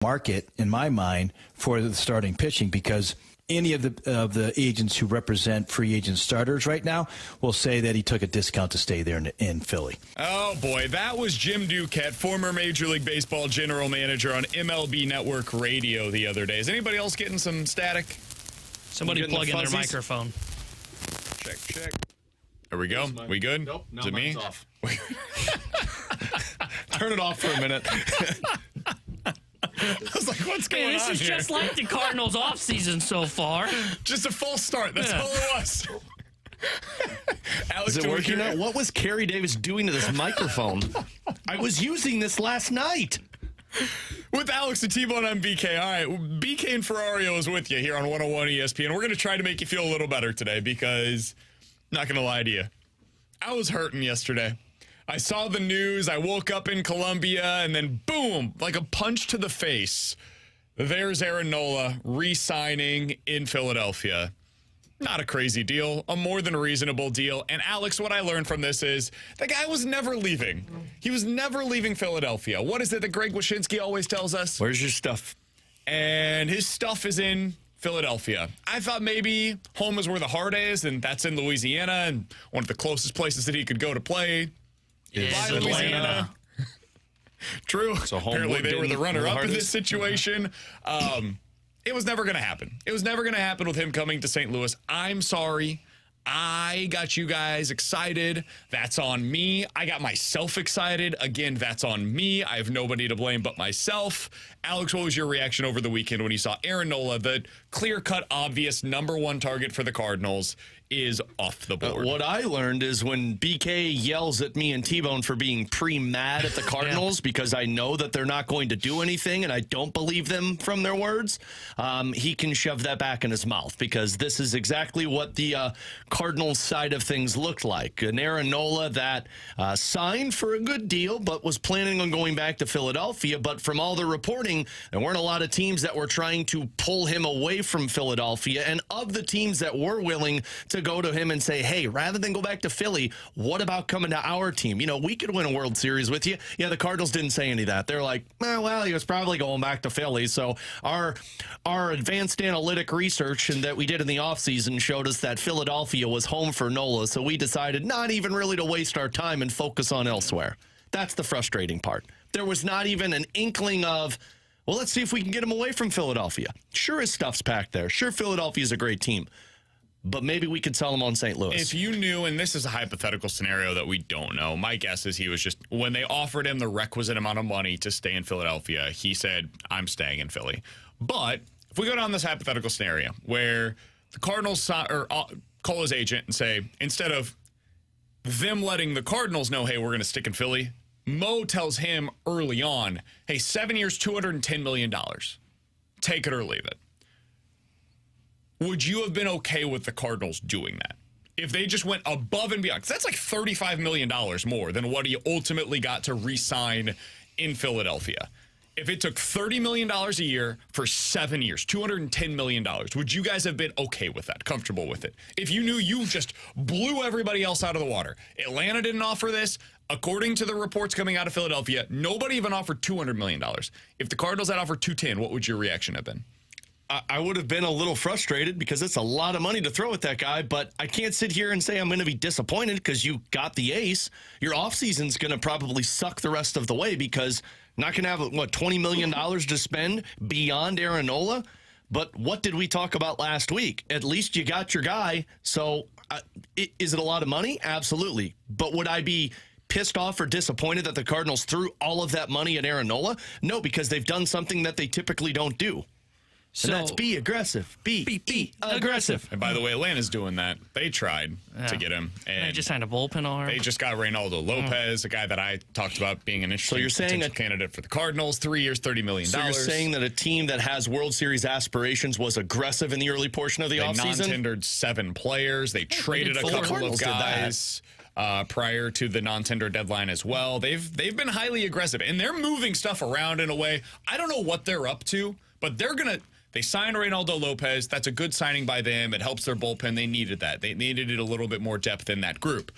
market, in my mind, for the starting pitching, because any of the agents who represent free agent starters right now will say that he took a discount to stay there in Philly. Oh, boy. That was Jim Duquette, former Major League Baseball general manager on MLB Network Radio the other day. Is anybody else getting some static? Somebody plug in their microphone. Check. There we go. We good? Nope. Now Is it me? off. Turn it off for a minute. I was like, what's going on This is here? just like the Cardinals' offseason so far. Just a false start. That's all it was. Alex, Is it working out? What was Kerry Davis doing to this microphone? I was using this last night. With Alex and T-Bone on BK. All right, BK and Ferrario is with you here on 101 ESPN. We're going to try to make you feel a little better today because, not going to lie to you, I was hurting yesterday. I saw the news, I woke up in Columbia, and then boom, like a punch to the face. There's Aaron Nola re-signing in Philadelphia. Not a crazy deal, a more than reasonable deal. And Alex, what I learned from this is the guy was never leaving. He was never leaving Philadelphia. What is it that Greg Wyshynski always tells us? Where's your stuff? And his stuff is in Philadelphia. I thought maybe home is where the heart is, and that's in Louisiana, and one of the closest places that he could go to play. It's Louisiana. True. So apparently they were the runner-up in this situation. It was never going to happen. It was never going to happen with him coming to St. Louis. I'm sorry. I got you guys excited. That's on me. I got myself excited. Again, that's on me. I have nobody to blame but myself. Alex, what was your reaction over the weekend when you saw Aaron Nola, the clear-cut, obvious #1 target for the Cardinals, is off the board? What I learned is when BK yells at me and T-Bone for being pre-mad at the Cardinals because I know that they're not going to do anything and I don't believe them from their words, he can shove that back in his mouth because this is exactly what the Cardinals side of things looked like. An Aaron Nola that signed for a good deal but was planning on going back to Philadelphia, but from all the reporting, there weren't a lot of teams that were trying to pull him away from Philadelphia, and of the teams that were willing to go to him and say, hey, rather than go back to Philly, what about coming to our team? You know, we could win a World Series with you. Yeah, the Cardinals didn't say any of that. They're like, well, he was probably going back to Philly. So our advanced analytic research and that we did in the offseason showed us that Philadelphia was home for Nola. So we decided not even really to waste our time and focus on elsewhere. That's the frustrating part. There was not even an inkling of, well, let's see if we can get him away from Philadelphia. Sure, his stuff's packed there. Sure, Philadelphia's a great team. But maybe we could sell him on St. Louis. If you knew, and this is a hypothetical scenario that we don't know, my guess is he was just, when they offered him the requisite amount of money to stay in Philadelphia, he said, I'm staying in Philly. But if we go down this hypothetical scenario where the Cardinals call his agent and say, instead of them letting the Cardinals know, hey, we're going to stick in Philly, Mo tells him early on, hey, 7 years, $210 million. Take it or leave it. Would you have been okay with the Cardinals doing that? If they just went above and beyond, 'cause that's like $35 million more than what he ultimately got to re-sign in Philadelphia. If it took $30 million a year for 7 years, $210 million, would you guys have been okay with that, comfortable with it? If you knew you just blew everybody else out of the water. Atlanta didn't offer this. According to the reports coming out of Philadelphia, nobody even offered $200 million. If the Cardinals had offered $210, what would your reaction have been? I would have been a little frustrated because it's a lot of money to throw at that guy, but I can't sit here and say I'm going to be disappointed because you got the ace. Your offseason's going to probably suck the rest of the way because you're not going to have, $20 million to spend beyond Aaron Nola? But what did we talk about last week? At least you got your guy. So is it a lot of money? Absolutely. But would I be pissed off or disappointed that the Cardinals threw all of that money at Aaron Nola? No, because they've done something that they typically don't do. So, and that's be aggressive. Be aggressive. And by the way, Atlanta's doing that. They tried to get him. And they just signed a bullpen arm. They just got Reynaldo Lopez, a guy that I talked about being an interesting potential candidate for the Cardinals. 3 years, $30 million. So you're saying that a team that has World Series aspirations was aggressive in the early portion of the offseason? They non-tendered 7 players. They traded a couple of guys prior to the non-tender deadline as well. They've been highly aggressive, and they're moving stuff around in a way. I don't know what they're up to, but they signed Reynaldo Lopez. That's a good signing by them. It helps their bullpen. They needed that. They needed a little bit more depth in that group.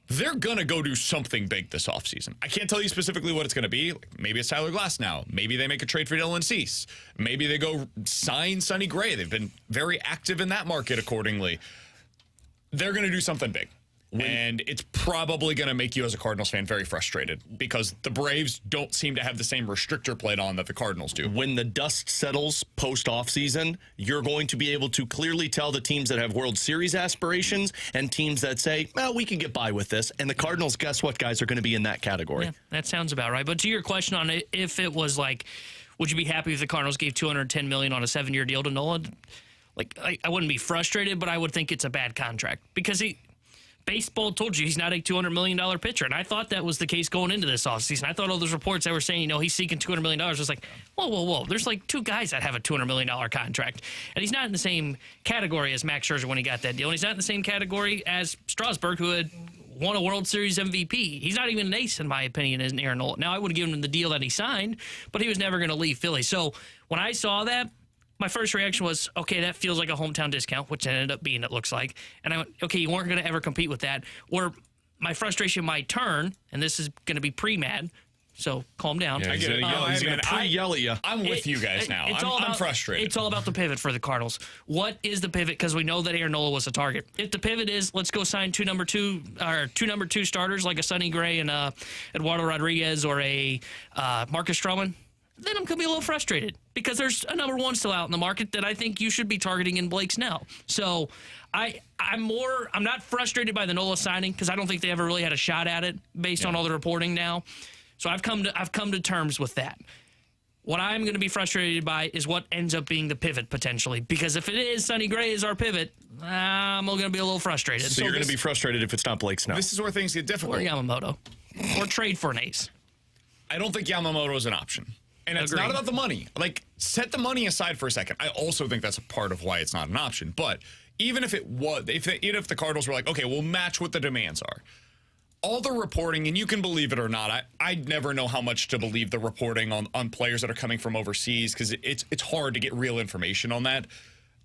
they're going to go do something big this offseason. I can't tell you specifically what it's going to be. Maybe it's Tyler Glass now. Maybe they make a trade for Dylan Cease. Maybe they go sign Sonny Gray. They've been very active in that market accordingly. They're going to do something big. And it's probably going to make you as a Cardinals fan very frustrated because the Braves don't seem to have the same restrictor plate on that the Cardinals do. When the dust settles post-offseason, you're going to be able to clearly tell the teams that have World Series aspirations and teams that say, well, we can get by with this. And the Cardinals, guess what, guys, are going to be in that category. Yeah, that sounds about right. But to your question on it, if it was like, would you be happy if the Cardinals gave $210 million on a 7-year deal to Nola? Like, I wouldn't be frustrated, but I would think it's a bad contract because baseball told you he's not a $200 million pitcher, and I thought that was the case going into this offseason. I thought all those reports that were saying, he's seeking $200 million was like, whoa. There's like 2 guys that have a $200 million contract, and he's not in the same category as Max Scherzer when he got that deal, and he's not in the same category as Strasburg, who had won a World Series MVP. He's not even an ace, in my opinion, as Aaron Nola. Now, I would have given him the deal that he signed, but he was never going to leave Philly. So when I saw that, my first reaction was, okay, that feels like a hometown discount, which it ended up being, it looks like. And I went, okay, you weren't going to ever compete with that. Or my frustration might turn, and this is going to be pre-mad, so calm down. Yeah, he's going to pre-yell at you. I'm with you guys now. I'm frustrated. It's all about the pivot for the Cardinals. What is the pivot? Because we know that Aaron Nola was a target. If the pivot is, let's go sign two number two starters like a Sonny Gray and Eduardo Rodriguez or a Marcus Stroman, then I'm going to be a little frustrated because there's a number 1 still out in the market that I think you should be targeting in Blake Snell. So I'm not frustrated by the Nola signing because I don't think they ever really had a shot at it based on all the reporting now. So I've come to terms with that. What I'm going to be frustrated by is what ends up being the pivot potentially, because if it is Sonny Gray is our pivot, I'm going to be a little frustrated. So you're going to be frustrated if it's not Blake Snell. This is where things get difficult. Or Yamamoto. Or trade for an ace. I don't think Yamamoto is an option. And it's not about the money. Like, set the money aside for a second. I also think that's a part of why it's not an option. But even if it was, even if the Cardinals were like, okay, we'll match what the demands are. All the reporting, and you can believe it or not, I never know how much to believe the reporting on players that are coming from overseas because it's hard to get real information on that.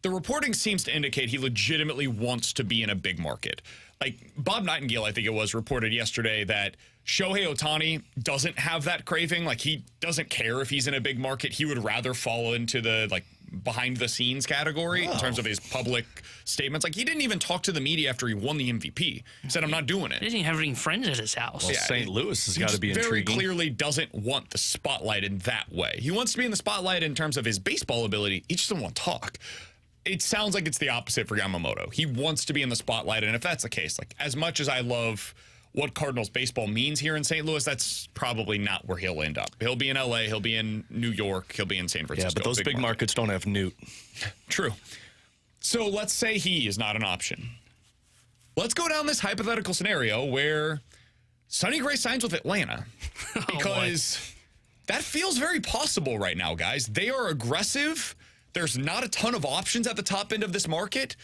The reporting seems to indicate he legitimately wants to be in a big market. Like Bob Nightingale, I think it was, reported yesterday that Shohei Ohtani doesn't have that craving. Like, he doesn't care if he's in a big market. He would rather fall into the behind the scenes category in terms of his public statements. Like, he didn't even talk to the media after he won the MVP. He said, I'm not doing it. He doesn't even have any friends at his house. Well, St. Louis has got to be very intriguing. Clearly doesn't want the spotlight in that way. He wants to be in the spotlight in terms of his baseball ability. He just doesn't want to talk. It sounds like it's the opposite for Yamamoto. He wants to be in the spotlight, and if that's the case, like, as much as I love what Cardinals baseball means here in St. Louis, that's probably not where he'll end up. He'll be in L.A., he'll be in New York, he'll be in San Francisco. Yeah, but those big markets don't have Newt. True. So let's say he is not an option. Let's go down this hypothetical scenario where Sonny Gray signs with Atlanta because that feels very possible right now, guys. They are aggressive. There's not a ton of options at the top end of this market.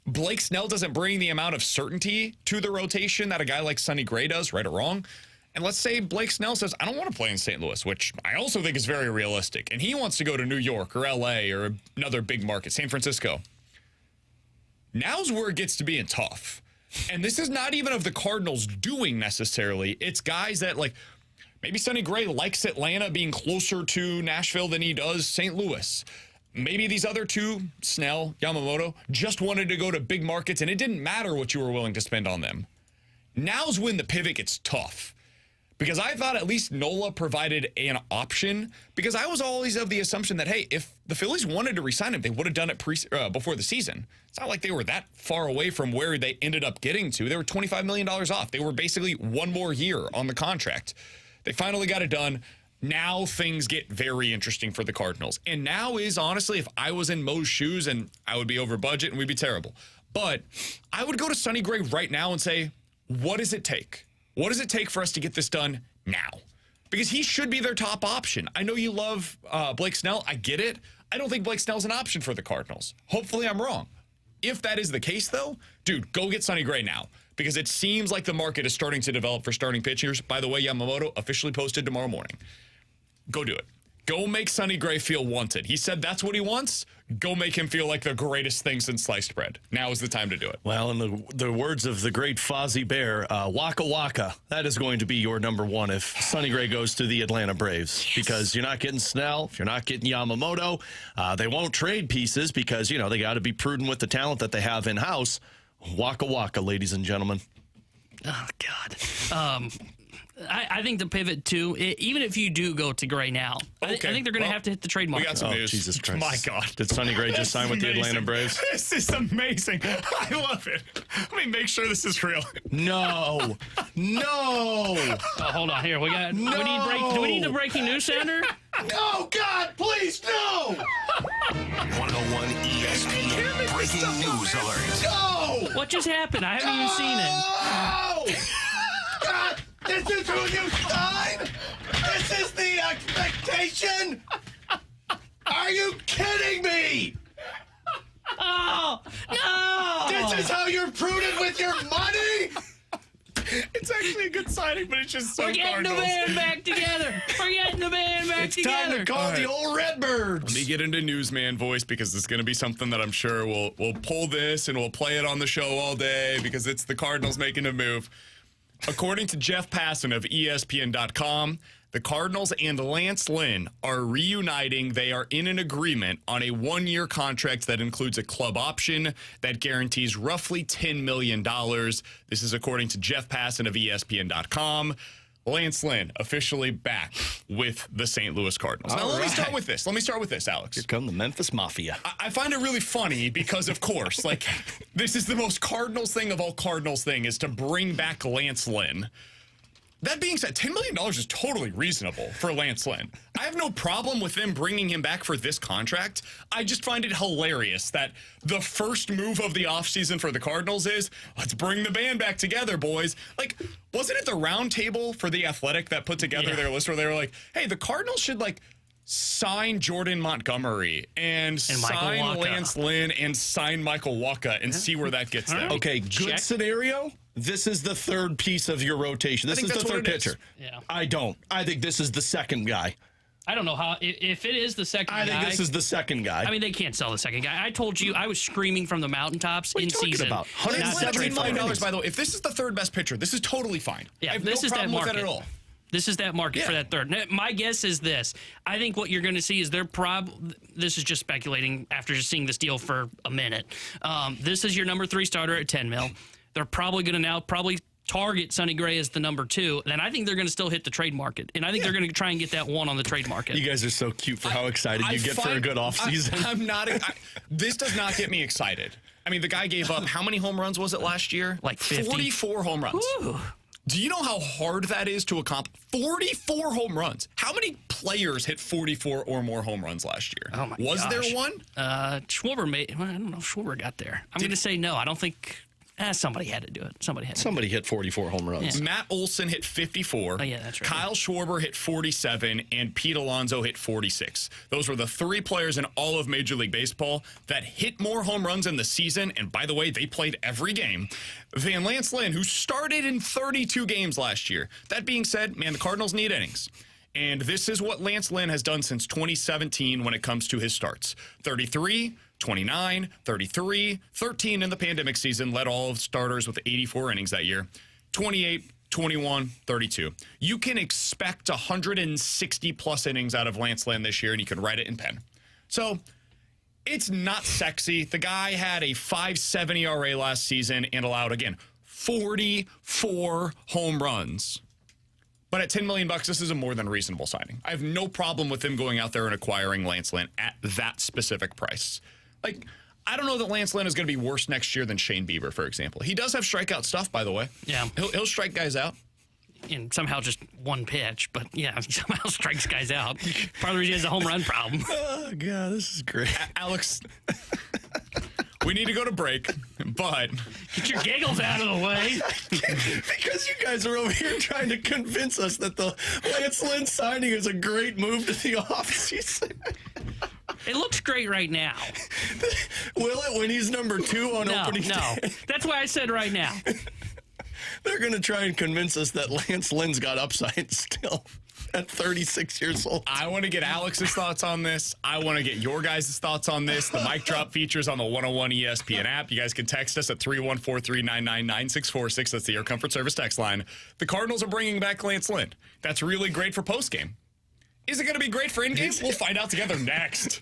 Blake Snell doesn't bring the amount of certainty to the rotation that a guy like Sonny Gray does, right or wrong. And let's say Blake Snell says, I don't want to play in St. Louis, which I also think is very realistic. And he wants to go to New York or L.A. or another big market, San Francisco. Now's where it gets to being tough. And this is not even of the Cardinals doing necessarily. It's guys that, like, maybe Sonny Gray likes Atlanta being closer to Nashville than he does St. Louis. Maybe these other two, Snell, Yamamoto, just wanted to go to big markets, and it didn't matter what you were willing to spend on them. Now's when the pivot gets tough. Because I thought at least Nola provided an option, because I was always of the assumption that, hey, if the Phillies wanted to re-sign him, they would have done it before the season. It's not like they were that far away from where they ended up getting to. They were $25 million off. They were basically one more year on the contract. They finally got it done. Now things get very interesting for the Cardinals. And now is, honestly, if I was in Mo's shoes, and I would be over budget and we'd be terrible. But I would go to Sonny Gray right now and say, what does it take? What does it take for us to get this done now? Because he should be their top option. I know you love Blake Snell. I get it. I don't think Blake Snell's an option for the Cardinals. Hopefully I'm wrong. If that is the case, though, dude, go get Sonny Gray now. Because it seems like the market is starting to develop for starting pitchers. By the way, Yamamoto officially posted tomorrow morning. Go do it. Go make Sonny Gray feel wanted. He said that's what he wants. Go make him feel like the greatest thing since sliced bread. Now is the time to do it. Well, in the words of the great Fozzie Bear, Waka Waka, that is going to be your number one if Sonny Gray goes to the Atlanta Braves. Yes. Because you're not getting Snell, you're not getting Yamamoto. They won't trade pieces because, they got to be prudent with the talent that they have in-house. Waka Waka, ladies and gentlemen. Oh, God. I think the pivot, too, even if you do go to Gray now, I think they're going to have to hit the trade market. We got some news. Jesus Christ. My God. Did Sonny Gray just sign with the Atlanta Braves? This is amazing. I love it. Let me make sure this is real. No. Hold on. Here, we got. No. Do we need a breaking news sounder? No, God, please, no. 101 ESPN breaking news alert. No. What just happened? I haven't even seen it. No. God, this is who you sign? This is the expectation? Are you kidding me? Oh, no. This is how you're prudent with your money? It's actually a good signing, but it's just so We're getting Cardinals. the band back together. It's time to call the old Redbirds. Let me get into newsman voice because it's going to be something that I'm sure we'll pull this and we'll play it on the show all day because it's the Cardinals making a move. According to Jeff Passan of ESPN.com, the Cardinals and Lance Lynn are reuniting. They are in an agreement on a one-year contract that includes a club option that guarantees roughly $10 million. This is according to Jeff Passan of ESPN.com. Lance Lynn officially back with the St. Louis Cardinals. Now, let me start with this, Alex. Here come the Memphis Mafia. I find it really funny because, of course, this is the most Cardinals thing of all Cardinals thing is to bring back Lance Lynn. That being said, $10 million is totally reasonable for Lance Lynn. I have no problem with them bringing him back for this contract. I just find it hilarious that the first move of the offseason for the Cardinals is, let's bring the band back together, boys. Wasn't it the round table for The Athletic that put together their list where they were like, hey, the Cardinals should, sign Jordan Montgomery and sign Lance Lynn and sign Michael Waka and see where that gets them. Okay, good scenario. This is the third piece of your rotation. This is the third pitcher. Yeah. I don't. I think this is the second guy. I don't know how. If it is the second guy. I think this is the second guy. I mean, they can't sell the second guy. I told you, I was screaming from the mountaintops in season. About? $117 million, by the way. If this is the third best pitcher, this is totally fine. Yeah, I have this no is that problem with market. that at all. This is that market for that third. Now, my guess is this. I think what you're going to see is this is just speculating after just seeing this deal for a minute. This is your number 3 starter at $10 million. They're probably going to now target Sonny Gray as the number 2. Then I think they're going to still hit the trade market. And I think they're going to try and get that one on the trade market. You guys are so cute for how excited you get for a good offseason. I'm not. This does not get me excited. I mean, the guy gave up, how many home runs was it last year? 50. 44 home runs. Woo. Do you know how hard that is to accomplish? 44 home runs. How many players hit 44 or more home runs last year? Oh, my Was gosh. there one? Schwarber made. Well, I don't know if Schwarber got there. I'm going to say no. I don't think. Somebody had to do it. Somebody hit 44 home runs. Yeah. Matt Olson hit 54. Oh, yeah, that's right. Kyle Schwarber hit 47, and Pete Alonso hit 46. Those were the 3 players in all of Major League Baseball that hit more home runs in the season, and by the way, they played every game, than Lance Lynn, who started in 32 games last year. That being said, man, the Cardinals need innings. And this is what Lance Lynn has done since 2017 when it comes to his starts. 33, 29, 33, 13 in the pandemic season, led all of starters with 84 innings that year. 28, 21, 32. You can expect 160-plus innings out of Lance Lynn this year, and you can write it in pen. So it's not sexy. The guy had a 5.7 ERA last season and allowed, again, 44 home runs. But at $10 million, this is a more than reasonable signing. I have no problem with him going out there and acquiring Lance Lynn at that specific price. I don't know that Lance Lynn is going to be worse next year than Shane Bieber, for example. He does have strikeout stuff, by the way. Yeah. He'll strike guys out. And somehow just one pitch, but yeah, somehow strikes guys out. Part of the reason he has a home run problem. Oh, God, this is great. Alex, we need to go to break, but... Get your giggles out of the way. Because you guys are over here trying to convince us that the Lance Lynn signing is a great move to the offseason. It looks great right now. Will it when he's number 2 on opening day? No. That's why I said right now. They're going to try and convince us that Lance Lynn's got upside still. at 36 years old. I want to get Alex's thoughts on this. I want to get your guys' thoughts on this. The mic drop features on the 101 ESPN app. You guys can text us at 314-399-9646. That's the Air Comfort Service text line. The Cardinals are bringing back Lance Lynn. That's really great for postgame. Is it going to be great for in-game? We'll find out together next.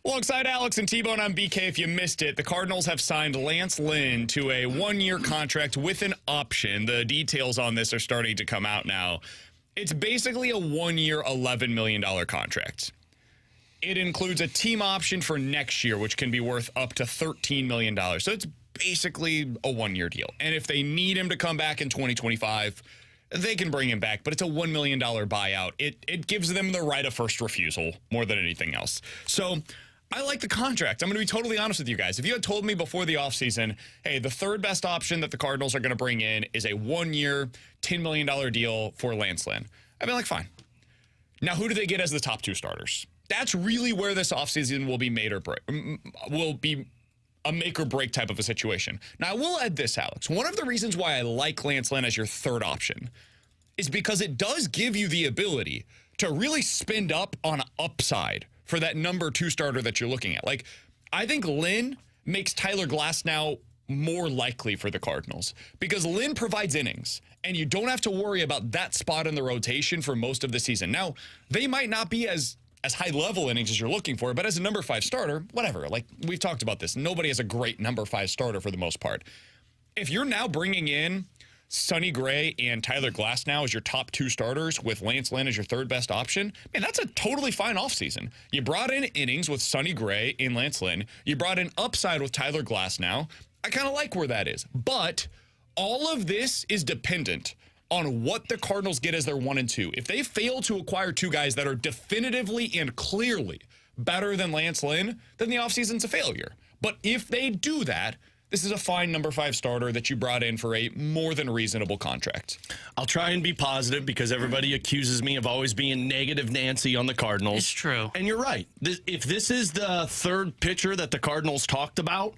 Alongside Alex and T-Bone, I'm BK. If you missed it, the Cardinals have signed Lance Lynn to a one-year contract with an option. The details on this are starting to come out now. It's basically a one-year, $11 million contract. It includes a team option for next year, which can be worth up to $13 million. So it's basically a one-year deal. And if they need him to come back in 2025, they can bring him back, but it's a $1 million buyout. It gives them the right of first refusal more than anything else. So I like the contract. I'm going to be totally honest with you guys. If you had told me before the offseason, hey, the third best option that the Cardinals are going to bring in is a one-year, $10 million deal for Lance Lynn, I'd be like, fine. Now, who do they get as the top two starters? That's really where this offseason will be made or break, will be a make or break type of a situation. Now, I will add this, Alex. One of the reasons why I like Lance Lynn as your third option is because it does give you the ability to really spend up on upside for that number 2 starter that you're looking at. Like, I think Lynn makes Tyler Glasnow more likely for the Cardinals because Lynn provides innings, and you don't have to worry about that spot in the rotation for most of the season. Now, they might not be as high-level innings as you're looking for, but as a number 5 starter, whatever. Like, we've talked about this. Nobody has a great number 5 starter for the most part. If you're now bringing in Sonny Gray and Tyler Glasnow as your top 2 starters with Lance Lynn as your 3rd best option, man, that's a totally fine offseason. You brought in innings with Sonny Gray and Lance Lynn. You brought in upside with Tyler Glasnow. I kind of like where that is. But all of this is dependent on what the Cardinals get as their 1 and 2. If they fail to acquire 2 guys that are definitively and clearly better than Lance Lynn, then the offseason's a failure. But if they do that, this is a fine number 5 starter that you brought in for a more than reasonable contract. I'll try and be positive because everybody accuses me of always being negative Nancy on the Cardinals. It's true. And you're right. If this is the 3rd pitcher that the Cardinals talked about,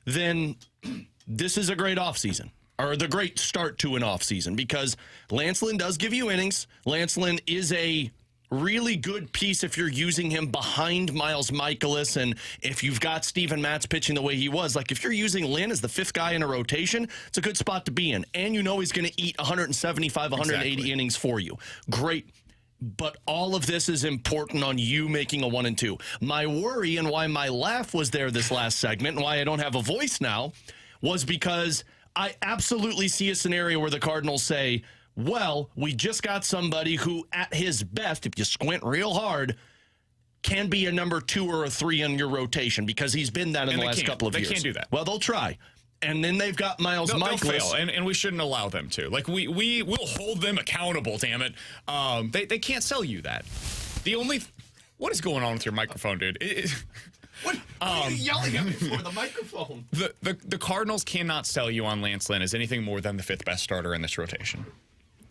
then this is a great offseason, or the great start to an offseason, because Lance Lynn does give you innings. Lance Lynn is a really good piece if you're using him behind Miles Mikolas, and if you've got Steven Matz pitching the way he was. Like, if you're using Lynn as the 5th guy in a rotation, it's a good spot to be in. And you know he's going to eat 175, 180 innings for you. Great. But all of this is important on you making a 1 and 2. My worry and why my laugh was there this last segment and why I don't have a voice now was because I absolutely see a scenario where the Cardinals say, well, we just got somebody who, at his best, if you squint real hard, can be a number 2 or a 3 in your rotation because he's been that in the last couple of years. They can't do that. Well, they'll try. And then they've got Miles Mikolas. They'll fail, and we shouldn't allow them to. Like, we will hold them accountable, damn it. They can't sell you that. What is going on with your microphone, dude? What are you yelling at me for? The microphone. The Cardinals cannot sell you on Lance Lynn as anything more than the 5th best starter in this rotation.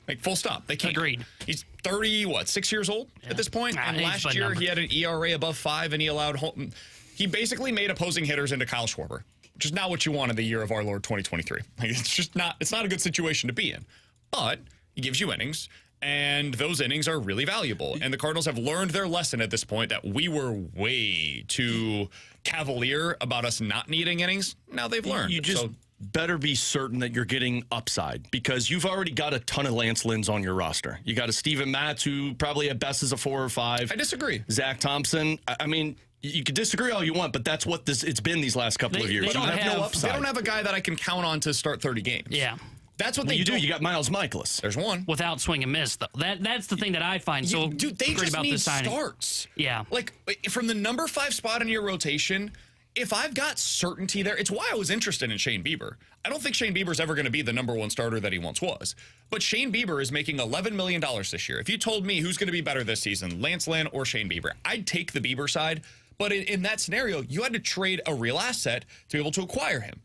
Like, full stop. They can't. Agreed. He's 6 years old at this point? And last year he had an ERA above 5, and he basically made opposing hitters into Kyle Schwarber, which is not what you want in the year of our Lord 2023. Like, it's not a good situation to be in. But he gives you innings, and those innings are really valuable. And the Cardinals have learned their lesson at this point that we were way too cavalier about us not needing innings. Now they've learned. You just better be certain that you're getting upside because you've already got a ton of Lance Lynns on your roster. You got a Steven Matz who probably at best is a 4 or 5. I disagree. Zach Thompson. I mean, you can disagree all you want, but that's what it's been these last couple of years. They don't have no upside. They don't have a guy that I can count on to start 30 games. Yeah. That's what they do. You got Miles Mikolas. There's one. Without swing and miss, though. That's the thing that I find so dude, they great just about need this signing. starts. Yeah. Like, from the number 5 spot in your rotation, if I've got certainty there, it's why I was interested in Shane Bieber. I don't think Shane Bieber's ever going to be the number 1 starter that he once was. But Shane Bieber is making $11 million this year. If you told me who's going to be better this season, Lance Lynn or Shane Bieber, I'd take the Bieber side. But in that scenario, you had to trade a real asset to be able to acquire him.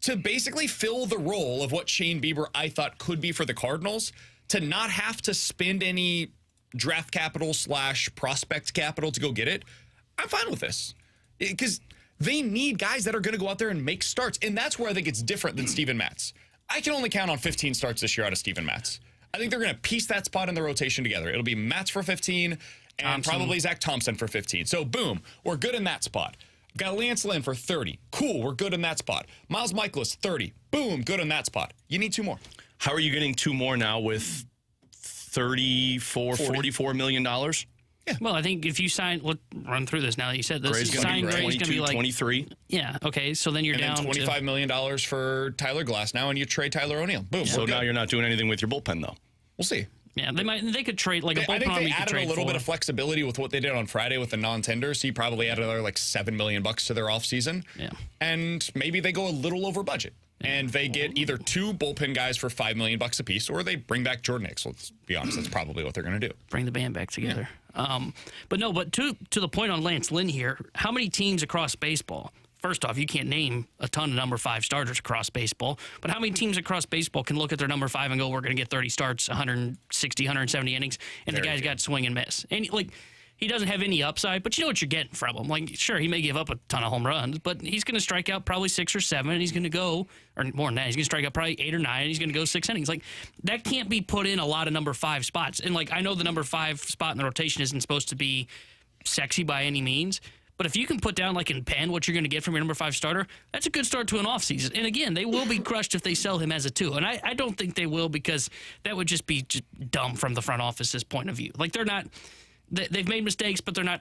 To basically fill the role of what Shane Bieber I thought could be for the Cardinals, to not have to spend any draft capital / prospect capital to go get it, I'm fine with this. Because they need guys that are going to go out there and make starts. And that's where I think it's different than Steven Matz. I can only count on 15 starts this year out of Steven Matz. I think they're going to piece that spot in the rotation together. It'll be Matz for 15 and probably Zach Thompson for 15. So, boom, we're good in that spot. Got Lance Lynn for 30. Cool, we're good in that spot. Miles Mikolas, 30. Boom, good in that spot. You need 2 more. How are you getting 2 more now with $44 million? Yeah. Well, I think if you sign, let's run through this now that you said this. Gray's going to be like 23. Yeah, okay, so then you're and down then $25 million for Tyler Glasnow, and you trade Tyler O'Neill. Boom. So now you're not doing anything with your bullpen, though. We'll see. Yeah, they could trade like a bullpen. I think they added a little bit of flexibility with what they did on Friday with the non-tender. So you probably added another like $7 million to their offseason. Yeah. And maybe they go a little over budget. And they get either 2 bullpen guys for $5 million a piece, or they bring back Jordan Hicks. Let's be honest, that's probably what they're going to do. Bring the band back together. Yeah. But to the point on Lance Lynn here, how many teams across baseball? First off, you can't name a ton of number 5 starters across baseball, but how many teams across baseball can look at their number 5 and go, we're going to get 30 starts, 160, 170 innings, and the guy's got swing and miss? And like, he doesn't have any upside, but you know what you're getting from him. Like, sure, he may give up a ton of home runs, but he's going to strike out probably 6 or 7, and he's going to go, or more than that, he's going to strike out probably 8 or 9, and he's going to go 6 innings. Like, that can't be put in a lot of number 5 spots. And, like, I know the number 5 spot in the rotation isn't supposed to be sexy by any means, but if you can put down, like in pen, what you're going to get from your number 5 starter, that's a good start to an offseason. And again, they will be crushed if they sell him as a 2. And I don't think they will, because that would just be dumb from the front office's point of view. Like, they're not, they've made mistakes, but they're not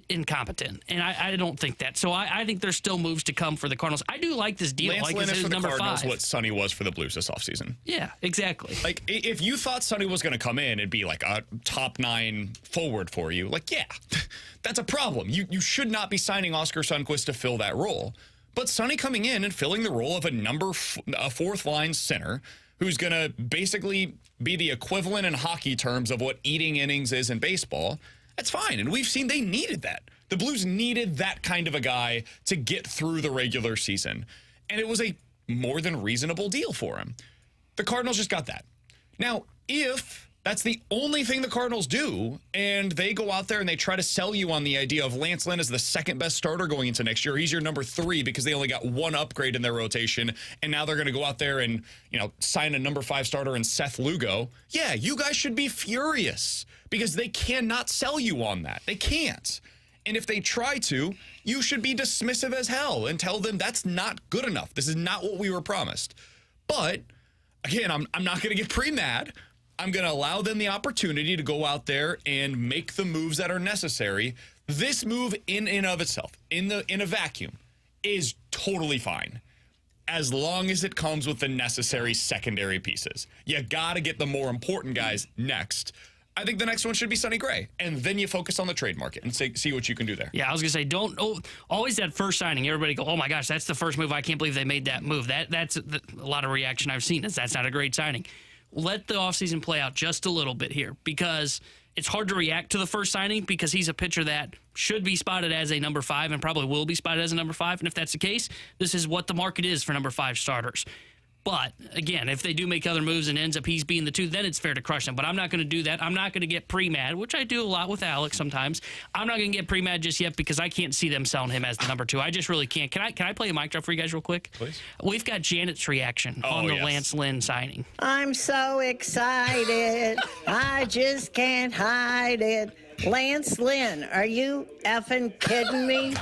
incompetent. And I don't think that. So I think there's still moves to come for the Cardinals. I do like this deal. Lance Lynn is for the Cardinals what Sonny was for the Blues this offseason. Yeah, exactly. Like, if you thought Sonny was going to come in and be like a top 9 forward for you, like, yeah, that's a problem. You should not be signing Oscar Sundqvist to fill that role. But Sonny coming in and filling the role of a 4th line center who's going to basically be the equivalent in hockey terms of what eating innings is in baseball, that's fine. And we've seen they needed that. The Blues needed that kind of a guy to get through the regular season. And it was a more than reasonable deal for him. The Cardinals just got that. Now, if that's the only thing the Cardinals do, and they go out there and they try to sell you on the idea of Lance Lynn as the 2nd best starter going into next year, he's your number 3 because they only got 1 upgrade in their rotation, and now they're going to go out there and, sign a number 5 starter in Seth Lugo. Yeah, you guys should be furious because they cannot sell you on that. They can't. And if they try to, you should be dismissive as hell and tell them that's not good enough. This is not what we were promised. But, again, I'm not going to get pre-mad. I'm going to allow them the opportunity to go out there and make the moves that are necessary. This move in and of itself, in a vacuum, is totally fine, as long as it comes with the necessary secondary pieces. You got to get the more important guys next. I think the next one should be Sonny Gray, and then you focus on the trade market and see what you can do there. Yeah, I was going to say, always that first signing, everybody go, oh my gosh, that's the first move. I can't believe they made that move. That's a lot of reaction I've seen is that's not a great signing. Let the offseason play out just a little bit here, because it's hard to react to the first signing because he's a pitcher that should be spotted as a number 5 and probably will be spotted as a number 5. And if that's the case, this is what the market is for number 5 starters. But, again, if they do make other moves and ends up he's being the 2, then it's fair to crush them. But I'm not going to do that. I'm not going to get pre-mad, which I do a lot with Alex sometimes. I'm not going to get pre-mad just yet because I can't see them selling him as the number 2. I just really can't. Can I play a mic drop for you guys real quick? Please. We've got Janet's reaction on the Lance Lynn signing. I'm so excited. I just can't hide it. Lance Lynn, are you effing kidding me?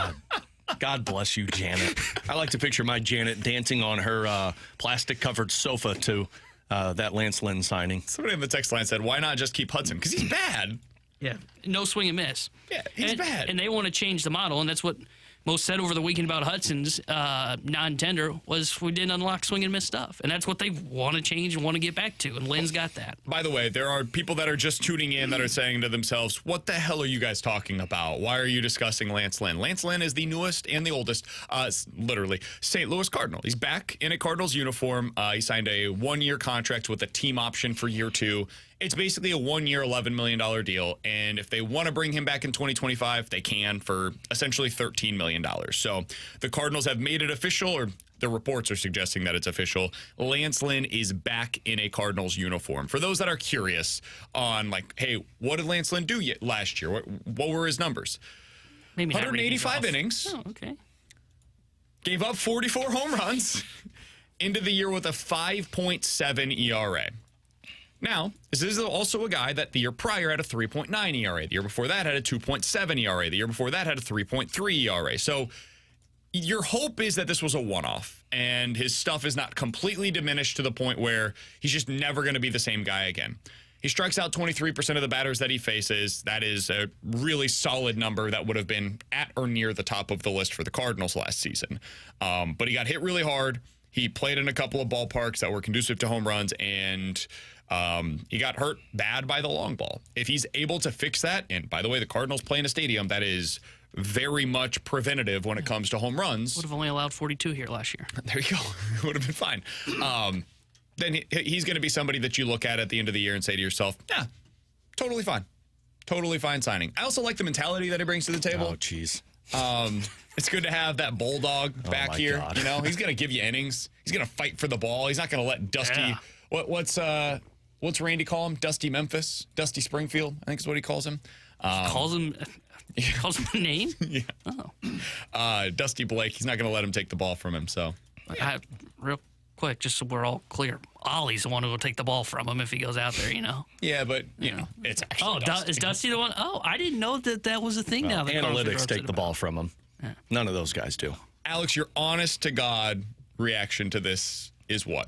God bless you, Janet. I like to picture my Janet dancing on her plastic-covered sofa to that Lance Lynn signing. Somebody in the text line said, why not just keep Hudson? Because he's bad. Yeah, no swing and miss. Yeah, he's bad. And they want to change the model, and that's what most said over the weekend about Hudson's non-tender was we didn't unlock swing and miss stuff. And that's what they want to change and want to get back to, and Lynn's got that. By the way, there are people that are just tuning in that are saying to themselves, what the hell are you guys talking about? Why are you discussing Lance Lynn? Lance Lynn is the newest and the oldest, literally, St. Louis Cardinal. He's back in a Cardinals uniform. He signed a 1-year contract with a team option for year 2. It's basically a 1-year, $11 million deal. And if they want to bring him back in 2025, they can for essentially $13 million. So the Cardinals have made it official, or the reports are suggesting that it's official. Lance Lynn is back in a Cardinals uniform. For those that are curious on, like, hey, what did Lance Lynn do last year? What were his numbers? Maybe 185 innings. Oh, okay. Gave up 44 home runs. Into the year with a 5.7 ERA. Now, this is also a guy that the year prior had a 3.9 ERA. The year before that had a 2.7 ERA. The year before that had a 3.3 ERA. So your hope is that this was a one-off and his stuff is not completely diminished to the point where he's just never going to be the same guy again. He strikes out 23% of the batters that he faces. That is a really solid number that would have been at or near the top of the list for the Cardinals last season. But he got hit really hard. He played in a couple of ballparks that were conducive to home runs, and he got hurt bad by the long ball. If he's able to fix that, and by the way, the Cardinals play in a stadium that is very much preventative when it comes to home runs. Would have only allowed 42 here last year. There you go. It would have been fine. Then he's going to be somebody that you look at the end of the year and say to yourself, yeah, totally fine. Totally fine signing. I also like the mentality that he brings to the table. Oh, jeez. It's good to have that bulldog back here. God. You know, he's going to give you innings. He's going to fight for the ball. He's not going to let Dusty. Yeah. What's Randy call him? Dusty Memphis, Dusty Springfield, I think is what he calls him. Calls him a name? Yeah. Oh. Dusty Blake, he's not going to let him take the ball from him. So, Real quick, just so we're all clear, Ollie's the one who will take the ball from him if he goes out there, Yeah, but, it's actually Oh, Dusty. is Dusty the one? Oh, I didn't know that was a thing now. Analytics take the ball from him. Yeah. None of those guys do. Alex, your honest to God reaction to this is what?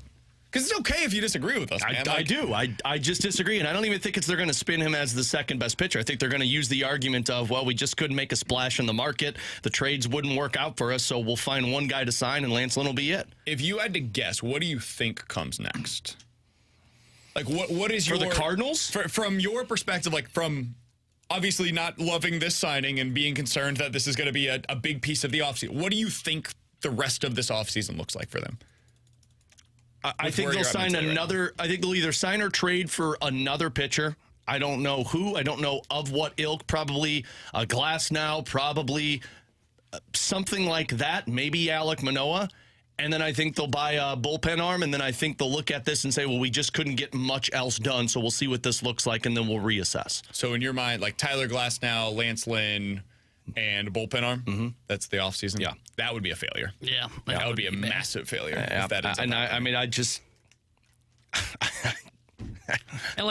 Because it's okay if you disagree with us, man. I do. I just disagree, and I don't even think they're going to spin him as the second best pitcher. I think they're going to use the argument of, well, we just couldn't make a splash in the market. The trades wouldn't work out for us, so we'll find one guy to sign, and Lance Lynn will be it. If you had to guess, what do you think comes next? Like, what is for the Cardinals? From your perspective, like from obviously not loving this signing and being concerned that this is going to be a big piece of the offseason, what do you think the rest of this offseason looks like for them? I think they'll sign another. I think they'll either sign or trade for another pitcher. I don't know who. I don't know of what ilk. Probably a Glasnow. Probably something like that. Maybe Alek Manoah. And then I think they'll buy a bullpen arm. And then I think they'll look at this and say, well, we just couldn't get much else done. So we'll see what this looks like, and then we'll reassess. So in your mind, like Tyler Glasnow, Lance Lynn, and a bullpen arm, that's the offseason? Yeah. That would be a failure. Yeah. That would be a massive failure. If that ends up and happening. I just... And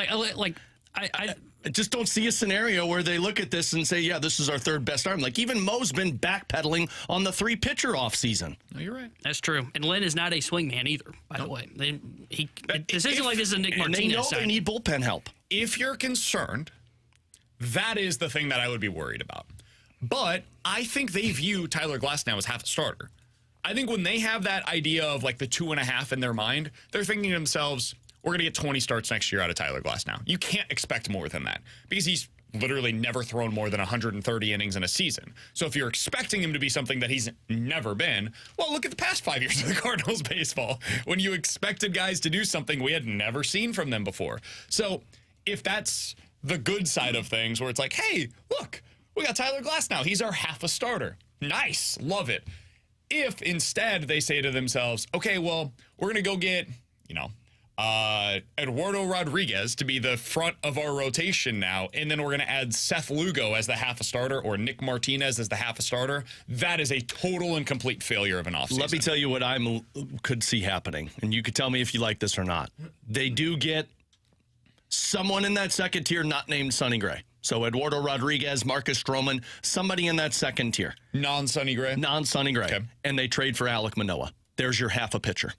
I just don't see a scenario where they look at this and say, yeah, this is our third best arm. Like, even Mo's been backpedaling on the three-pitcher offseason. No, you're right. That's true. And Lynn is not a swingman either, by the way. This isn't like this is a Nick Martinez And they know signing. they need bullpen help. If you're concerned, that is the thing that I would be worried about. But I think they view Tyler Glasnow as half a starter. I think when they have that idea of like the 2.5 in their mind, they're thinking to themselves, we're going to get 20 starts next year out of Tyler Glasnow. You can't expect more than that because he's literally never thrown more than 130 innings in a season. So if you're expecting him to be something that he's never been, well, look at the past 5 years of the Cardinals baseball when you expected guys to do something we had never seen from them before. So if that's the good side of things where it's like, hey, look, we got Tyler Glasnow. He's our half a starter. Nice. Love it. If instead they say to themselves, okay, well, we're going to go get, Eduardo Rodriguez to be the front of our rotation now, and then we're going to add Seth Lugo as the half a starter or Nick Martinez as the half a starter. That is a total and complete failure of an offseason. Let me tell you what I could see happening, and you could tell me if you like this or not. They do get someone in that second tier not named Sonny Gray. So Eduardo Rodriguez, Marcus Stroman, somebody in that second tier. Non-Sonny Gray? Non-Sonny Gray. Okay. And they trade for Alek Manoah. There's your half a pitcher.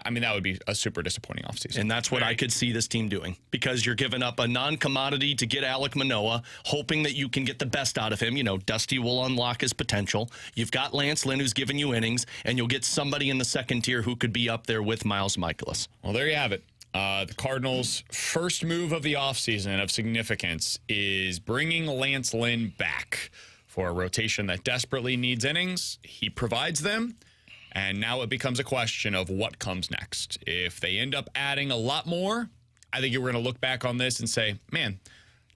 I mean, that would be a super disappointing offseason. And that's what I could see this team doing, because you're giving up a non-commodity to get Alek Manoah, hoping that you can get the best out of him. Dusty will unlock his potential. You've got Lance Lynn, who's giving you innings, and you'll get somebody in the second tier who could be up there with Miles Mikolas. Well, there you have it. The Cardinals' first move of the offseason of significance is bringing Lance Lynn back for a rotation that desperately needs innings. He provides them. And now it becomes a question of what comes next. If they end up adding a lot more, I think we're going to look back on this and say, man,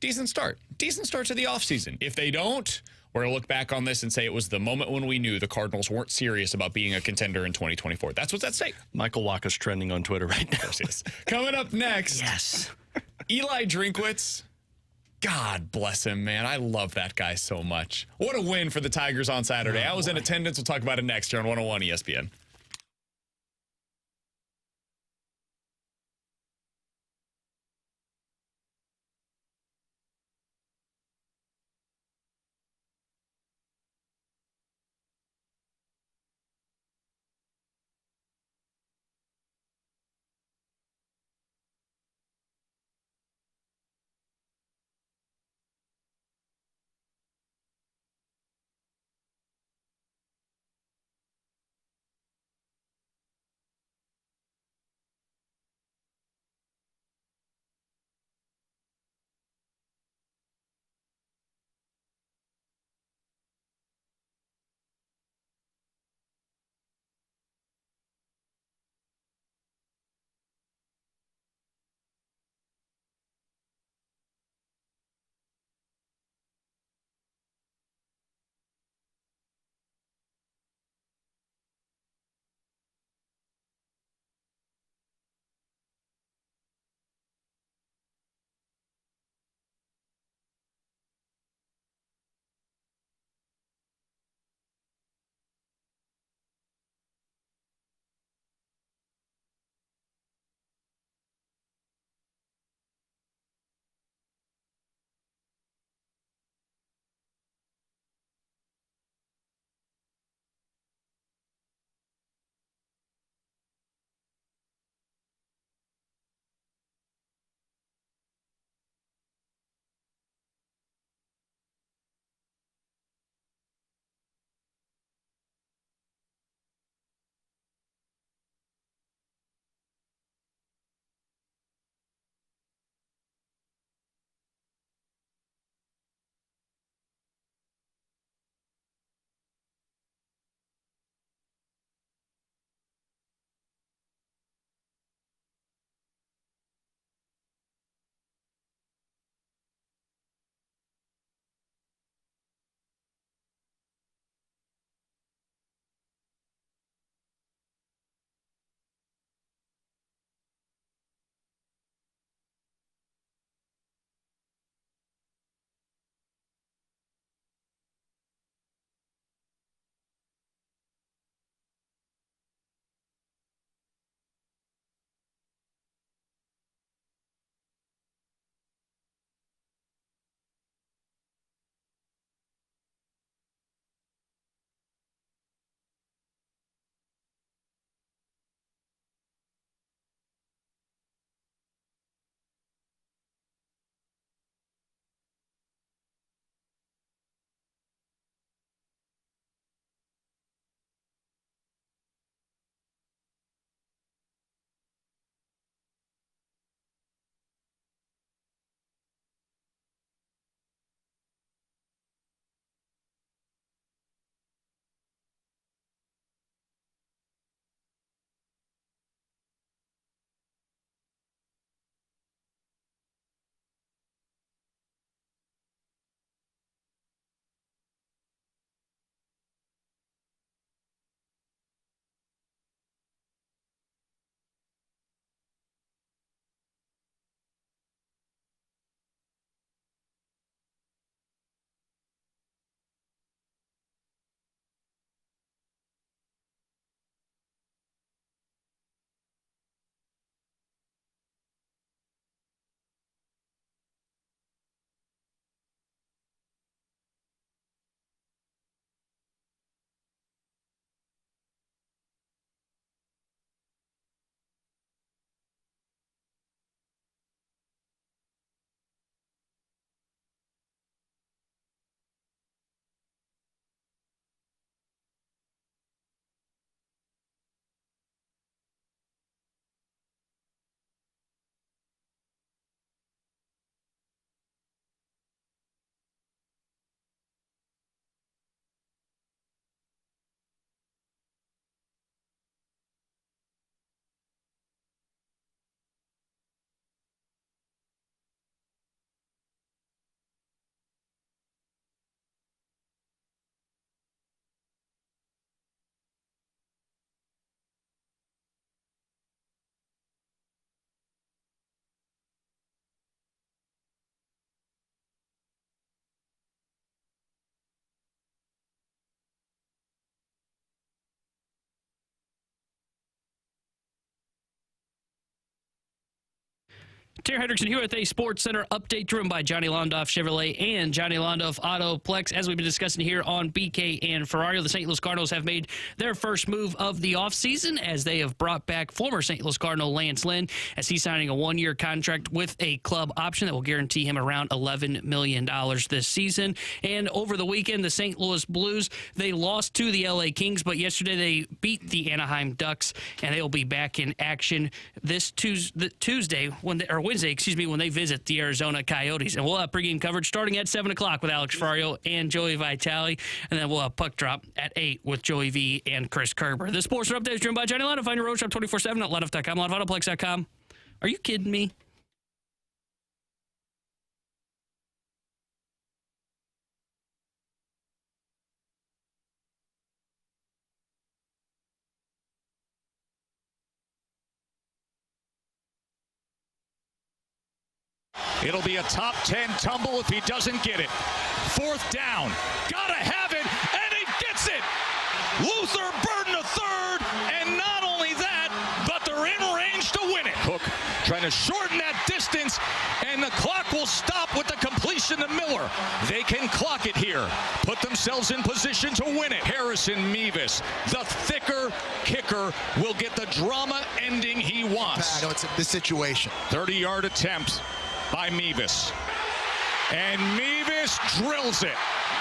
decent start. Decent start to the offseason. If they don't, we're going to look back on this and say it was the moment when we knew the Cardinals weren't serious about being a contender in 2024. That's what's at stake. Michael Wacha's trending on Twitter right now. Yes. Coming up next, Yes. Eli Drinkwitz. God bless him, man. I love that guy so much. What a win for the Tigers on Saturday. I was in attendance. We'll talk about it next here on 101 ESPN. Terry Hendrickson here with a Sports Center update driven by Johnny Londoff Chevrolet and Johnny Londoff Autoplex. As we've been discussing here on BK and Ferrario, the St. Louis Cardinals have made their first move of the offseason as they have brought back former St. Louis Cardinal Lance Lynn as he's signing a one-year contract with a club option that will guarantee him around $11 million this season. And over the weekend, the St. Louis Blues, they lost to the LA Kings, but yesterday they beat the Anaheim Ducks, and they will be back in action this Wednesday, when they visit the Arizona Coyotes. And we'll have pregame coverage starting at 7 o'clock with Alex Ferrario and Joey Vitale. And then we'll have puck drop at 8 with Joey V and Chris Kerber. The Sports Update is driven by Johnny Londoff. Find your road shop 24/7 at Londoff.com, LondoffAutoplex.com. Are you kidding me? It'll be a top 10 tumble if he doesn't get it. Fourth down. Gotta have it, and he gets it. Luther Burden a third, and not only that, but they're in range to win it. Cook trying to shorten that distance, and the clock will stop with the completion to Miller. They can clock it here. Put themselves in position to win it. Harrison Mevis, the thicker kicker, will get the drama ending he wants. No, it's the situation. 30-yard attempt by Mevis. And Mevis drills it.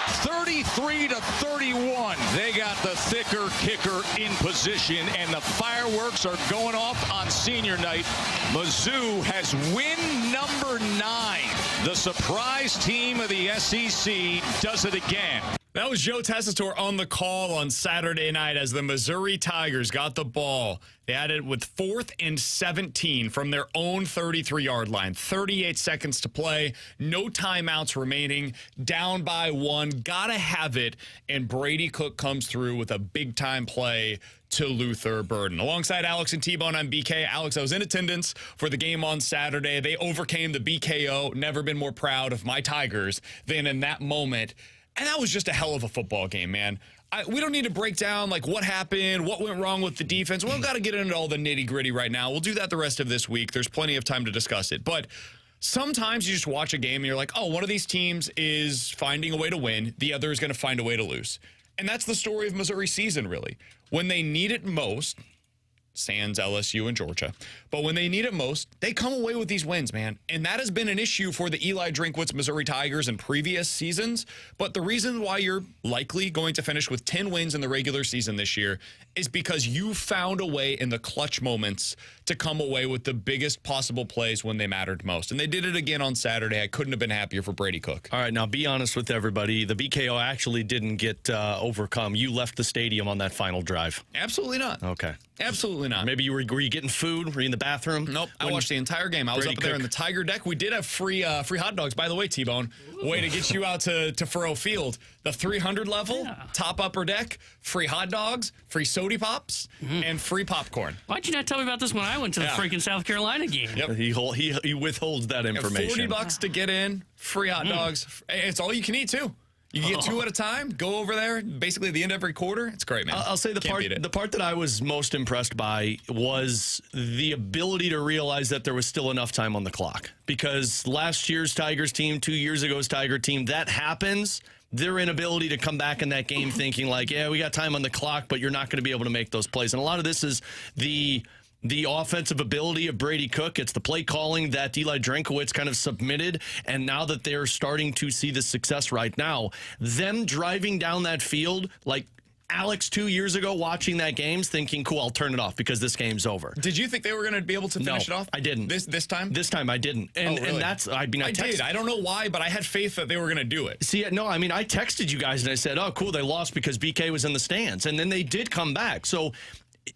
33-31. They got the thicker kicker in position, and the fireworks are going off on senior night. Mizzou has win number 9. The surprise team of the SEC does it again. That was Joe Tessitore on the call on Saturday night as the Missouri Tigers got the ball. They had it with 4th and 17 from their own 33-yard line. 38 seconds to play. No timeouts remaining. Down by 1. Gotta have it. And Brady Cook comes through with a big-time play to Luther Burden. Alongside Alex and T-Bone, I'm BK. Alex, I was in attendance for the game on Saturday. They overcame the BKO. Never been more proud of my Tigers than in that moment. And that was just a hell of a football game, man. We don't need to break down, like, what happened, what went wrong with the defense. We don't got to get into all the nitty-gritty right now. We'll do that the rest of this week. There's plenty of time to discuss it. But sometimes you just watch a game and you're like, oh, one of these teams is finding a way to win. The other is going to find a way to lose. And that's the story of Missouri's season, really. When they need it most, sans LSU and Georgia, but when they need it most, they come away with these wins, man. And that has been an issue for the Eli Drinkwitz Missouri Tigers in previous seasons. But the reason why you're likely going to finish with 10 wins in the regular season this year is because you found a way in the clutch moments to come away with the biggest possible plays when they mattered most. And they did it again on Saturday. I couldn't have been happier for Brady Cook. All right, now be honest with everybody. The BKO actually didn't get overcome. You left the stadium on that final drive. Absolutely not. Okay. Absolutely not. Maybe were you getting food? Were you in the bathroom? Nope. I watched the entire game. I was Brady up there Cook. in the Tiger deck. We did have free hot dogs, by the way, T-Bone. Way to get you out to Furrow Field. The 300 level, top upper deck, free hot dogs, free soda pops, and free popcorn. Why'd you not tell me about this when I went to the freaking South Carolina game? Yep. He withholds that information. $40 to get in, free hot dogs. It's all you can eat, too. You can get 2 at a time, go over there, basically at the end of every quarter. It's great, man. I'll say the part that I was most impressed by was the ability to realize that there was still enough time on the clock. Because last year's Tigers team, 2 years ago's Tiger team, that happens. Their inability to come back in that game thinking like, yeah, we got time on the clock, but you're not going to be able to make those plays. And a lot of this is the offensive ability of Brady Cook. It's the play calling that Eli Drinkwitz kind of submitted, and now that they're starting to see the success right now, them driving down that field like Alex 2 years ago watching that game thinking, cool, I'll turn it off because this game's over. Did you think they were going to be able to finish it off? I didn't. This time? This time I didn't. And, really? and that's, I mean, I did. I don't know why, but I had faith that they were going to do it. See, no, I mean, I texted you guys and I said, oh, cool, they lost because BK was in the stands. And then they did come back. So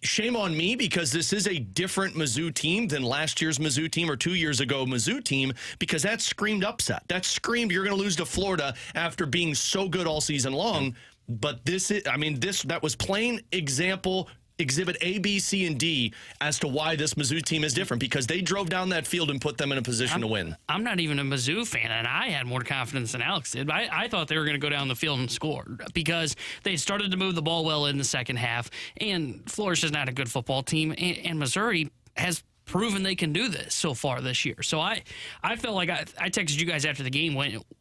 shame on me because this is a different Mizzou team than last year's Mizzou team or 2 years ago Mizzou team, because that screamed upset. That screamed you're going to lose to Florida after being so good all season long. But that was plain example, exhibit A, B, C, and D as to why this Mizzou team is different, because they drove down that field and put them in a position to win. I'm not even a Mizzou fan, and I had more confidence than Alex did. I thought they were going to go down the field and score because they started to move the ball well in the second half, and Florida's just not a good football team, and Missouri has proven they can do this so far this year. So I felt like I texted you guys after the game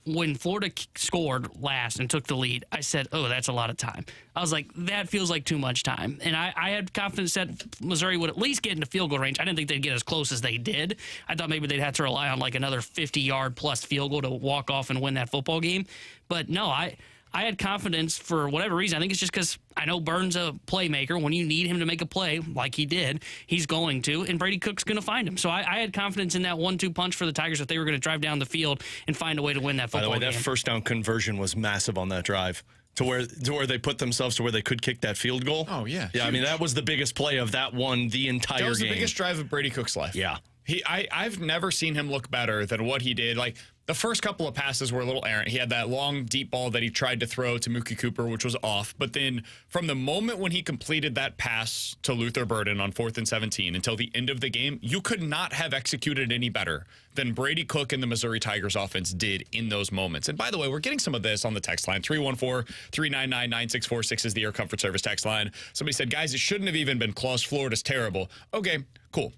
when Florida scored last and took the lead. I said, oh, that's a lot of time. I was like, that feels like too much time. And I had confidence that Missouri would at least get into field goal range. I didn't think they'd get as close as they did. I thought maybe they'd have to rely on like another 50-yard plus field goal to walk off and win that football game. But no, I had confidence for whatever reason. I think it's just because I know Burns a playmaker. When you need him to make a play, like he did, he's going to, and Brady Cook's going to find him. So I had confidence in that 1-2 punch for the Tigers that they were going to drive down the field and find a way to win that football game. By the way, that first down conversion was massive on that drive to where they put themselves to where they could kick that field goal. Oh, yeah. Yeah, I mean, that was the biggest play of that one the entire game. That was the biggest drive of Brady Cook's life. Yeah. I've never seen him look better than what he did. Like, the first couple of passes were a little errant. He had that long, deep ball that he tried to throw to Mookie Cooper, which was off. But then from the moment when he completed that pass to Luther Burden on 4th and 17 until the end of the game, you could not have executed any better than Brady Cook and the Missouri Tigers offense did in those moments. And by the way, we're getting some of this on the text line. 314-399-9646 is the Air Comfort Service text line. Somebody said, guys, it shouldn't have even been close. Florida's terrible. Okay, cool.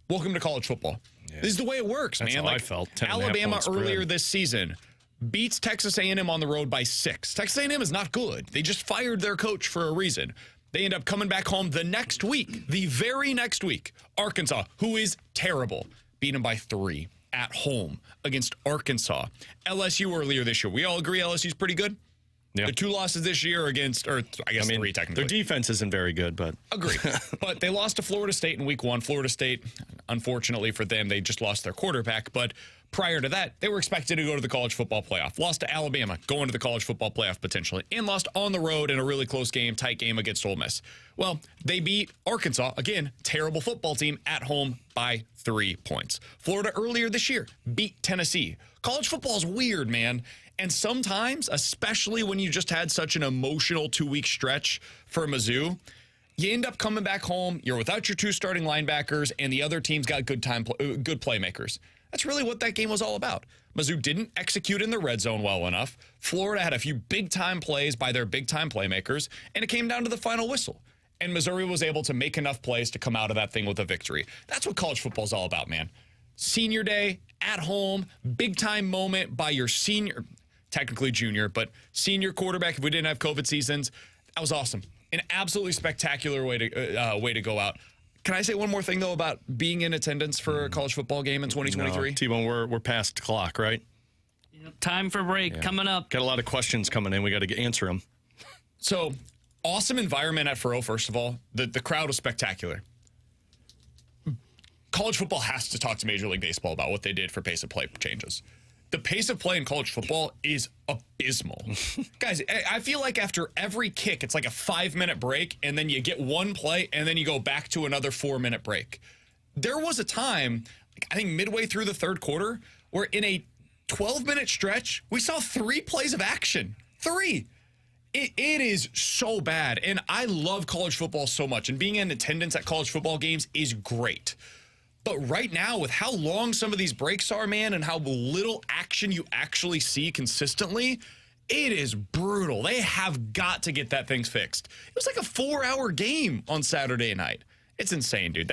Welcome to college football. Yeah. This is the way it works, That's man. How I felt. Alabama earlier this season beats Texas A&M on the road by 6. Texas A&M is not good. They just fired their coach for a reason. They end up coming back home the next week, the very next week. Arkansas, who is terrible, beat them by 3 at home against Arkansas. LSU earlier this year. We all agree LSU's pretty good? Yeah. The 2 losses this year against, or I guess 3 technically. Their defense isn't very good, but. Agreed. But they lost to Florida State in week 1. Florida State, unfortunately for them, they just lost their quarterback. But prior to that, they were expected to go to the college football playoff. Lost to Alabama, going to the college football playoff potentially. And lost on the road in a really close game, tight game against Ole Miss. Well, they beat Arkansas, again, terrible football team, at home by 3 points. Florida earlier this year beat Tennessee. College football is weird, man. And sometimes, especially when you just had such an emotional 2-week stretch for Mizzou, you end up coming back home, you're without your 2 starting linebackers, and the other team's got good playmakers. That's really what that game was all about. Mizzou didn't execute in the red zone well enough. Florida had a few big-time plays by their big-time playmakers, and it came down to the final whistle. And Missouri was able to make enough plays to come out of that thing with a victory. That's what college football is all about, man. Senior day, at home, big-time moment by your senior, technically junior, but senior quarterback if we didn't have COVID seasons. That was awesome. An absolutely spectacular way to go out. Can I say one more thing, though, about being in attendance for a college football game in 2023? No, T-Bone, we're past clock, right? Time for break coming up. Got a lot of questions coming in. We got to answer them. So, awesome environment at Ferro, first of all. The crowd was spectacular. College football has to talk to Major League Baseball about what they did for pace of play changes. The pace of play in college football is abysmal. Guys, I feel like after every kick, it's like a 5-minute break, and then you get one play, and then you go back to another 4-minute break. There was a time, I think midway through the 3rd quarter, where in a 12-minute stretch, we saw 3 plays of action. 3. It is so bad, and I love college football so much, and being in attendance at college football games is great. But right now, with how long some of these breaks are, man, and how little action you actually see consistently, it is brutal. They have got to get that thing fixed. It was like a 4-hour game on Saturday night. It's insane, dude.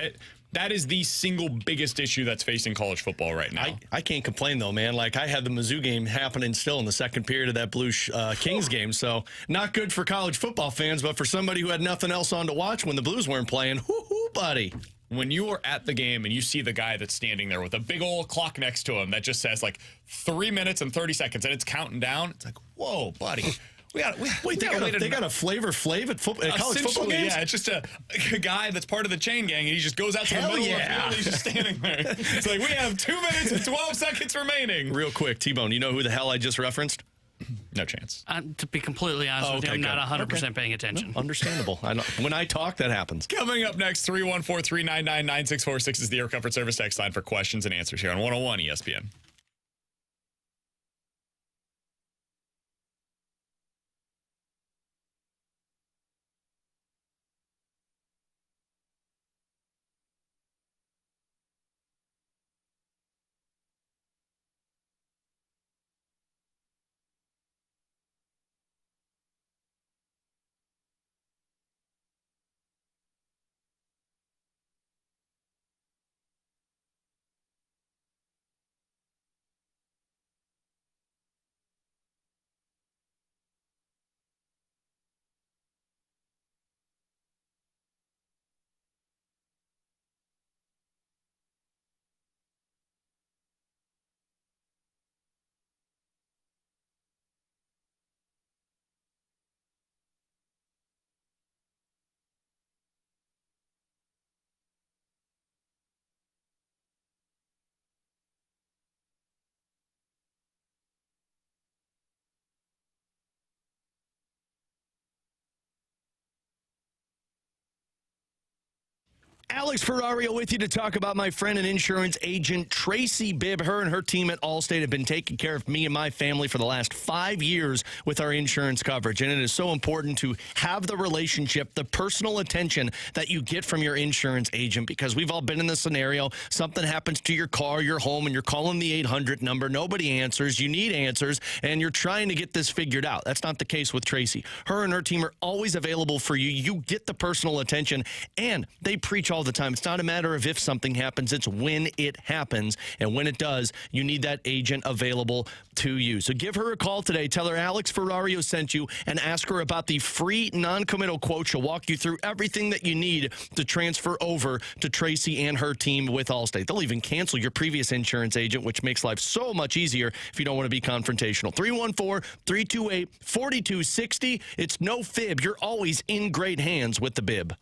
That is the single biggest issue that's facing college football right now. I can't complain, though, man. Like, I had the Mizzou game happening still in the second period of that Blues Kings game, so not good for college football fans, but for somebody who had nothing else on to watch when the Blues weren't playing, whoo-hoo, buddy. When you are at the game and you see the guy that's standing there with a big old clock next to him that just says like 3 minutes and 30 seconds and it's counting down, it's like, whoa, buddy. They got a Flavor Flav at college football games? Yeah, it's just a guy that's part of the chain gang, and he just goes out to the middle of the field and he's just standing there. It's like, we have 2 minutes and 12 seconds remaining. Real quick, T-Bone, you know who the hell I just referenced? No chance. To be completely honest with you, I'm not 100% paying attention. No, understandable. When I talk, that happens. Coming up next, 314-399-9646 is the Air Comfort Service text line for questions and answers here on 101 ESPN. Alex Ferrario with you to talk about my friend and insurance agent, Tracy Bibb. Her and her team at Allstate have been taking care of me and my family for the last 5 years with our insurance coverage. And it is so important to have the relationship, the personal attention that you get from your insurance agent, because we've all been in this scenario. Something happens to your car, your home, and you're calling the 800 number. Nobody answers. You need answers, and you're trying to get this figured out. That's not the case with Tracy. Her and her team are always available for you. You get the personal attention, and they preach all the time. It's not a matter of if something happens, it's when it happens. And when it does, you need that agent available to you. So give her a call today. Tell her Alex Ferrario sent you and ask her about the free non-committal quote. She'll walk you through everything that you need to transfer over to Tracy and her team with Allstate. They'll even cancel your previous insurance agent, which makes life so much easier if you don't want to be confrontational. 314-328-4260. It's no fib. You're always in great hands with the Bib.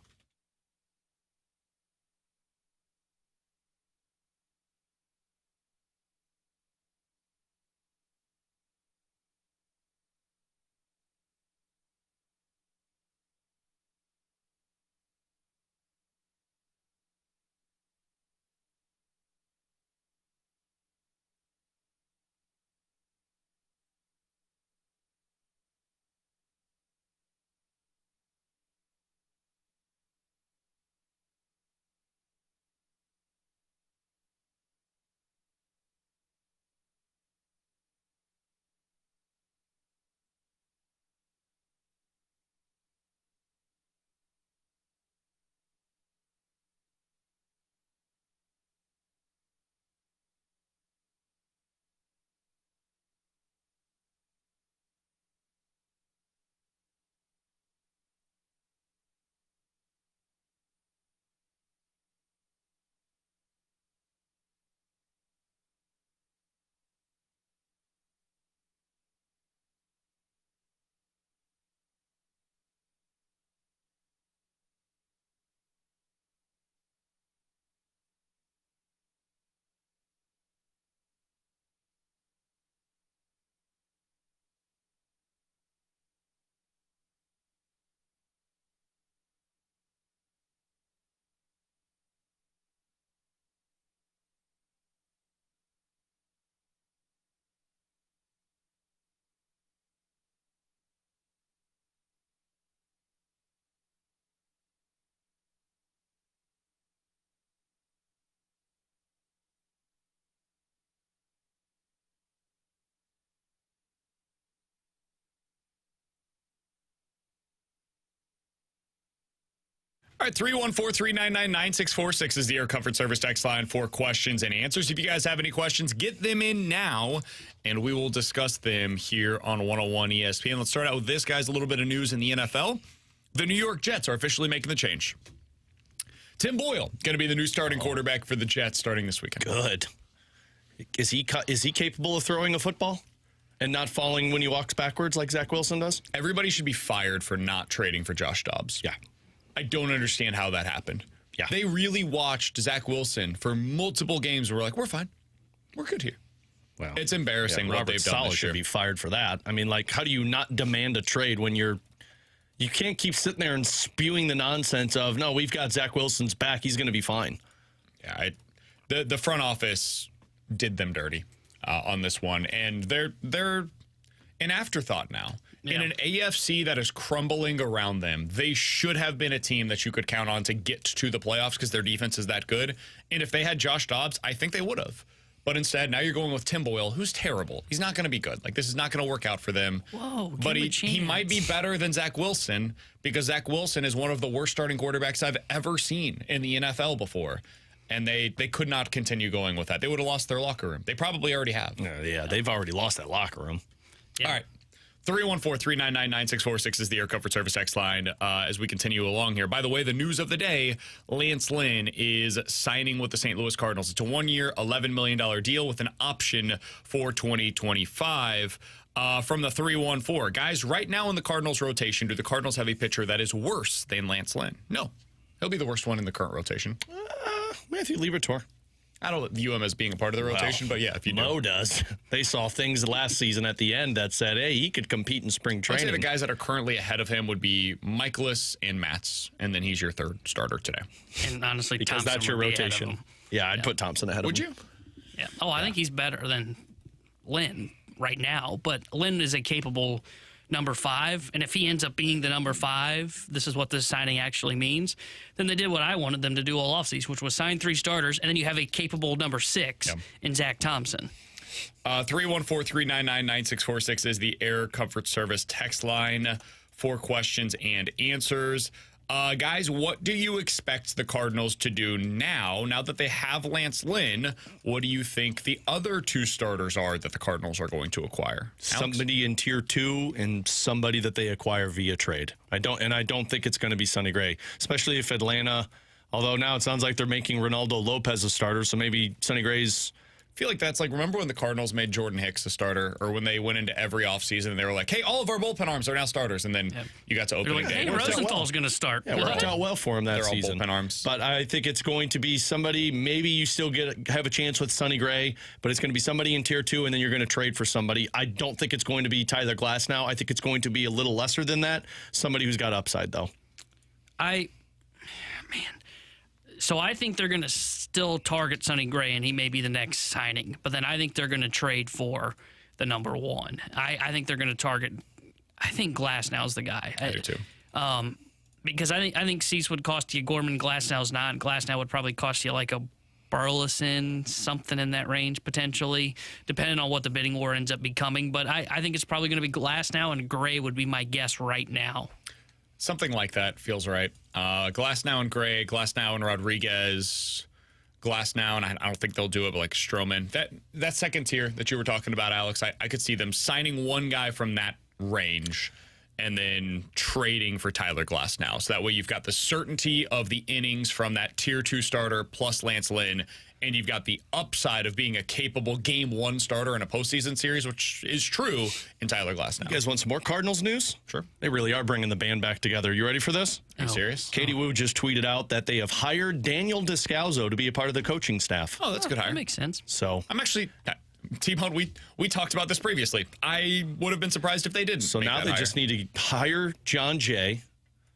All right, 314-399-9646 is the Air Comfort Service text line for questions and answers. If you guys have any questions, get them in now, and we will discuss them here on 101 ESPN. Let's start out with this, guys. A little bit of news in the NFL. The New York Jets are officially making the change. Tim Boyle going to be the new starting quarterback for the Jets starting this weekend. Good. Is he capable of throwing a football and not falling when he walks backwards like Zach Wilson does? Everybody should be fired for not trading for Josh Dobbs. Yeah. I don't understand how that happened. Yeah. They really watched Zach Wilson for multiple games where we're like, we're fine. We're good here. Well, it's embarrassing what Robert they've done Saleh this year. should be fired for that. I mean, like, how do you not demand a trade when you can't keep sitting there and spewing the nonsense of, no, we've got Zach Wilson's back. He's going to be fine. Yeah, the front office did them dirty on this one, and they're an afterthought now. Yeah. In an AFC that is crumbling around them, they should have been a team that you could count on to get to the playoffs because their defense is that good. And if they had Josh Dobbs, I think they would have. But instead, now you're going with Tim Boyle, who's terrible. He's not going to be good. Like, this is not going to work out for them. Whoa, but he might be better than Zach Wilson because Zach Wilson is one of the worst starting quarterbacks I've ever seen in the NFL before. And they could not continue going with that. They would have lost their locker room. They probably already have. Yeah, they've already lost that locker room. Yeah. All right. 314-399-9646 is the Air Comfort Service X line as we continue along here. By the way, the news of the day, Lance Lynn is signing with the St. Louis Cardinals. It's a one-year, $11 million deal with an option for 2025. From the 314, guys, right now in the Cardinals rotation, do the Cardinals have a pitcher that is worse than Lance Lynn? No. He'll be the worst one in the current rotation. Matthew Liberatore. I don't view him as being a part of the rotation, but yeah, if you Mo does. They saw things last season at the end that said, hey, he could compete in spring I'd training. say the guys that are currently ahead of him would be Mikolas and Mats, and then he's your third starter today. And honestly, because Thompson that's your would be ahead of rotation. him. Yeah, I'd put Thompson ahead Would of him. you? Yeah. Oh, I think he's better than Lynn right now. But Lynn is a capable number 5, and if he ends up being the number 5, this is what this signing actually means, then they did what I wanted them to do all offseason, which was sign 3 starters, and then you have a capable number 6 in Zach Thompson. 314-399-9646 is the Air Comfort Service text line for questions and answers. Guys, what do you expect the Cardinals to do now that they have Lance Lynn? What do you think the other 2 starters are that the Cardinals are going to acquire? Somebody in tier 2 and somebody that they acquire via trade. I don't think it's going to be Sonny Gray, especially if Atlanta, although now it sounds like they're making Ronaldo Lopez a starter, so maybe Sonny Gray's. I feel like that's like, remember when the Cardinals made Jordan Hicks a starter, or when they went into every offseason and they were like, hey, all of our bullpen arms are now starters, and then you got to opening day. Hey, Rosenthal's going to start. Yeah, worked out well for him that season. They're all bullpen arms. But I think it's going to be somebody, maybe you still have a chance with Sonny Gray, but it's going to be somebody in tier 2, and then you're going to trade for somebody. I don't think it's going to be Tyler Glasnow. I think it's going to be a little lesser than that. Somebody who's got upside, though. So I think they're going to still target Sonny Gray, and he may be the next signing. But then I think they're going to trade for the number 1. I think they're going to target. I think Glasnow's the guy. I do too. Because I think Cease would cost you. Gorman, Glasnow's not. Glasnow would probably cost you like a Burleson, something in that range potentially, depending on what the bidding war ends up becoming. But I think it's probably going to be Glasnow, and Gray would be my guess right now. Something like that feels right. Glasnow and Gray, Glasnow and Rodriguez, Glasnow, and I don't think they'll do it, but like Stroman. That second tier that you were talking about, Alex, I could see them signing one guy from that range and then trading for Tyler Glasnow. So that way you've got the certainty of the innings from that tier 2 starter plus Lance Lynn, and you've got the upside of being a capable game 1 starter in a postseason series, which is true in Tyler Glasnow. You guys want some more Cardinals news? Sure. They really are bringing the band back together. You ready for this? Are you serious? Katie Wu just tweeted out that they have hired Daniel Descalzo to be a part of the coaching staff. Oh, that's a good hire. That makes sense. So I'm actually... T-Bone, we talked about this previously. I would have been surprised if they didn't. So now they just need to hire John Jay,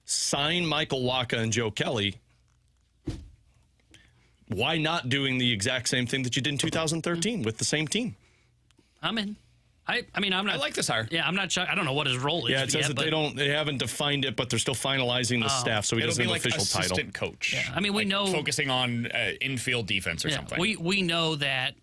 sign Michael Wacha and Joe Kelly. Why not doing the exact same thing that you did in 2013 with the same team? I'm in. I mean, I'm not. I like this hire. Yeah, I'm not sure. I don't know what his role is. Yeah, it says yet, that they haven't defined it, but they're still finalizing the staff, so he doesn't have an official title. Assistant coach. Yeah, I mean, we know focusing on infield defense or something. We know that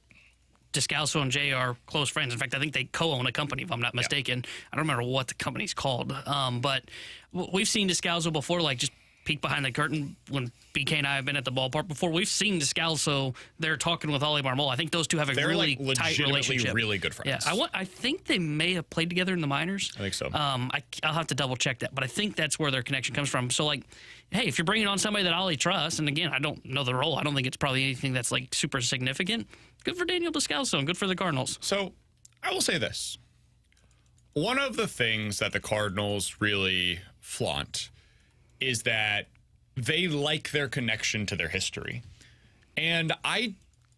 Descalzo and Jay are close friends. In fact, I think they co-own a company, if I'm not mistaken. I don't remember what the company's called. But we've seen Descalzo before, like just peek behind the curtain when BK and I have been at the ballpark before. We've seen Descalzo there talking with Ollie Marmol. I think those two have a really tight relationship. Really good friends. Yeah, I think they may have played together in the minors. I think so. I'll have to double check that, but I think that's where their connection comes from. So, like, hey, if you're bringing on somebody that Ollie trusts, and again, I don't know the role. I don't think it's probably anything that's like super significant. Good for Daniel Descalzo and good for the Cardinals. So, I will say this. One of the things that the Cardinals really flaunt is that they like their connection to their history. And I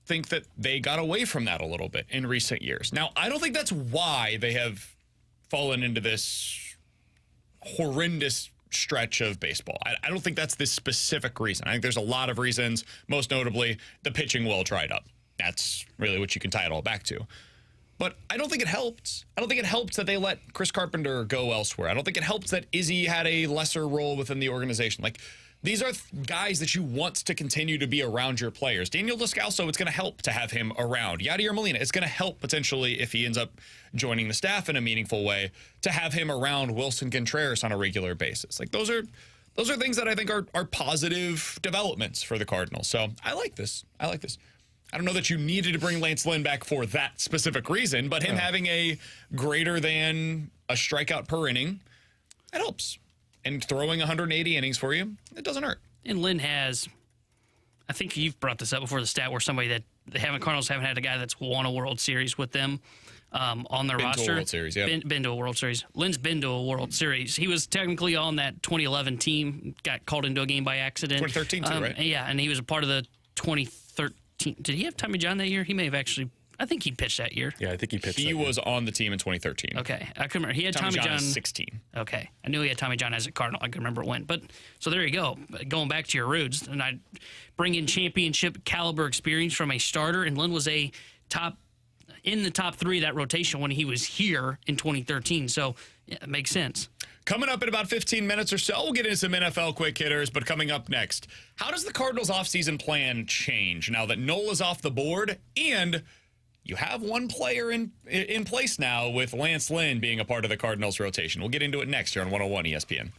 think that they got away from that a little bit in recent years. Now, I don't think that's why they have fallen into this horrendous stretch of baseball. I don't think that's the specific reason. I think there's a lot of reasons, most notably the pitching well dried up. That's really what you can tie it all back to. But I don't think it helped. I don't think it helped that they let Chris Carpenter go elsewhere. I don't think it helped that Izzy had a lesser role within the organization. Like, these are guys that you want to continue to be around your players. Daniel Descalzo, it's going to help to have him around. Yadier Molina, it's going to help potentially if he ends up joining the staff in a meaningful way to have him around Wilson Contreras on a regular basis. Like, those are things that I think are positive developments for the Cardinals. So I like this. I don't know that you needed to bring Lance Lynn back for that specific reason, but him having a greater than a strikeout per inning, it helps. And throwing 180 innings for you, it doesn't hurt. And Lynn has, I think you've brought this up before, the stat where somebody that Cardinals haven't had a guy that's won a World Series with them on their roster. Been to a World Series, yeah. Been to a World Series. Lynn's been to a World Series. He was technically on that 2011 team, got called into a game by accident. 2013 too, right? Yeah, and he was a part of the 2013 Did he have Tommy John that year? He may have actually. I think he pitched that year. Yeah, I think he pitched. He was on the team in 2013. Okay, I can remember. He had Tommy Tommy John John. is 16. Okay, I knew he had Tommy John as a Cardinal. I can remember when. But so there you go. Going back to your roots, and I bring in championship caliber experience from a starter, and Lynn was in the top 3 of that rotation when he was here in 2013. So yeah, it makes sense. Coming up in about 15 minutes or so, we'll get into some NFL quick hitters. But coming up next, how does the Cardinals offseason plan change now that Nola's off the board and you have one player in place now with Lance Lynn being a part of the Cardinals rotation? We'll get into it next here on 101 ESPN.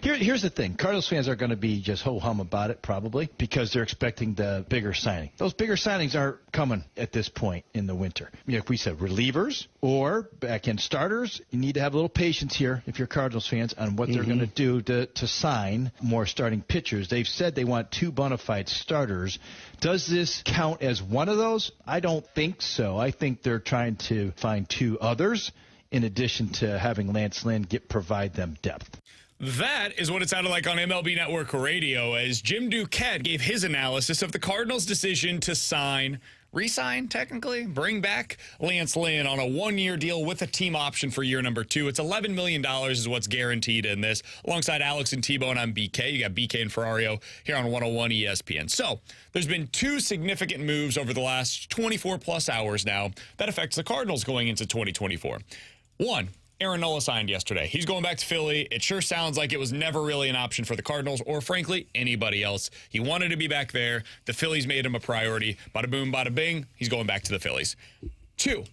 Here's the thing. Cardinals fans are going to be just ho-hum about it probably because they're expecting the bigger signing. Those bigger signings aren't coming at this point in the winter. If we said relievers or back-end starters, you need to have a little patience here if you're Cardinals fans on what they're going to do to sign more starting pitchers. They've said they want 2 bona fide starters. Does this count as one of those? I don't think so. I think they're trying to find 2 others in addition to having Lance Lynn provide them depth. That is what it sounded like on MLB Network Radio as Jim Duquette gave his analysis of the Cardinals' decision to re-sign, technically, bring back Lance Lynn on a 1-year deal with a team option for year number 2. It's $11 million is what's guaranteed in this. Alongside Alex and T-Bone, I'm BK. You got BK and Ferrario here on 101 ESPN. So there's been 2 significant moves over the last 24-plus hours now that affects the Cardinals going into 2024. One, Aaron Nola signed yesterday. He's going back to Philly. It sure sounds like it was never really an option for the Cardinals or, frankly, anybody else. He wanted to be back there. The Phillies made him a priority. Bada boom, bada bing. He's going back to the Phillies. 2,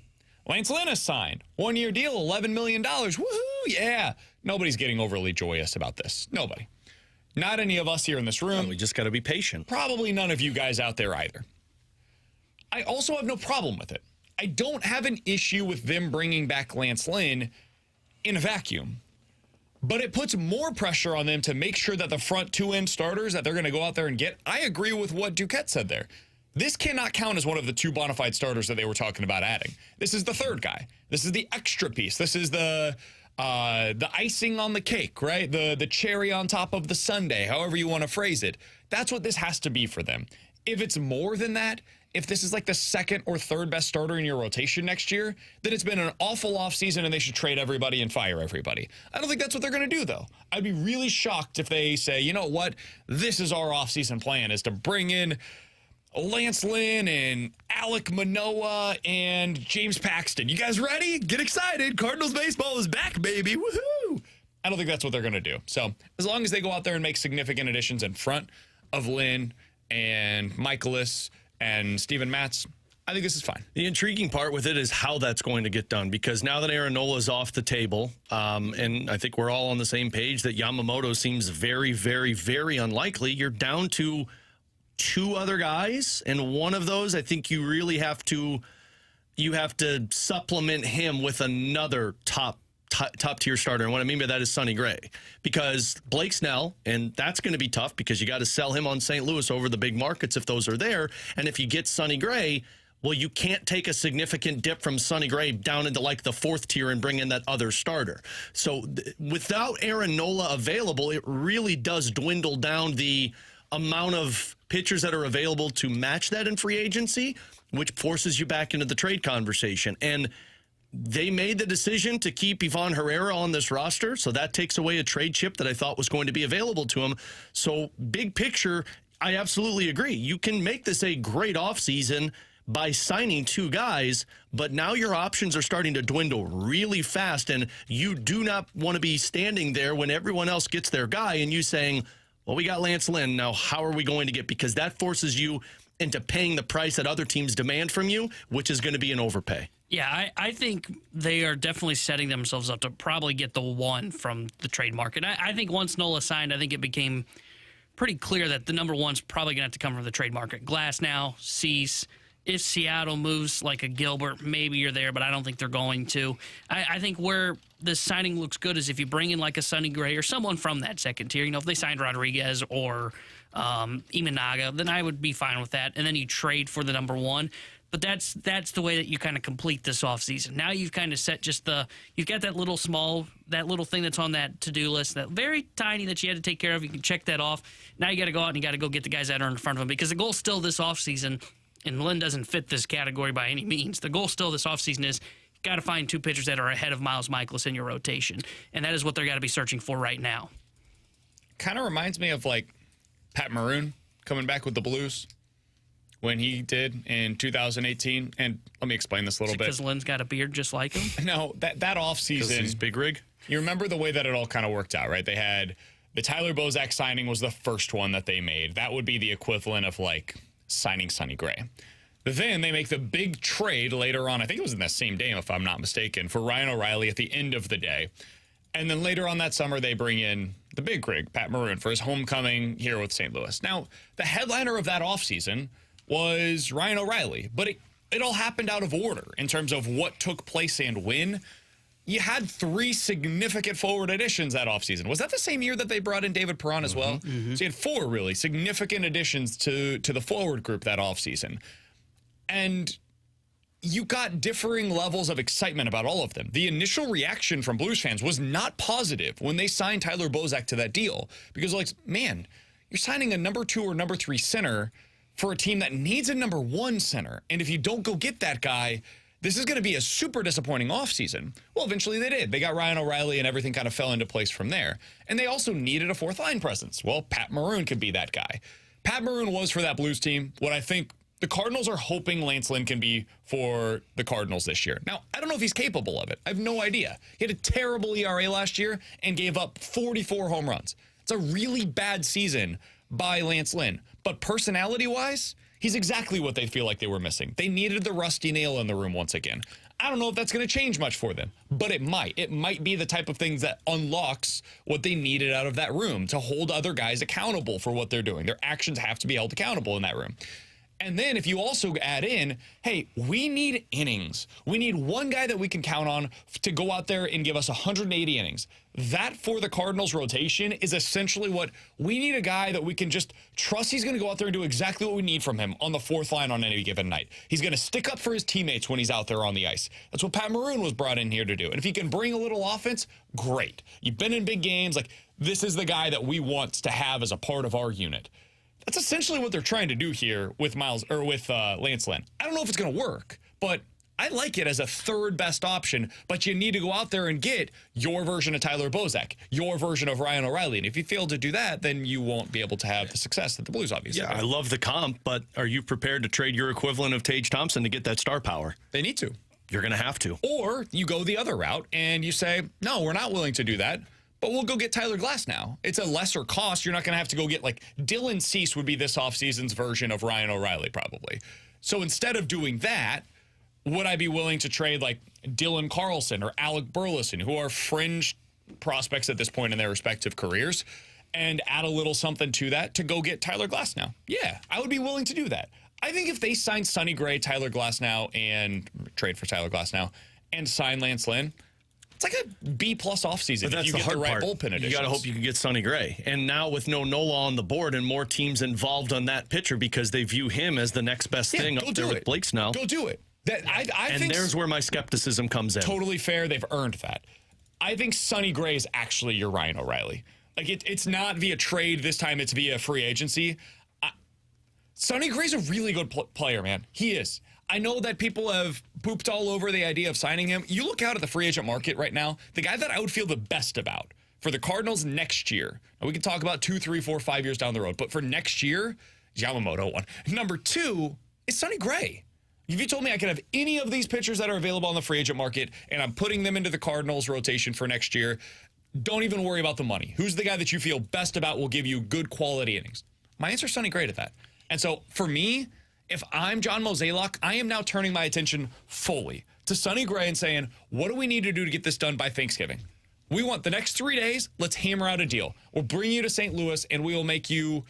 Lance Lynn has signed. 1-year deal, $11 million. Woohoo, yeah. Nobody's getting overly joyous about this. Nobody. Not any of us here in this room. Well, we just got to be patient. Probably none of you guys out there either. I also have no problem with it. I don't have an issue with them bringing back Lance Lynn in a vacuum. But it puts more pressure on them to make sure that the front 2 end starters that they're going to go out there and get, I agree with what Duquette said there. This cannot count as one of the 2 bona fide starters that they were talking about adding. This is the 3rd guy. This is the extra piece. This is the icing on the cake, right? The cherry on top of the sundae, however you want to phrase it. That's what this has to be for them. If it's more than that, if this is like the 2nd or 3rd best starter in your rotation next year, then it's been an awful offseason and they should trade everybody and fire everybody. I don't think that's what they're going to do, though. I'd be really shocked if they say, you know what, this is our offseason plan, is to bring in Lance Lynn and Alek Manoah and James Paxton. You guys ready? Get excited. Cardinals baseball is back, baby. Woohoo! I don't think that's what they're going to do. So as long as they go out there and make significant additions in front of Lynn and Mikolas and Steven Matz, I think this is fine. The intriguing part with it is how that's going to get done, because now that Aaron Nola is off the table, and I think we're all on the same page that Yamamoto seems very, very, very unlikely, you're down to 2 other guys, and one of those I think you really have to supplement him with another top tier starter. And what I mean by that is Sonny Gray, because Blake Snell, and that's going to be tough because you got to sell him on St. Louis over the big markets if those are there. And if you get Sonny Gray, well, you can't take a significant dip from Sonny Gray down into like the 4th tier and bring in that other starter. So without Aaron Nola available, it really does dwindle down the amount of pitchers that are available to match that in free agency, which forces you back into the trade conversation. And they made the decision to keep Ivan Herrera on this roster, so that takes away a trade chip that I thought was going to be available to him. So big picture, I absolutely agree. You can make this a great offseason by signing 2 guys, but now your options are starting to dwindle really fast, and you do not want to be standing there when everyone else gets their guy and you saying, well, we got Lance Lynn, now how are we going to get, because that forces you into paying the price that other teams demand from you, which is going to be an overpay. Yeah, I think they are definitely setting themselves up to probably get the 1 from the trade market. I think once Nola signed, I think it became pretty clear that the number 1's probably going to have to come from the trade market. Glass now, Cease. If Seattle moves like a Gilbert, maybe you're there, but I don't think they're going to. I think where this signing looks good is if you bring in like a Sonny Gray or someone from that 2nd tier. You know, if they signed Rodriguez or Imanaga, then I would be fine with that. And then you trade for the number 1. But that's the way that you kind of complete this offseason. Now you've kind of set you've got that little thing that's on that to-do list, that very tiny that you had to take care of. You can check that off. Now you got to go out and you got to go get the guys that are in front of them, because the goal still this offseason, and Lynn doesn't fit this category by any means. The goal still this offseason is you got to find 2 pitchers that are ahead of Miles Mikolas in your rotation, and that is what they're got to be searching for right now. Kind of reminds me of like Pat Maroon coming back with the Blues when he did in 2018. And let me explain this a little bit. Because Lynn's got a beard just like him? No, that offseason. He's big rig. You remember the way that it all kind of worked out, right? They had the Tyler Bozak signing was the first one that they made. That would be the equivalent of like signing Sonny Gray. Then they make the big trade later on. I think it was in that same day, if I'm not mistaken, for Ryan O'Reilly at the end of the day. And then later on that summer, they bring in the big rig, Pat Maroon, for his homecoming here with St. Louis. Now, the headliner of that offseason was Ryan O'Reilly, but it all happened out of order in terms of what took place and when. You had 3 significant forward additions that offseason. Was that the same year that they brought in David Perron as well? Mm-hmm. So you had 4 really significant additions to the forward group that offseason. And you got differing levels of excitement about all of them. The initial reaction from Blues fans was not positive when they signed Tyler Bozak to that deal. Because, like, man, you're signing a number 2 or number 3 center for a team that needs a number 1 center. And if you don't go get that guy, this is going to be a super disappointing offseason. Well, eventually they did. They got Ryan O'Reilly and everything kind of fell into place from there. And they also needed a 4th line presence. Well, Pat Maroon could be that guy. Pat Maroon was for that Blues team what I think the Cardinals are hoping Lance Lynn can be for the Cardinals this year. Now, I don't know if he's capable of it. I have no idea. He had a terrible ERA last year and gave up 44 home runs. It's a really bad season by Lance Lynn. But personality-wise, he's exactly what they feel like they were missing. They needed the rusty nail in the room once again. I don't know if that's going to change much for them, but it might. It might be the type of things that unlocks what they needed out of that room to hold other guys accountable for what they're doing. Their actions have to be held accountable in that room. And then if you also add in, hey, we need innings. We need one guy that we can count on to go out there and give us 180 innings. That for the Cardinals rotation is essentially what we need, a guy that we can just trust he's going to go out there and do exactly what we need from him on the 4th line on any given night. He's going to stick up for his teammates when he's out there on the ice. That's what Pat Maroon was brought in here to do. And if he can bring a little offense, great. You've been in big games. Like, this is the guy that we want to have as a part of our unit. That's essentially what they're trying to do here with Lance Lynn. I don't know if it's going to work, but I like it as a 3rd best option. But you need to go out there and get your version of Tyler Bozak, your version of Ryan O'Reilly. And if you fail to do that, then you won't be able to have the success that the Blues obviously Yeah, have. I love the comp, but are you prepared to trade your equivalent of Tage Thompson to get that star power? They need to. You're going to have to. Or you go the other route and you say, no, we're not willing to do that. But we'll go get Tyler Glass now. It's a lesser cost. You're not going to have to go get, like, Dylan Cease would be this offseason's version of Ryan O'Reilly probably. So instead of doing that, would I be willing to trade, like, Dylan Carlson or Alec Burleson, who are fringe prospects at this point in their respective careers, and add a little something to that to go get Tyler Glass now? Yeah, I would be willing to do that. I think if they sign Sonny Gray, Tyler Glass now, and trade for Tyler Glass now, and sign Lance Lynn, it's like a B-plus offseason if you get the right bullpen additions. You got to hope you can get Sonny Gray. And now with no Nola on the board and more teams involved on that pitcher because they view him as the next best thing up there with Blake Snell. Go do it. I think there's where my skepticism comes in. Totally fair. They've earned that. I think Sonny Gray is actually your Ryan O'Reilly. Like, it's not via trade. This time it's via free agency. Sonny Gray's a really good player, man. He is. I know that people have pooped all over the idea of signing him. You look out at the free agent market right now, the guy that I would feel the best about for the Cardinals next year, and we can talk about 2, 3, 4, 5 years down the road, but for next year, Yamamoto, 1. Number 2 is Sonny Gray. If you told me I could have any of these pitchers that are available on the free agent market and I'm putting them into the Cardinals rotation for next year, don't even worry about the money. Who's the guy that you feel best about will give you good quality innings? My answer is Sonny Gray to that. And so for me, if I'm John Mozeliak, I am now turning my attention fully to Sonny Gray and saying, what do we need to do to get this done by Thanksgiving? We want the next 3 days, let's hammer out a deal. We'll bring you to St. Louis, and we will make you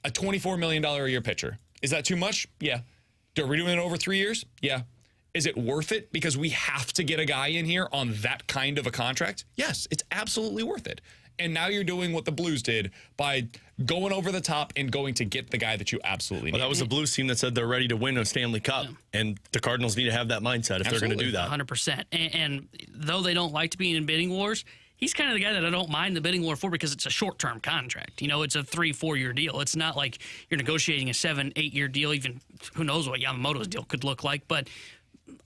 a $24 million a year pitcher. Is that too much? Yeah. Are we doing it over 3 years? Yeah. Is it worth it because we have to get a guy in here on that kind of a contract? Yes, it's absolutely worth it. And now you're doing what the Blues did by going over the top and going to get the guy that you absolutely need. Well, that was the Blues team that said they're ready to win a Stanley Cup. Yeah. And the Cardinals need to have that mindset if they're going to do that. 100%. And though they don't like to be in bidding wars, he's kind of the guy that I don't mind the bidding war for because it's a short-term contract. You know, it's a 3-4 year deal. It's not like you're negotiating a 7-8 year deal. Even who knows what Yamamoto's deal could look like. But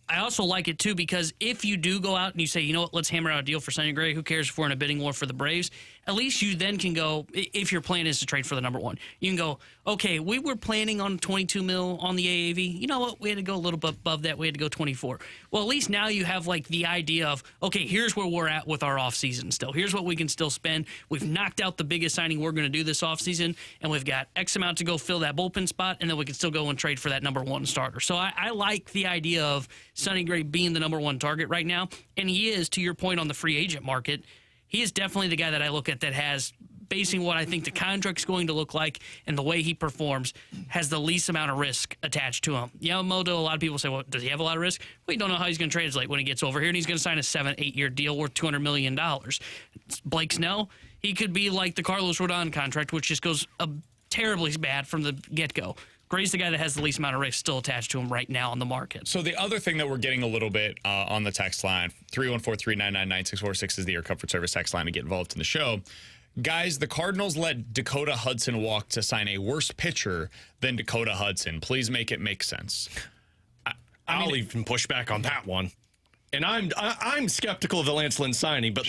I also like it, too, because if you do go out and you say, you know what, let's hammer out a deal for Sonny Gray, who cares if we're in a bidding war for the Braves, at least you then can go, if your plan is to trade for the number 1, you can go, okay, we were planning on $22 million on the AAV. You know what, we had to go a little bit above that. We had to go 24. Well, at least now you have, like, the idea of, okay, here's where we're at with our offseason still. Here's what we can still spend. We've knocked out the biggest signing we're going to do this offseason, and we've got X amount to go fill that bullpen spot, and then we can still go and trade for that number 1 starter. So I like the idea of Sonny Gray being the number 1 target right now, and he is, to your point on the free agent market. he is definitely the guy that I look at that has, basing what I think the contract's going to look like and the way he performs, has the least amount of risk attached to him. Yamamoto, a lot of people say, well, does he have a lot of risk? Well, you don't know how he's going to translate when he gets over here, and he's going to sign a 7-8 year deal worth $200 million. Blake Snell, he could be like the Carlos Rodon contract, which just goes terribly bad from the get-go. Gray's the guy that has the least amount of risk still attached to him right now on the market. So the other thing that we're getting a little bit on the text line, 314-399-9646 is the Air Comfort Service text line to get involved in the show. Guys, the Cardinals let Dakota Hudson walk to sign a worse pitcher than Dakota Hudson. Please make it make sense. I'll even push back on that one. And I'm skeptical of the Lance Lynn signing, but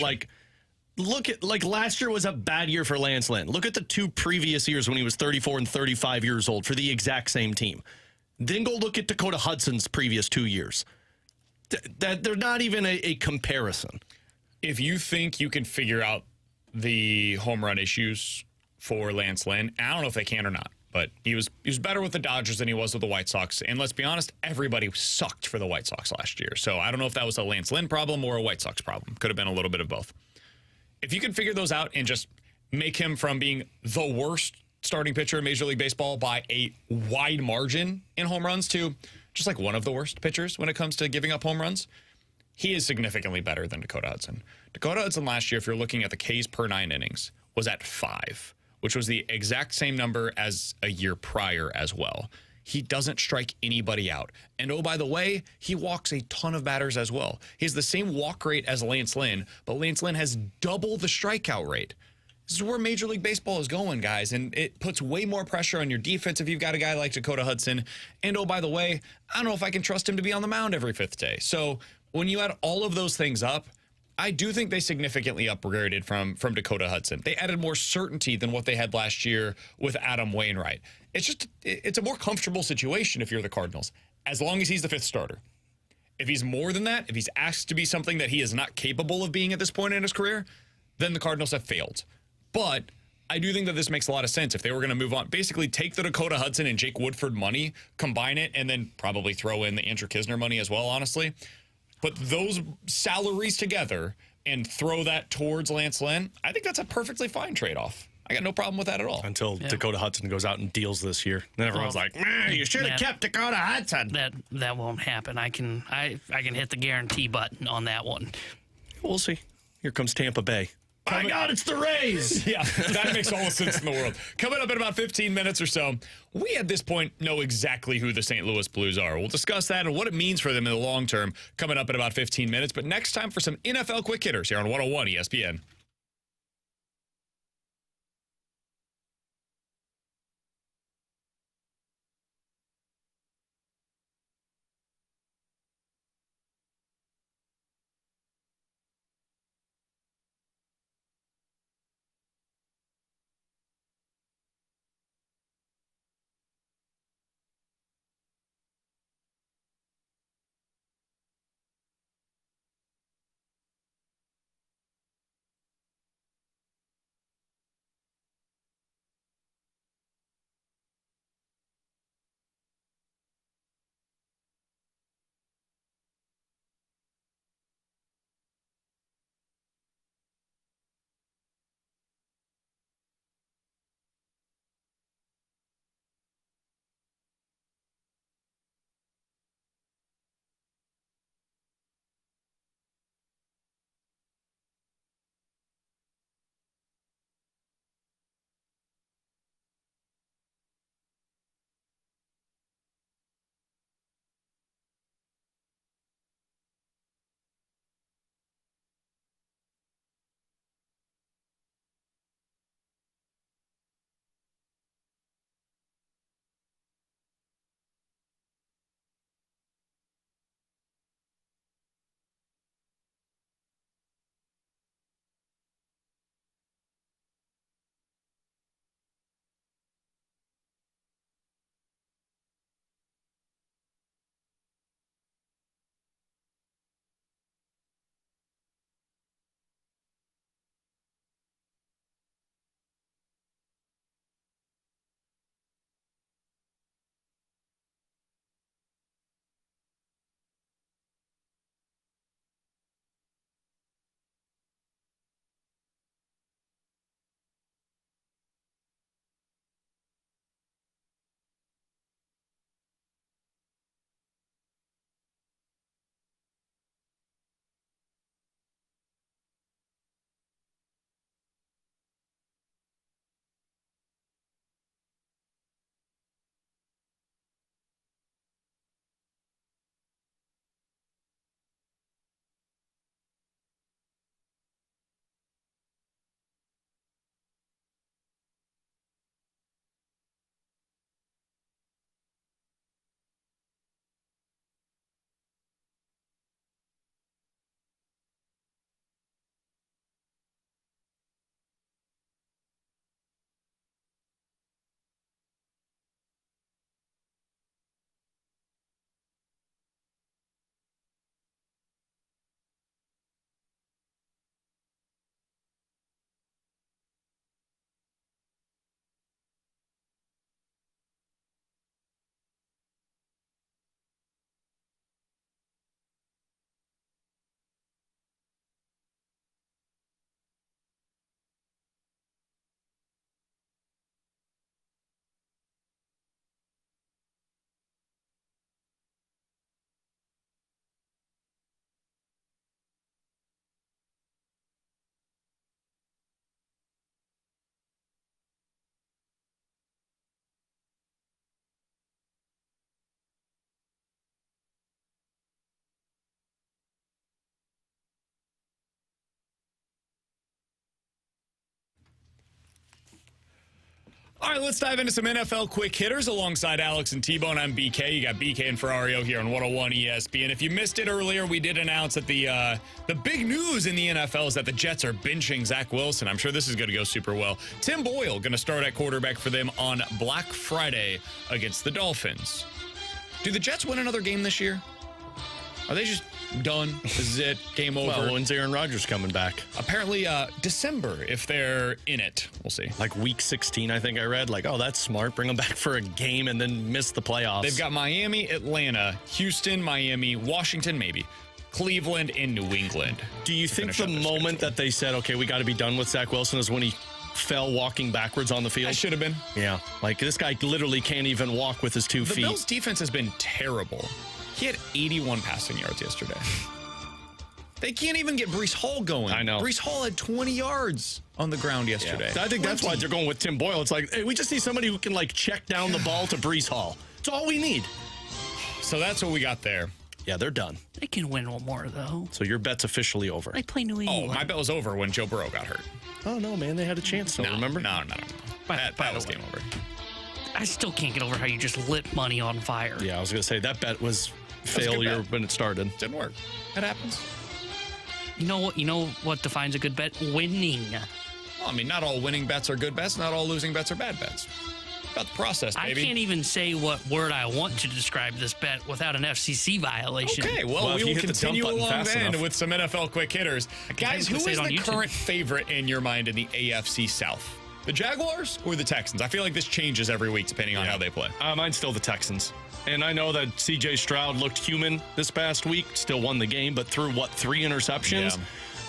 look at last year was a bad year for Lance Lynn. Look at the 2 previous years when he was 34 and 35 years old for the exact same team. Then go look at Dakota Hudson's previous 2 years. They're not even a comparison. If you think you can figure out the home run issues for Lance Lynn, I don't know if they can or not, but he was better with the Dodgers than he was with the White Sox. And let's be honest, everybody sucked for the White Sox last year. So I don't know if that was a Lance Lynn problem or a White Sox problem. Could have been a little bit of both. If you can figure those out and just make him from being the worst starting pitcher in Major League Baseball by a wide margin in home runs to just like one of the worst pitchers when it comes to giving up home runs, he is significantly better than Dakota Hudson. Dakota Hudson last year, if you're looking at the Ks per 9 innings, was at 5, which was the exact same number as a year prior as well. He doesn't strike anybody out. And oh, by the way, he walks a ton of batters as well. He has the same walk rate as Lance Lynn, but Lance Lynn has double the strikeout rate. This is where Major League Baseball is going, guys, and it puts way more pressure on your defense if you've got a guy like Dakota Hudson. And oh, by the way, I don't know if I can trust him to be on the mound every 5th day. So when you add all of those things up, I do think they significantly upgraded from Dakota Hudson. They added more certainty than what they had last year with Adam Wainwright. It's a more comfortable situation if you're the Cardinals, as long as he's the 5th starter. If he's more than that, if he's asked to be something that he is not capable of being at this point in his career, then the Cardinals have failed. But I do think that this makes a lot of sense if they were going to move on. Basically, take the Dakota Hudson and Jake Woodford money, combine it, and then probably throw in the Andrew Kisner money as well, honestly. Put those salaries together and throw that towards Lance Lynn, I think that's a perfectly fine trade-off. I got no problem with that at all. Until Dakota Hudson goes out and deals this year. Then everyone's like, man, you should have kept Dakota Hudson. That won't happen. I can hit the guarantee button on that one. We'll see. Here comes Tampa Bay. My God, it's the Rays. Yeah, that makes all the sense in the world. Coming up in about 15 minutes or so, we at this point know exactly who the St. Louis Blues are. We'll discuss that and what it means for them in the long term coming up in about 15 minutes. But next time for some NFL quick hitters here on 101 ESPN. All right, let's dive into some NFL quick hitters alongside Alex and T-Bone. I'm BK. You got BK and Ferrario here on 101 ESPN. If you missed it earlier, we did announce that the big news in the NFL is that the Jets are benching Zach Wilson. I'm sure this is going to go super well. Tim Boyle going to start at quarterback for them on Black Friday against the Dolphins. Do the Jets win another game this year? Are they just done? This is it. Game over. Well, when's Aaron Rodgers coming back? Apparently December, if they're in it. We'll see. Like week 16, I think I read. Like, oh, that's smart. Bring them back for a game and then miss the playoffs. They've got Miami, Atlanta, Houston, Miami, Washington, maybe, Cleveland, and New England. Do you think the moment that they said, okay, we got to be done with Zach Wilson is when he fell walking backwards on the field? That should have been. Yeah. Like, this guy literally can't even walk with his 2 feet. The Bills' defense has been terrible. He had 81 passing yards yesterday. They can't even get Breece Hall going. I know. Breece Hall had 20 yards on the ground yesterday. Yeah. I think that's why they're going with Tim Boyle. It's like, hey, we just need somebody who can, like, check down the ball to Breece Hall. That's all we need. So that's what we got there. Yeah, they're done. They can win one more, though. So your bet's officially over. They play New England. Oh, my bet was over when Joe Burrow got hurt. Oh, no, man. They had a chance, though, remember? No. That was game over. I still can't get over how you just lit money on fire. Yeah, I was going to say, that bet was failure when it started. Didn't work. That happens. You know what defines a good bet? Winning. Well, I mean, not all winning bets are good bets. Not all losing bets are bad bets. About the process, baby. I can't even say what word I want to describe this bet without an FCC violation. Okay, well we will continue along then with some NFL quick hitters. Guys, who is the current favorite in your mind in the AFC South? The Jaguars or the Texans? I feel like this changes every week depending on how they play. Mine's still the Texans. And I know that C.J. Stroud looked human this past week, still won the game, but threw, 3 interceptions? Yeah.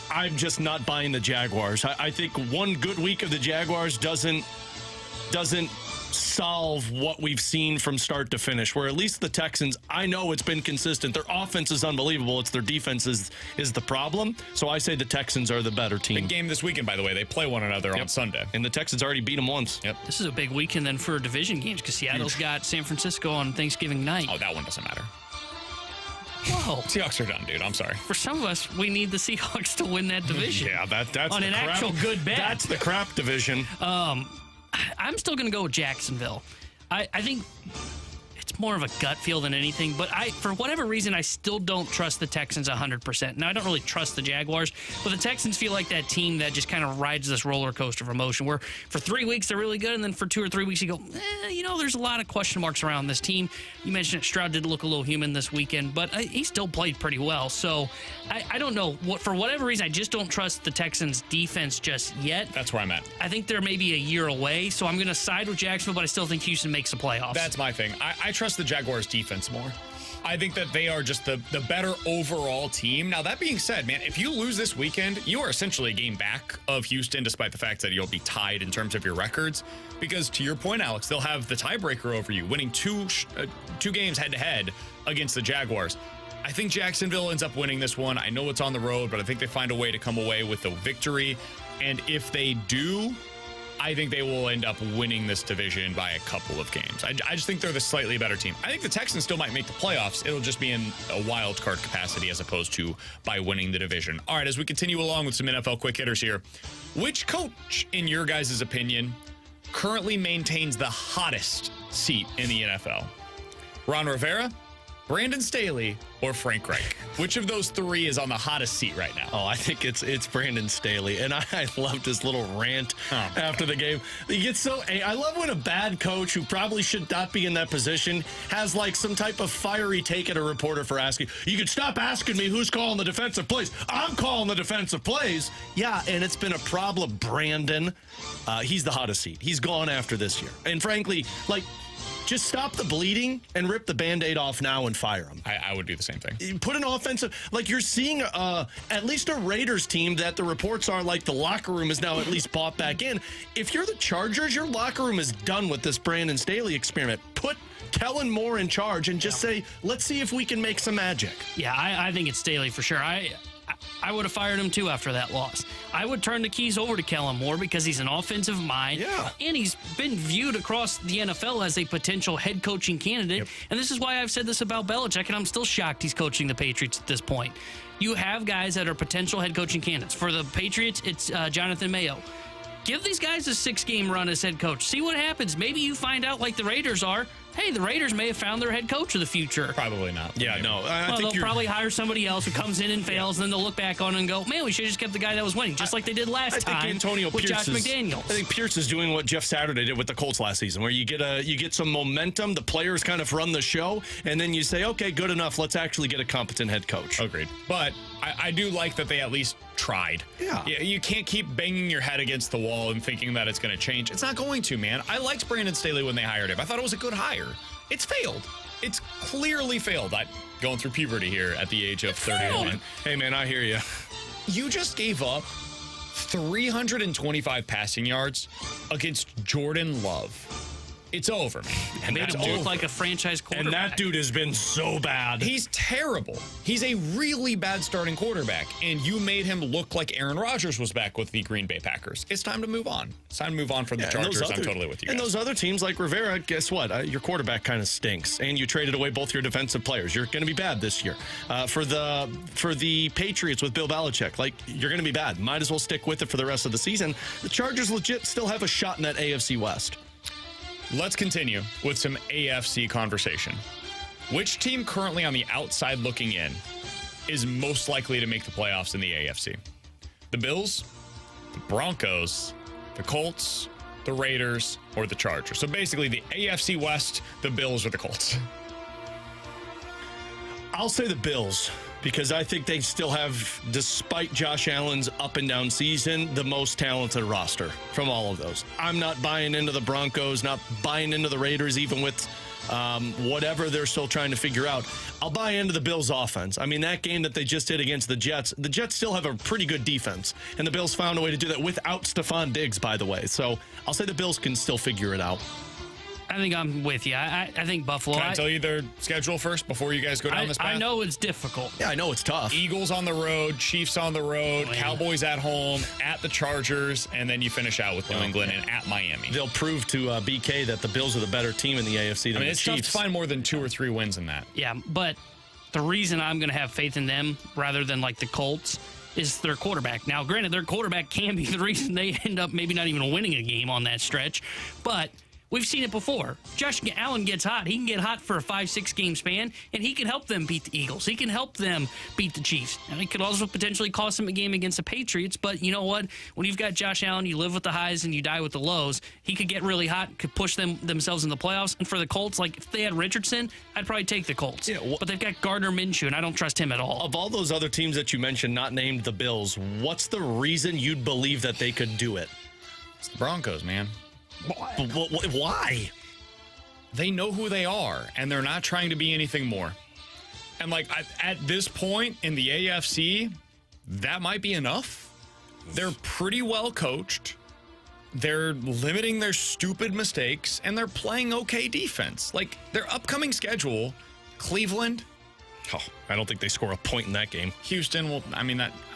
I'm just not buying the Jaguars. I think one good week of the Jaguars doesn't solve what we've seen from start to finish, where at least the Texans, I know it's been consistent. Their offense is unbelievable. It's their defense is the problem. So I say the Texans are the better team. Big game this weekend, by the way. They play one another on Sunday. And the Texans already beat them once. Yep. This is a big weekend then for division games because Seattle's got San Francisco on Thanksgiving night. Oh, that one doesn't matter. Whoa. Seahawks are done, dude. I'm sorry. For some of us, we need the Seahawks to win that division. Yeah, that's on an actual good bet. That's the crap division. I'm still going to go with Jacksonville. I think it's more of a gut feel than anything, but for whatever reason, I still don't trust the Texans 100%. Now, I don't really trust the Jaguars, but the Texans feel like that team that just kind of rides this roller coaster of emotion where for 3 weeks they're really good, and then for 2 or 3 weeks you go, there's a lot of question marks around this team. You mentioned it, Stroud did look a little human this weekend, but he still played pretty well. So I don't know. For whatever reason, I just don't trust the Texans' defense just yet. That's where I'm at. I think they're maybe a year away, so I'm going to side with Jacksonville, but I still think Houston makes the playoffs. That's my thing. I trust the Jaguars' defense more. I think that they are just the better overall team. Now, that being said, man, if you lose this weekend, you are essentially a game back of Houston, despite the fact that you'll be tied in terms of your records. Because to your point, Alex, they'll have the tiebreaker over you, winning two games head-to-head against the Jaguars. I think Jacksonville ends up winning this one. I know it's on the road, but I think they find a way to come away with the victory. And if they do, I think they will end up winning this division by a couple of games. I just think they're the slightly better team. I think the Texans still might make the playoffs. It'll just be in a wild card capacity as opposed to by winning the division. All right, as we continue along with some NFL quick hitters here, which coach, in your guys' opinion, currently maintains the hottest seat in the NFL? Ron Rivera, Brandon Staley, or Frank Reich? Which of those three is on the hottest seat right now? Oh, I think it's Brandon Staley. And I loved his little rant after the game. He gets I love when a bad coach who probably should not be in that position has like some type of fiery take at a reporter for asking, you could stop asking me who's calling the defensive plays. I'm calling the defensive plays. Yeah, and it's been a problem, Brandon. He's the hottest seat. He's gone after this year. And frankly, just stop the bleeding and rip the Band-Aid off now and fire him. I would do the same thing. Put an offensive, you're seeing at least a Raiders team that the reports are like the locker room is now at least bought back in. If you're the Chargers, your locker room is done with this Brandon Staley experiment. Put Kellen Moore in charge and just say, let's see if we can make some magic. Yeah, I think it's Staley for sure. I would have fired him too after that loss. I would turn the keys over to Kellen Moore because he's an offensive mind. Yeah. And he's been viewed across the NFL as a potential head coaching candidate. Yep. And this is why I've said this about Belichick, and I'm still shocked he's coaching the Patriots at this point. You have guys that are potential head coaching candidates. For the Patriots, it's Jonathan Mayo. Give these guys a 6-game run as head coach. See what happens. Maybe you find out, like the Raiders are, hey, the Raiders may have found their head coach of the future. Probably not. Yeah, no. I think they'll probably hire somebody else who comes in and fails, and then they'll look back on it and go, man, we should have just kept the guy that was winning, just like they did last time with Josh McDaniels. I think Pierce is doing what Jeff Saturday did with the Colts last season, where you get some momentum, the players kind of run the show, and then you say, okay, good enough, let's actually get a competent head coach. Agreed. But I do like that they at least tried. Yeah. You can't keep banging your head against the wall and thinking that it's going to change. It's not going to, man. I liked Brandon Staley when they hired him. I thought it was a good hire. It's failed. It's clearly failed. I'm going through puberty here at the age of 31. Hey, man, I hear you. You just gave up 325 passing yards against Jordan Love. It's over, man. And made him look like a franchise quarterback. And that dude has been so bad. He's terrible. He's a really bad starting quarterback, and you made him look like Aaron Rodgers was back with the Green Bay Packers. It's time to move on. It's time to move on from the Chargers. I'm totally with you And guys. those other teams like Rivera, guess what? Your quarterback kind of stinks, and you traded away both your defensive players. You're going to be bad this year. For the Patriots with Bill Belichick, you're going to be bad. Might as well stick with it for the rest of the season. The Chargers legit still have a shot in that AFC West. Let's continue with some AFC conversation. Which team currently on the outside looking in is most likely to make the playoffs in the AFC? The Bills, the Broncos, the Colts, the Raiders, or the Chargers? So basically the AFC West, the Bills, or the Colts. I'll say the Bills, because I think they still have, despite Josh Allen's up and down season, the most talented roster from all of those. I'm not buying into the Broncos, not buying into the Raiders, even with whatever they're still trying to figure out. I'll buy into the Bills' offense. I mean, that game that they just did against the Jets still have a pretty good defense, and the Bills found a way to do that without Stephon Diggs, by the way. So I'll say the Bills can still figure it out. I think I'm with you. I think Buffalo. Can I tell you their schedule first before you guys go down this path? I know it's difficult. Yeah, I know it's tough. Eagles on the road, Chiefs on the road, Cowboys at home, at the Chargers, and then you finish out with New England and at Miami. They'll prove to BK that the Bills are the better team in the AFC than the it's Chiefs. tough to find more than 2 or 3 wins in that. Yeah, but the reason I'm going to have faith in them rather than like the Colts is their quarterback. Now, granted, their quarterback can be the reason they end up maybe not even winning a game on that stretch, but we've seen it before. Josh Allen gets hot. He can get hot for a 5-6 game span, and he can help them beat the Eagles. He can help them beat the Chiefs. And it could also potentially cost them a game against the Patriots. But you know what? When you've got Josh Allen, you live with the highs and you die with the lows. He could get really hot, could push themselves in the playoffs. And for the Colts, if they had Richardson, I'd probably take the Colts. Yeah, but they've got Gardner Minshew, and I don't trust him at all. Of all those other teams that you mentioned, not named the Bills, what's the reason you'd believe that they could do it? It's the Broncos, man. Why? They know who they are, and they're not trying to be anything more. And at this point in the AFC, that might be enough. They're pretty well coached. They're limiting their stupid mistakes, and they're playing okay defense. Their upcoming schedule, Cleveland. Oh, I don't think they score a point in that game. Houston,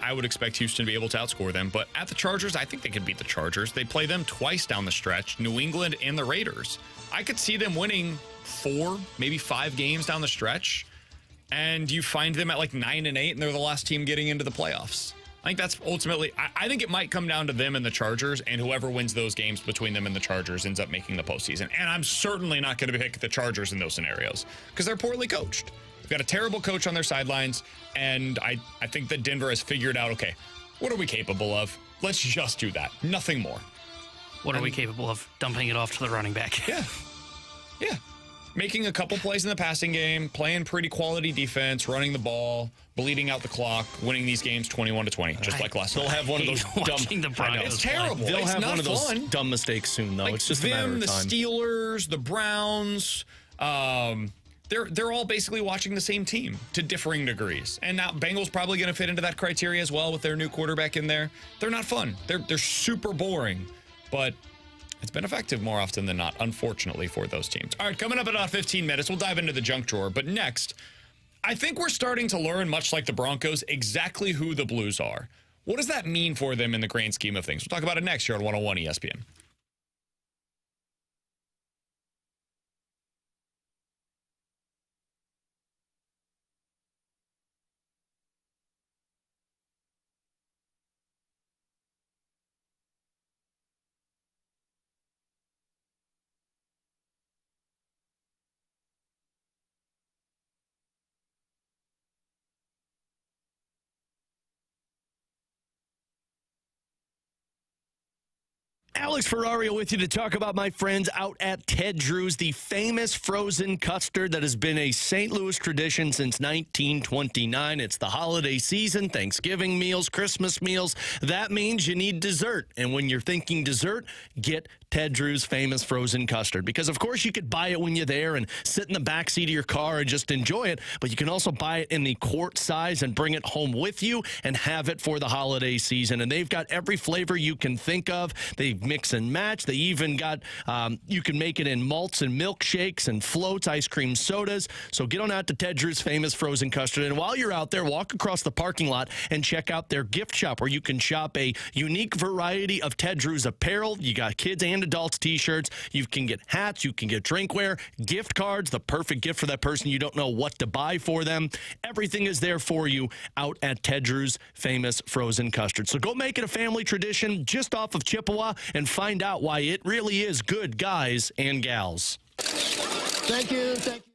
I would expect Houston to be able to outscore them. But at the Chargers, I think they could beat the Chargers. They play them twice down the stretch, New England and the Raiders. I could see them winning 4, maybe 5 games down the stretch. And you find them at 9-8, and they're the last team getting into the playoffs. I think that's ultimately, I think it might come down to them and the Chargers, and whoever wins those games between them and the Chargers ends up making the postseason. And I'm certainly not going to pick the Chargers in those scenarios because they're poorly coached. They've got a terrible coach on their sidelines, and I think that Denver has figured out, okay, what are we capable of? Let's just do that. Nothing more. What are we capable of? Dumping it off to the running back. Yeah. Making a couple plays in the passing game, playing pretty quality defense, running the ball, bleeding out the clock, winning these games 21-20, just like last night. They'll have one of those dumb. It's terrible. They'll have one of those dumb mistakes soon, though. It's just a matter of time. The Steelers, the Browns, they're all basically watching the same team to differing degrees. And now Bengals probably going to fit into that criteria as well with their new quarterback in there. They're not fun. They're super boring, but it's been effective more often than not, unfortunately, for those teams. All right, coming up in about 15 minutes, we'll dive into the junk drawer. But next, I think we're starting to learn, much like the Broncos, exactly who the Blues are. What does that mean for them in the grand scheme of things? We'll talk about it next here on 101 ESPN. Alex Ferrario with you to talk about my friends out at Ted Drew's, the famous frozen custard that has been a St. Louis tradition since 1929. It's the holiday season, Thanksgiving meals, Christmas meals. That means you need dessert. And when you're thinking dessert, get Ted Drew's famous frozen custard. Because, of course, you could buy it when you're there and sit in the backseat of your car and just enjoy it. But you can also buy it in the quart size and bring it home with you and have it for the holiday season. And they've got every flavor you can think of. They mix and match. They even got, you can make it in malts and milkshakes and floats, ice cream sodas. So get on out to Ted Drew's famous frozen custard. And while you're out there, walk across the parking lot and check out their gift shop where you can shop a unique variety of Ted Drew's apparel. You got kids and adults t-shirts. You can get hats. You can get drinkware, gift cards, the perfect gift for that person you don't know what to buy for them. Everything is there for you out at Ted Drew's famous frozen custard. So go make it a family tradition just off of Chippewa and find out why it really is good, guys and gals. Thank you. Thank you.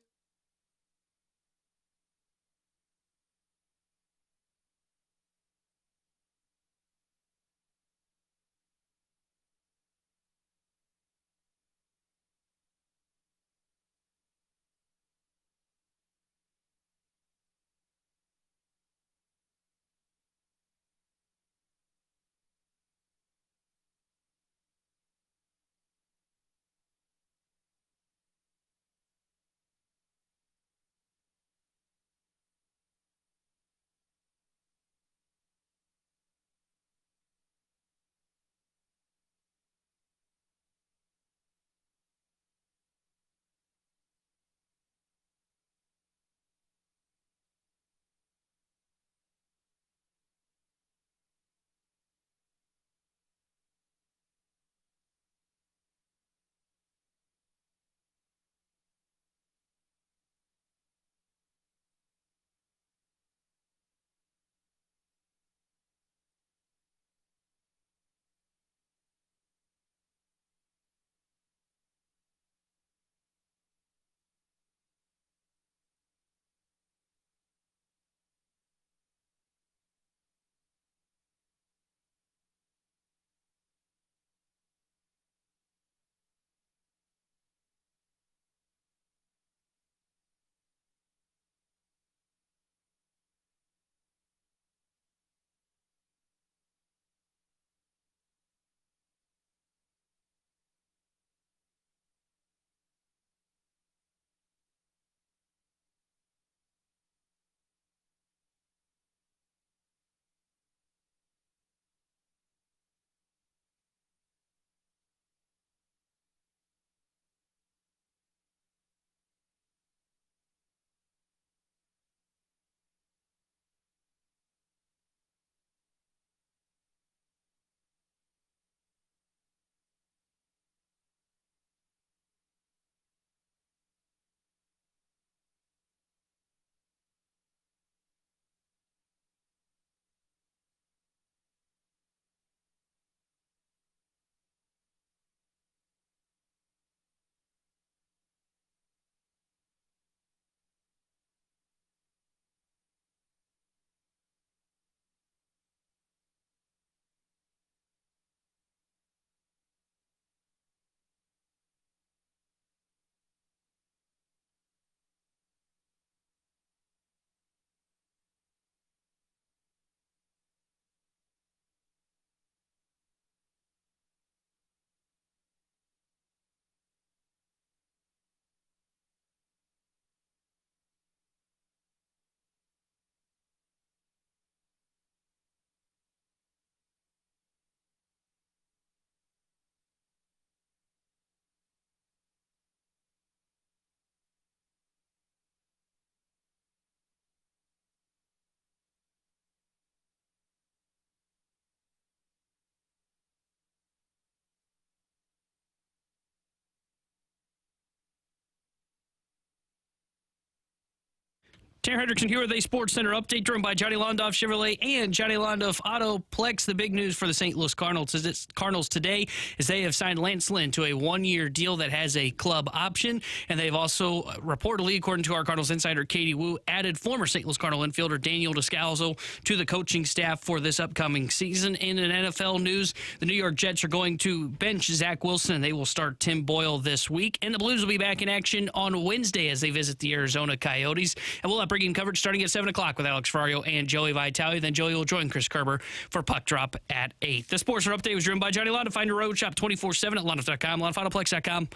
Tanner Hendrickson here with a Sports Center update, driven by Johnny Londoff Chevrolet and Johnny Londoff Autoplex. The big news for the St. Louis Cardinals today is they have signed Lance Lynn to a one-year deal that has a club option, and they've also reportedly, according to our Cardinals insider Katie Wu, added former St. Louis Cardinal infielder Daniel Descalzo to the coaching staff for this upcoming season. In an NFL news, the New York Jets are going to bench Zach Wilson, and they will start Tim Boyle this week. And the Blues will be back in action on Wednesday as they visit the Arizona Coyotes. And we'll have pregame coverage starting at 7 o'clock with Alex Ferrario and Joey Vitale. Then Joey will join Chris Kerber for Puck Drop at 8. The Sports Center update was driven by Johnny Londoff. Find your road shop 24/7 at londoff.com, londoffautoPlex.com.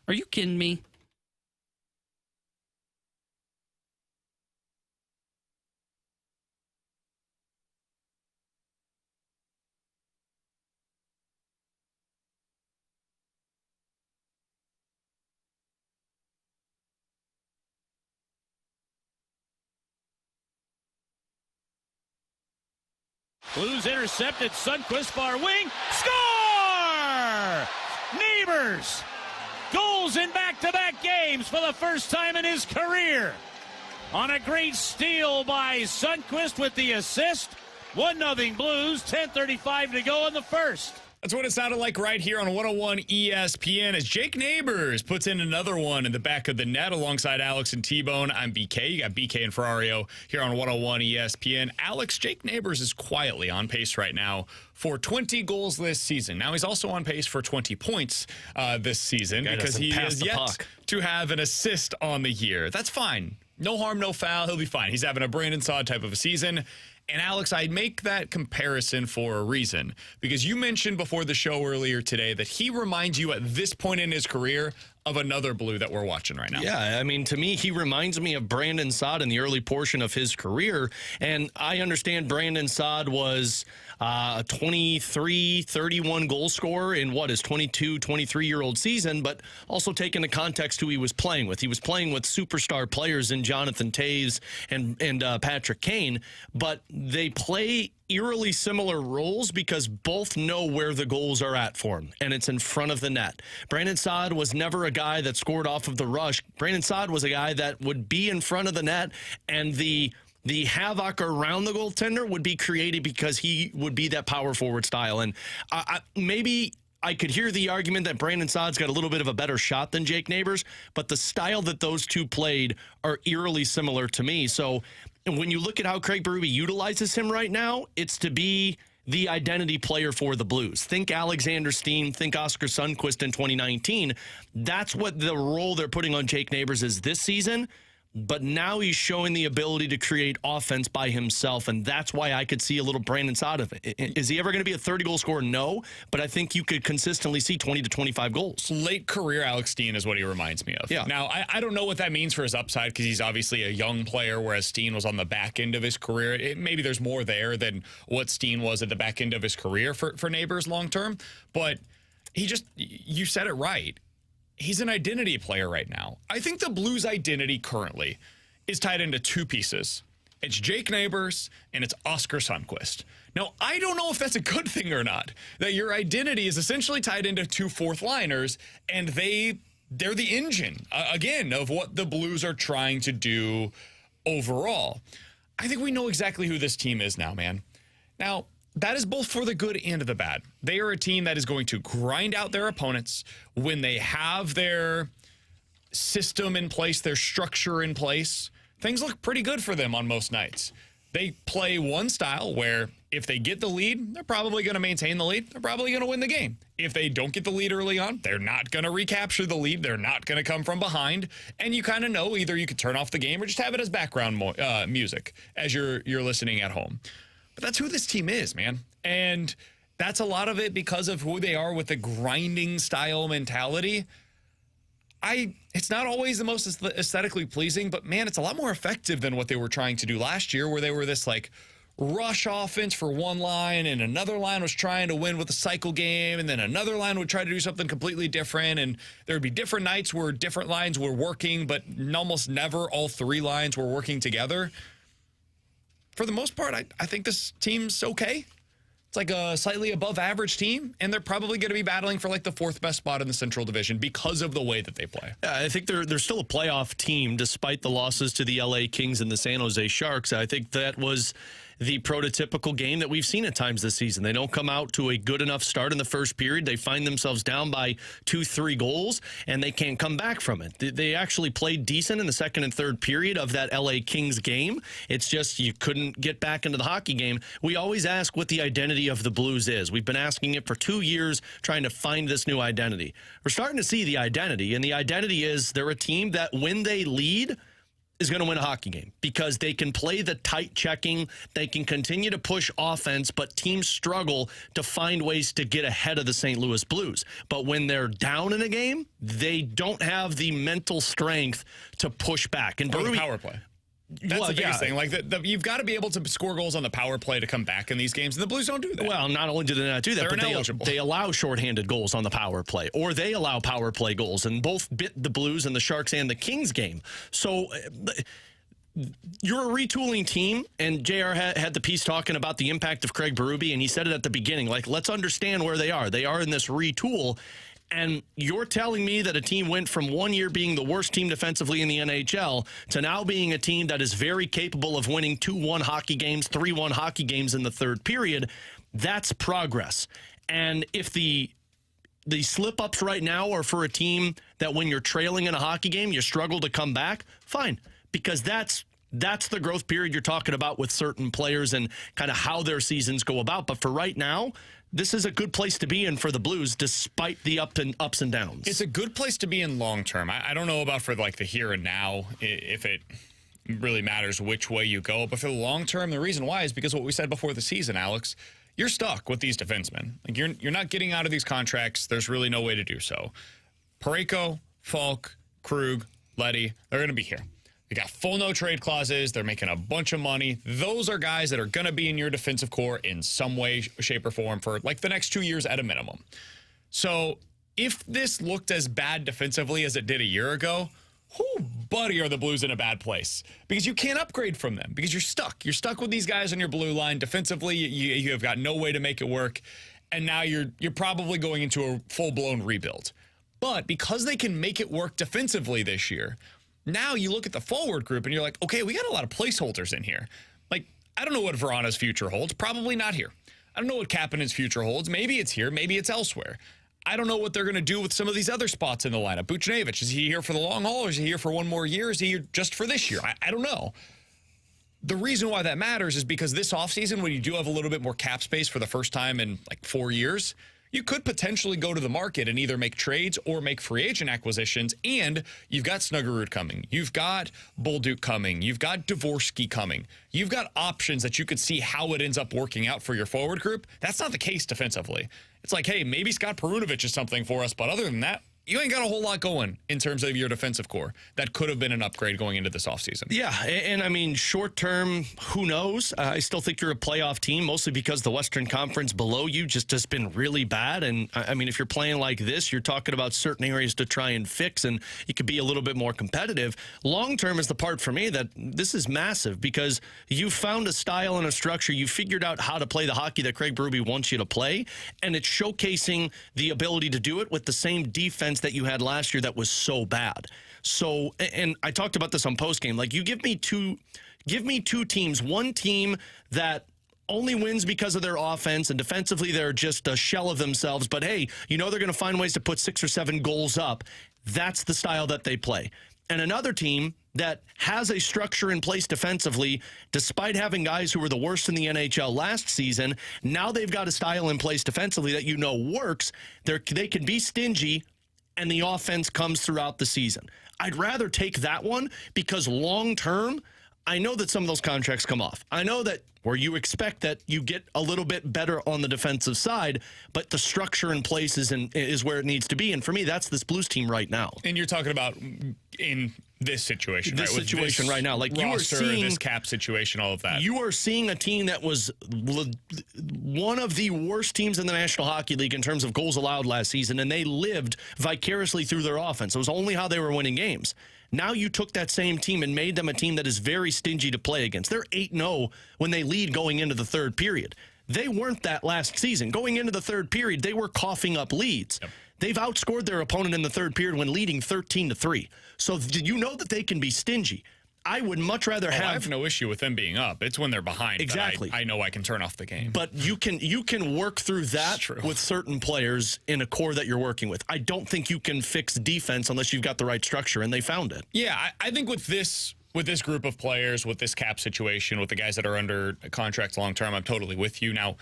Are you kidding me? Blues intercepted. Sundqvist far wing. Score! Neighbors. Goals in back-to-back games for the first time in his career. On a great steal by Sundqvist with the assist. 1-0 Blues. 10:35 to go in the first. That's what it sounded like right here on 101 ESPN as Jake Neighbors puts in another one in the back of the net alongside Alex and T-Bone. I'm BK. You got BK and Ferrario here on 101 ESPN. Alex, Jake Neighbors is quietly on pace right now for 20 goals this season. Now he's also on pace for 20 points this season because he is yet to have an assist on the year. That's fine. No harm, no foul. He'll be fine. He's having a Brandon Saad type of a season. And Alex, I'd make that comparison for a reason, because you mentioned before the show earlier today that he reminds you at this point in his career of another Blue that we're watching right now. Yeah, I mean, to me, he reminds me of Brandon Saad in the early portion of his career. And I understand Brandon Saad was a 23, 31 goal scorer in his 22, 23-year-old season, but also take into context who he was playing with. He was playing with superstar players in Jonathan Toews and Patrick Kane, but they play eerily similar roles because both know where the goals are at for him, and it's in front of the net. Brandon Saad was never a guy that scored off of the rush. Brandon Saad was a guy that would be in front of the net, and the havoc around the goaltender would be created because he would be that power forward style. And maybe I could hear the argument that Brandon Saad's got a little bit of a better shot than Jake Neighbors, but the style that those two played are eerily similar to me. So when you look at how Craig Berube utilizes him right now, it's to be the identity player for the Blues. Think Alexander Steen, think Oscar Sundqvist in 2019. That's what the role they're putting on Jake Neighbors is this season. But now he's showing the ability to create offense by himself, and that's why I could see a little Brandon Saad of it. Is he ever going to be a 30-goal scorer? No, but I think you could consistently see 20 to 25 goals. Late career Alex Steen is what he reminds me of. Yeah. Now, I don't know what that means for his upside because he's obviously a young player, whereas Steen was on the back end of his career. Maybe there's more there than what Steen was at the back end of his career for Neighbors long term, but you said it right. He's an identity player right now. I think the Blues' identity currently is tied into two pieces. It's Jake Neighbors and it's Oscar Sundqvist. Now, I don't know if that's a good thing or not, that your identity is essentially tied into two fourth liners, and they're the engine, again, of what the Blues are trying to do overall. I think we know exactly who this team is now, man. Now, that is both for the good and the bad. They are a team that is going to grind out their opponents when they have their system in place, their structure in place. Things look pretty good for them on most nights. They play one style where if they get the lead, they're probably going to maintain the lead. They're probably going to win the game. If they don't get the lead early on, they're not going to recapture the lead. They're not going to come from behind. And you kind of know either you could turn off the game or just have it as background music as you're listening at home. But that's who this team is, man. And that's a lot of it because of who they are with the grinding style mentality. It's not always the most aesthetically pleasing, but man, it's a lot more effective than what they were trying to do last year, where they were this like rush offense for one line and another line was trying to win with a cycle game, and then another line would try to do something completely different, and there would be different nights where different lines were working, but almost never all three lines were working together. For the most part, I think this team's okay. It's like a slightly above average team, and they're probably going to be battling for like the 4th best spot in the Central Division because of the way that they play. Yeah, I think they're still a playoff team despite the losses to the LA Kings and the San Jose Sharks. I think that was the prototypical game that we've seen at times this season. They don't come out to a good enough start in the first period. They find themselves down by 2-3 goals, and they can't come back from it. They actually played decent in the second and third period of that LA Kings game. It's just you couldn't get back into the hockey game. We always ask what the identity of the Blues is. We've been asking it for 2 years, trying to find this new identity. We're starting to see the identity, and the identity is they're a team that when they lead is going to win a hockey game because they can play the tight checking. They can continue to push offense, but teams struggle to find ways to get ahead of the St. Louis Blues. But when they're down in a game, they don't have the mental strength to push back. And or the power play. That's the biggest thing. Like you've got to be able to score goals on the power play to come back in these games, and the Blues don't do that. Well, not only do they not do that, but they allow shorthanded goals on the power play, or they allow power play goals, and both bit the Blues and the Sharks and the Kings game. So you're a retooling team, and JR had the piece talking about the impact of Craig Berube, and he said it at the beginning, like, let's understand where they are. They are in this retool. And you're telling me that a team went from 1 year being the worst team defensively in the NHL to now being a team that is very capable of winning 2-1 hockey games, 3-1 hockey games in the third period. That's progress. And if the slip-ups right now are for a team that when you're trailing in a hockey game, you struggle to come back, fine. Because that's the growth period you're talking about with certain players and kind of how their seasons go about. But for right now, this is a good place to be in for the Blues, despite the ups and downs. It's a good place to be in long term. I don't know about for like the here and now, if it really matters which way you go. But for the long term, the reason why is because what we said before the season, Alex, you're stuck with these defensemen. Like you're not getting out of these contracts. There's really no way to do so. Parayko, Falk, Krug, Leddy, they're going to be here. They got full no trade clauses. They're making a bunch of money. Those are guys that are going to be in your defensive core in some way, shape, or form for like the next 2 years at a minimum. So if this looked as bad defensively as it did a year ago, buddy, are the Blues in a bad place because you can't upgrade from them because you're stuck. You're stuck with these guys on your blue line. Defensively, you have got no way to make it work. And now you're probably going into a full-blown rebuild. But because they can make it work defensively this year, now you look at the forward group and you're like, okay, we got a lot of placeholders in here. Like, I don't know what Verana's future holds. Probably not here. I don't know what Kapanen's future holds. Maybe it's here. Maybe it's elsewhere. I don't know what they're going to do with some of these other spots in the lineup. Buchnevich, is he here for the long haul or is he here for one more year? Is he here just for this year? I don't know. The reason why that matters is because this offseason, when you do have a little bit more cap space for the first time in like 4 years, you could potentially go to the market and either make trades or make free agent acquisitions, and you've got Snuggerud coming. You've got Bolduc coming. You've got Dvorsky coming. You've got options that you could see how it ends up working out for your forward group. That's not the case defensively. It's like, hey, maybe Scott Perunovich is something for us, but other than that, you ain't got a whole lot going in terms of your defensive core. That could have been an upgrade going into this offseason. Yeah, and I mean, short term, who knows? I still think you're a playoff team, mostly because the Western Conference below you just has been really bad. And I mean, if you're playing like this, you're talking about certain areas to try and fix, and you could be a little bit more competitive. Long term is the part for me that this is massive because you found a style and a structure. You figured out how to play the hockey that Craig Berube wants you to play, and it's showcasing the ability to do it with the same defense that you had last year that was so bad. So, and I talked about this on postgame. Like, you give me two teams. One team that only wins because of their offense, and defensively they're just a shell of themselves. But hey, you know they're going to find ways to put 6 or 7 goals up. That's the style that they play. And another team that has a structure in place defensively, despite having guys who were the worst in the NHL last season, now they've got a style in place defensively that you know works. They can be stingy, and the offense comes throughout the season. I'd rather take that one because long-term, I know that some of those contracts come off. I know that where you expect that you get a little bit better on the defensive side, but the structure in place is where it needs to be. And for me, that's this Blues team right now. And you're talking about in this situation, this right? situation right now. Like roster, you are seeing this cap situation, all of that. You are seeing a team that was one of the worst teams in the National Hockey League in terms of goals allowed last season, and they lived vicariously through their offense. It was only how they were winning games. Now you took that same team and made them a team that is very stingy to play against. They're 8-0 when they lead going into the third period. They weren't that last season. Going into the third period, they were coughing up leads. Yep. They've outscored their opponent in the third period when leading 13-3. So you know that they can be stingy. I would much rather have. I have no issue with them being up. It's when they're behind. Exactly. I know I can turn off the game. But you can work through that with certain players in a core that you're working with. I don't think you can fix defense unless you've got the right structure, and they found it. Yeah, I think with this group of players, with this cap situation, with the guys that are under contracts long term, I'm totally with you. Now,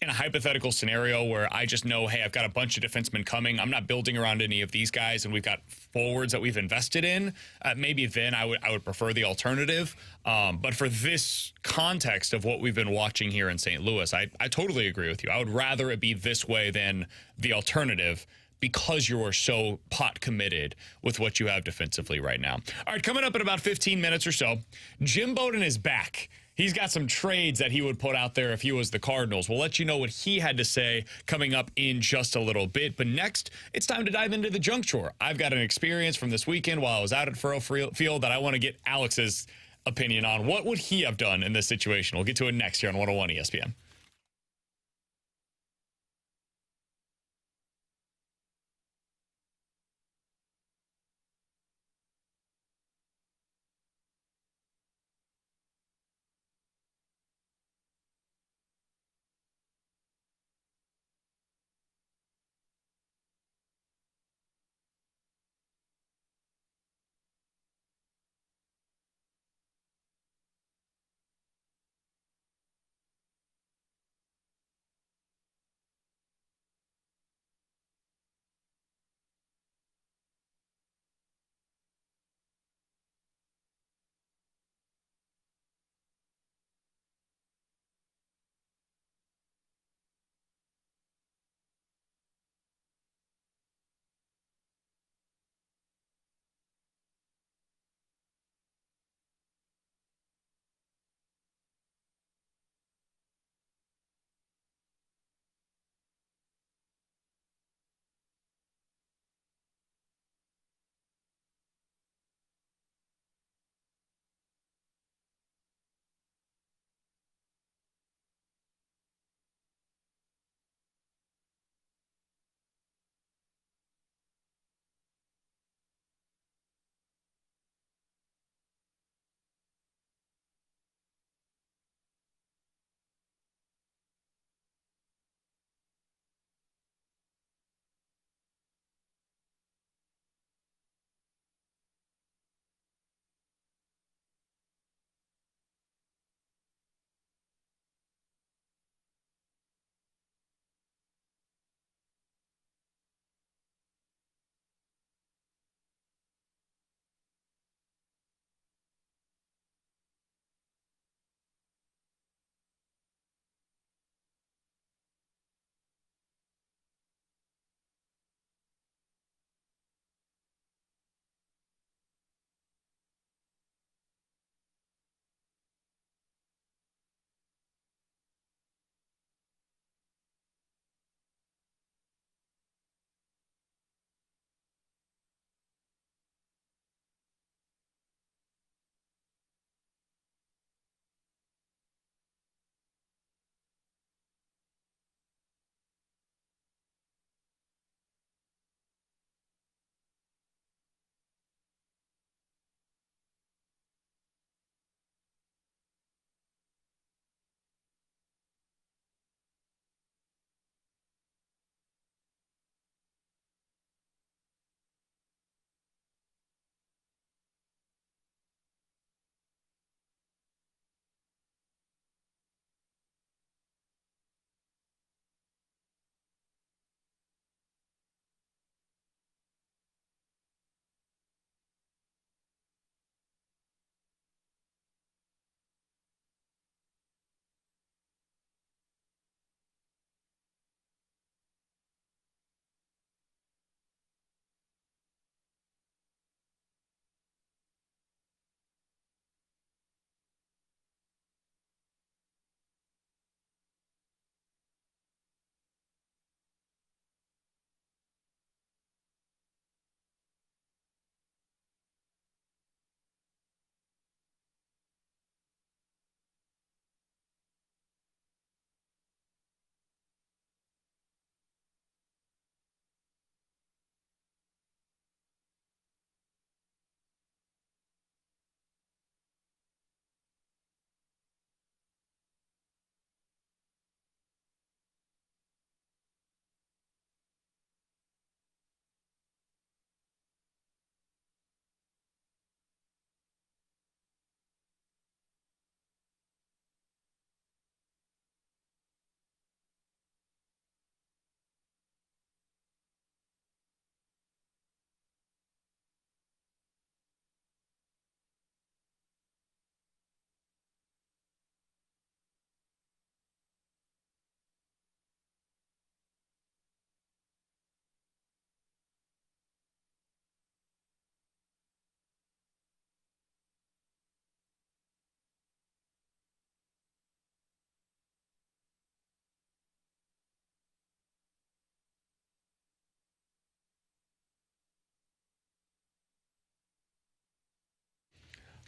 in a hypothetical scenario where I just know, hey, I've got a bunch of defensemen coming, I'm not building around any of these guys, and we've got forwards that we've invested in, maybe then I would prefer the alternative. But for this context of what we've been watching here in St. Louis, I totally agree with you. I would rather it be this way than the alternative, because you are so pot committed with what you have defensively right now. All right, coming up in about 15 minutes or so, Jim Bowden is back. He's got some trades that he would put out there if he was the Cardinals. We'll let you know what he had to say coming up in just a little bit. But next, it's time to dive into the junk drawer. I've got an experience from this weekend while I was out at Ferrario Field that I want to get Alex's opinion on. What would he have done in this situation? We'll get to it next here on 101 ESPN.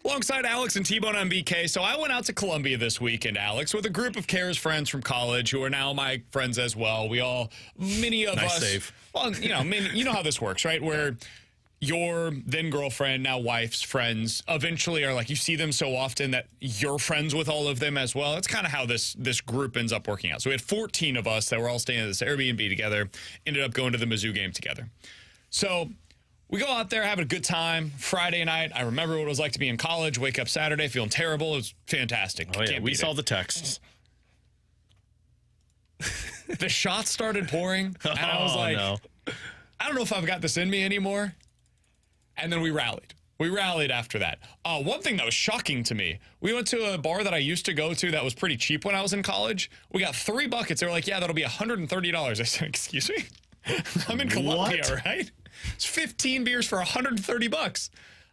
Alongside Alex and T-Bone on BK. So I went out to Columbia this weekend, Alex, with a group of Kara's friends from college who are now my friends as well. Many of us. Save. Well, you know how this works, right? Where your then girlfriend, now wife's friends, eventually are like, you see them so often that you're friends with all of them as well. It's kind of how this group ends up working out. So we had 14 of us that were all staying at this Airbnb together, ended up going to the Mizzou game together. So we go out there having a good time. Friday night, I remember what it was like to be in college, wake up Saturday feeling terrible. It was fantastic. Oh, yeah, we saw the texts. The shots started pouring, and I was like, no. I don't know if I've got this in me anymore. And then we rallied. We rallied after that. One thing that was shocking to me, we went to a bar that I used to go to that was pretty cheap when I was in college. We got 3 buckets. They were like, yeah, that'll be $130. I said, excuse me? I'm in Columbia, right? It's 15 beers for $130.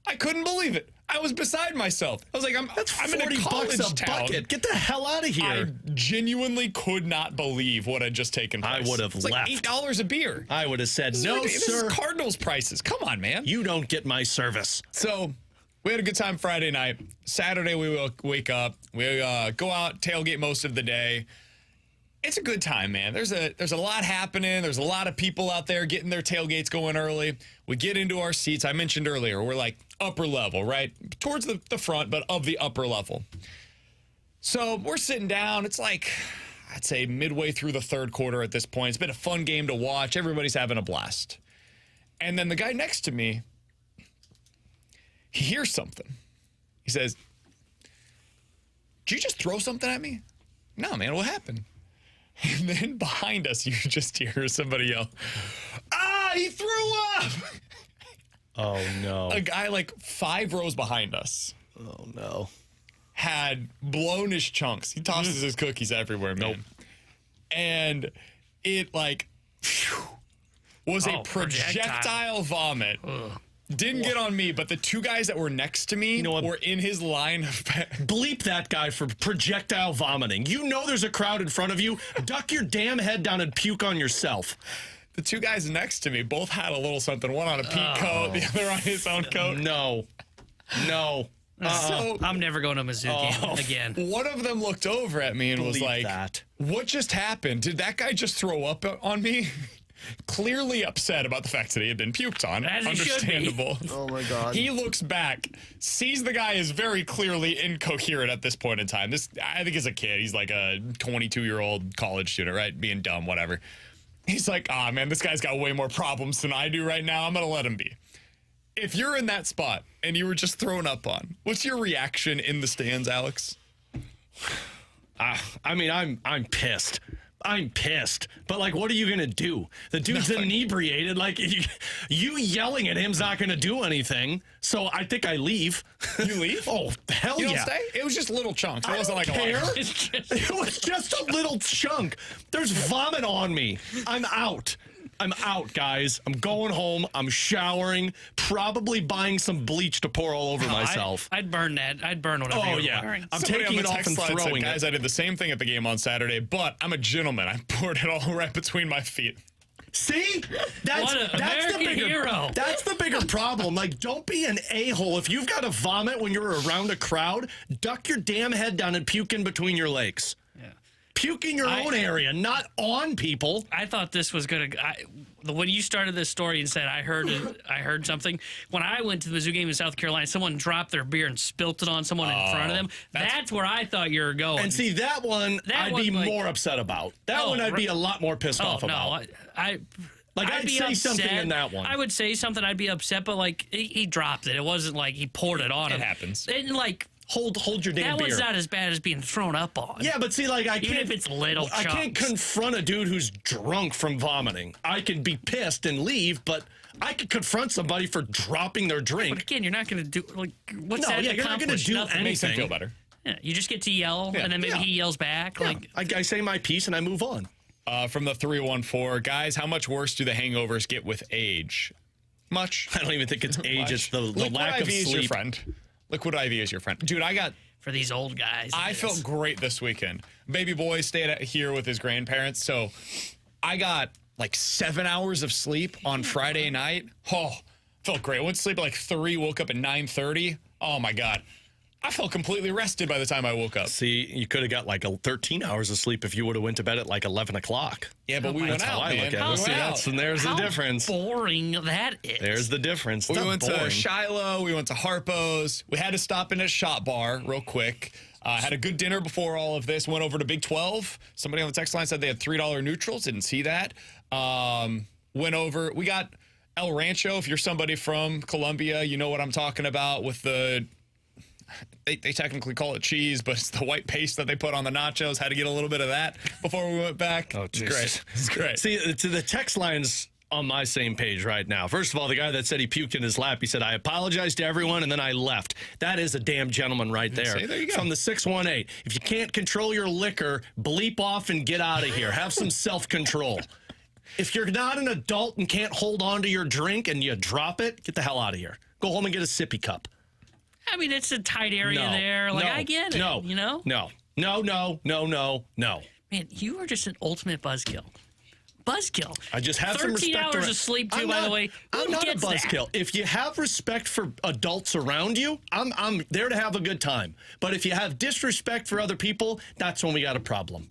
I couldn't believe it. I was beside myself. I was like, I'm in a college town. Bucket. Get the hell out of here. I genuinely could not believe what had just taken place. I would have left. Like $8 a beer. I would have said, no, this sir. is Cardinals prices. Come on, man. You don't get my service. So we had a good time Friday night. Saturday, we wake up. We go out, tailgate most of the day. It's a good time, man. There's a lot happening. There's a lot of people out there getting their tailgates going early. We get into our seats. I mentioned earlier, we're like upper level, right? Towards the front, but of the upper level. So we're sitting down. It's like, I'd say midway through the third quarter at this point. It's been a fun game to watch. Everybody's having a blast. And then the guy next to me, he hears something. He says, did you just throw something at me? No, man, what happened? And then behind us, you just hear somebody yell, he threw up! Oh, no. A guy like 5 rows behind us. Oh, no. Had blown his chunks. He tosses his cookies everywhere, man. Nope. And it like was a projectile vomit. Ugh. Didn't get on me, but the 2 guys that were next to me were in his line of... Bleep that guy for projectile vomiting. You know there's a crowd in front of you. Duck your damn head down and puke on yourself. The 2 guys next to me both had a little something. One on a Pete coat, the other on his own coat. No. So, I'm never going to a Mizzou game again. One of them looked over at me and was like, what just happened? Did that guy just throw up on me? Clearly upset about the fact that he had been puked on. As Understandable. Oh, my God. He looks back, sees the guy is very clearly incoherent at this point in time. I think, is a kid. He's like a 22-year-old college student, right? Being dumb, whatever. He's like, man, this guy's got way more problems than I do right now. I'm going to let him be. If you're in that spot and you were just thrown up on, what's your reaction in the stands, Alex? I mean, I'm pissed. I'm pissed. But, like, what are you going to do? The dude's inebriated. Like, you yelling at him's not going to do anything. So I think I leave. You leave? Oh, hell you yeah. You don't stay? It was just little chunks. It wasn't like care. a lot. It was just a little chunk. There's vomit on me. I'm out. I'm out, guys. I'm going home. I'm showering. Probably buying some bleach to pour all over myself. I'd burn that. I'd burn whatever you're wearing. I'm taking it off and throwing it. Guys, I did the same thing at the game on Saturday, but I'm a gentleman. I poured it all right between my feet. See? That's the bigger hero. That's the bigger problem. Like, don't be an a-hole. If you've got to vomit when you're around a crowd, duck your damn head down and puke in between your legs. Puke in your own area, not on people. I thought this was going to... When you started this story and said, I heard something, when I went to the Mizzou game in South Carolina, someone dropped their beer and spilt it on someone in front of them. That's where I thought you were going. And see, that one I'd be more upset about. That one I'd be a lot more pissed off about. I'd say something in that one. I would say something, I'd be upset, but, like, he dropped it. It wasn't like he poured it on him. It happens. And, like... Hold your damn beer. That was not as bad as being thrown up on. Yeah, but see, like, Even if it's little chunks. I can't confront a dude who's drunk from vomiting. I could be pissed and leave, but I could confront somebody for dropping their drink. But again, you're not going to do, like, what's that you're not going to do anything. Makes him feel better. Yeah, you just get to yell, and then maybe he yells back. Yeah. Like I say my piece and I move on. From the 314, guys, how much worse do the hangovers get with age? Much. I don't even think it's age. It's the lack of sleep. Is your friend. Liquid IV is your friend. Dude, for these old guys. I felt great this weekend. Baby boy stayed here with his grandparents, so I got like 7 hours of sleep on Friday night. Oh, felt great. I went to sleep at like 3, woke up at 9:30. Oh, my God. I felt completely rested by the time I woke up. See, you could have got like 13 hours of sleep if you would have went to bed at like 11 o'clock. Yeah, but we went out, man. Look at it. See, and there's the difference. Boring that is. There's the difference. We went to Shiloh. We went to Harpo's. We had to stop in a shot bar real quick. Had a good dinner before all of this. Went over to Big 12. Somebody on the text line said they had $3 neutrals. Didn't see that. Went over. We got El Rancho. If you're somebody from Colombia, you know what I'm talking about with the... They technically call it cheese, but it's the white paste that they put on the nachos. Had to get a little bit of that before we went back. Oh, it's great. It's great. See, to the text line's on my same page right now. First of all, the guy that said he puked in his lap, he said, I apologize to everyone, and then I left. That is a damn gentleman right there. See, there you go. From the 618. If you can't control your liquor, bleep off and get out of here. Have some self-control. If you're not an adult and can't hold on to your drink and you drop it, get the hell out of here. Go home and get a sippy cup. I mean, it's a tight area there. Like, I get it, you know? No. Man, you are just an ultimate buzzkill. I just have some respect. 13 hours of sleep, too, by the way. I'm not a buzzkill. If you have respect for adults around you, I'm there to have a good time. But if you have disrespect for other people, that's when we got a problem.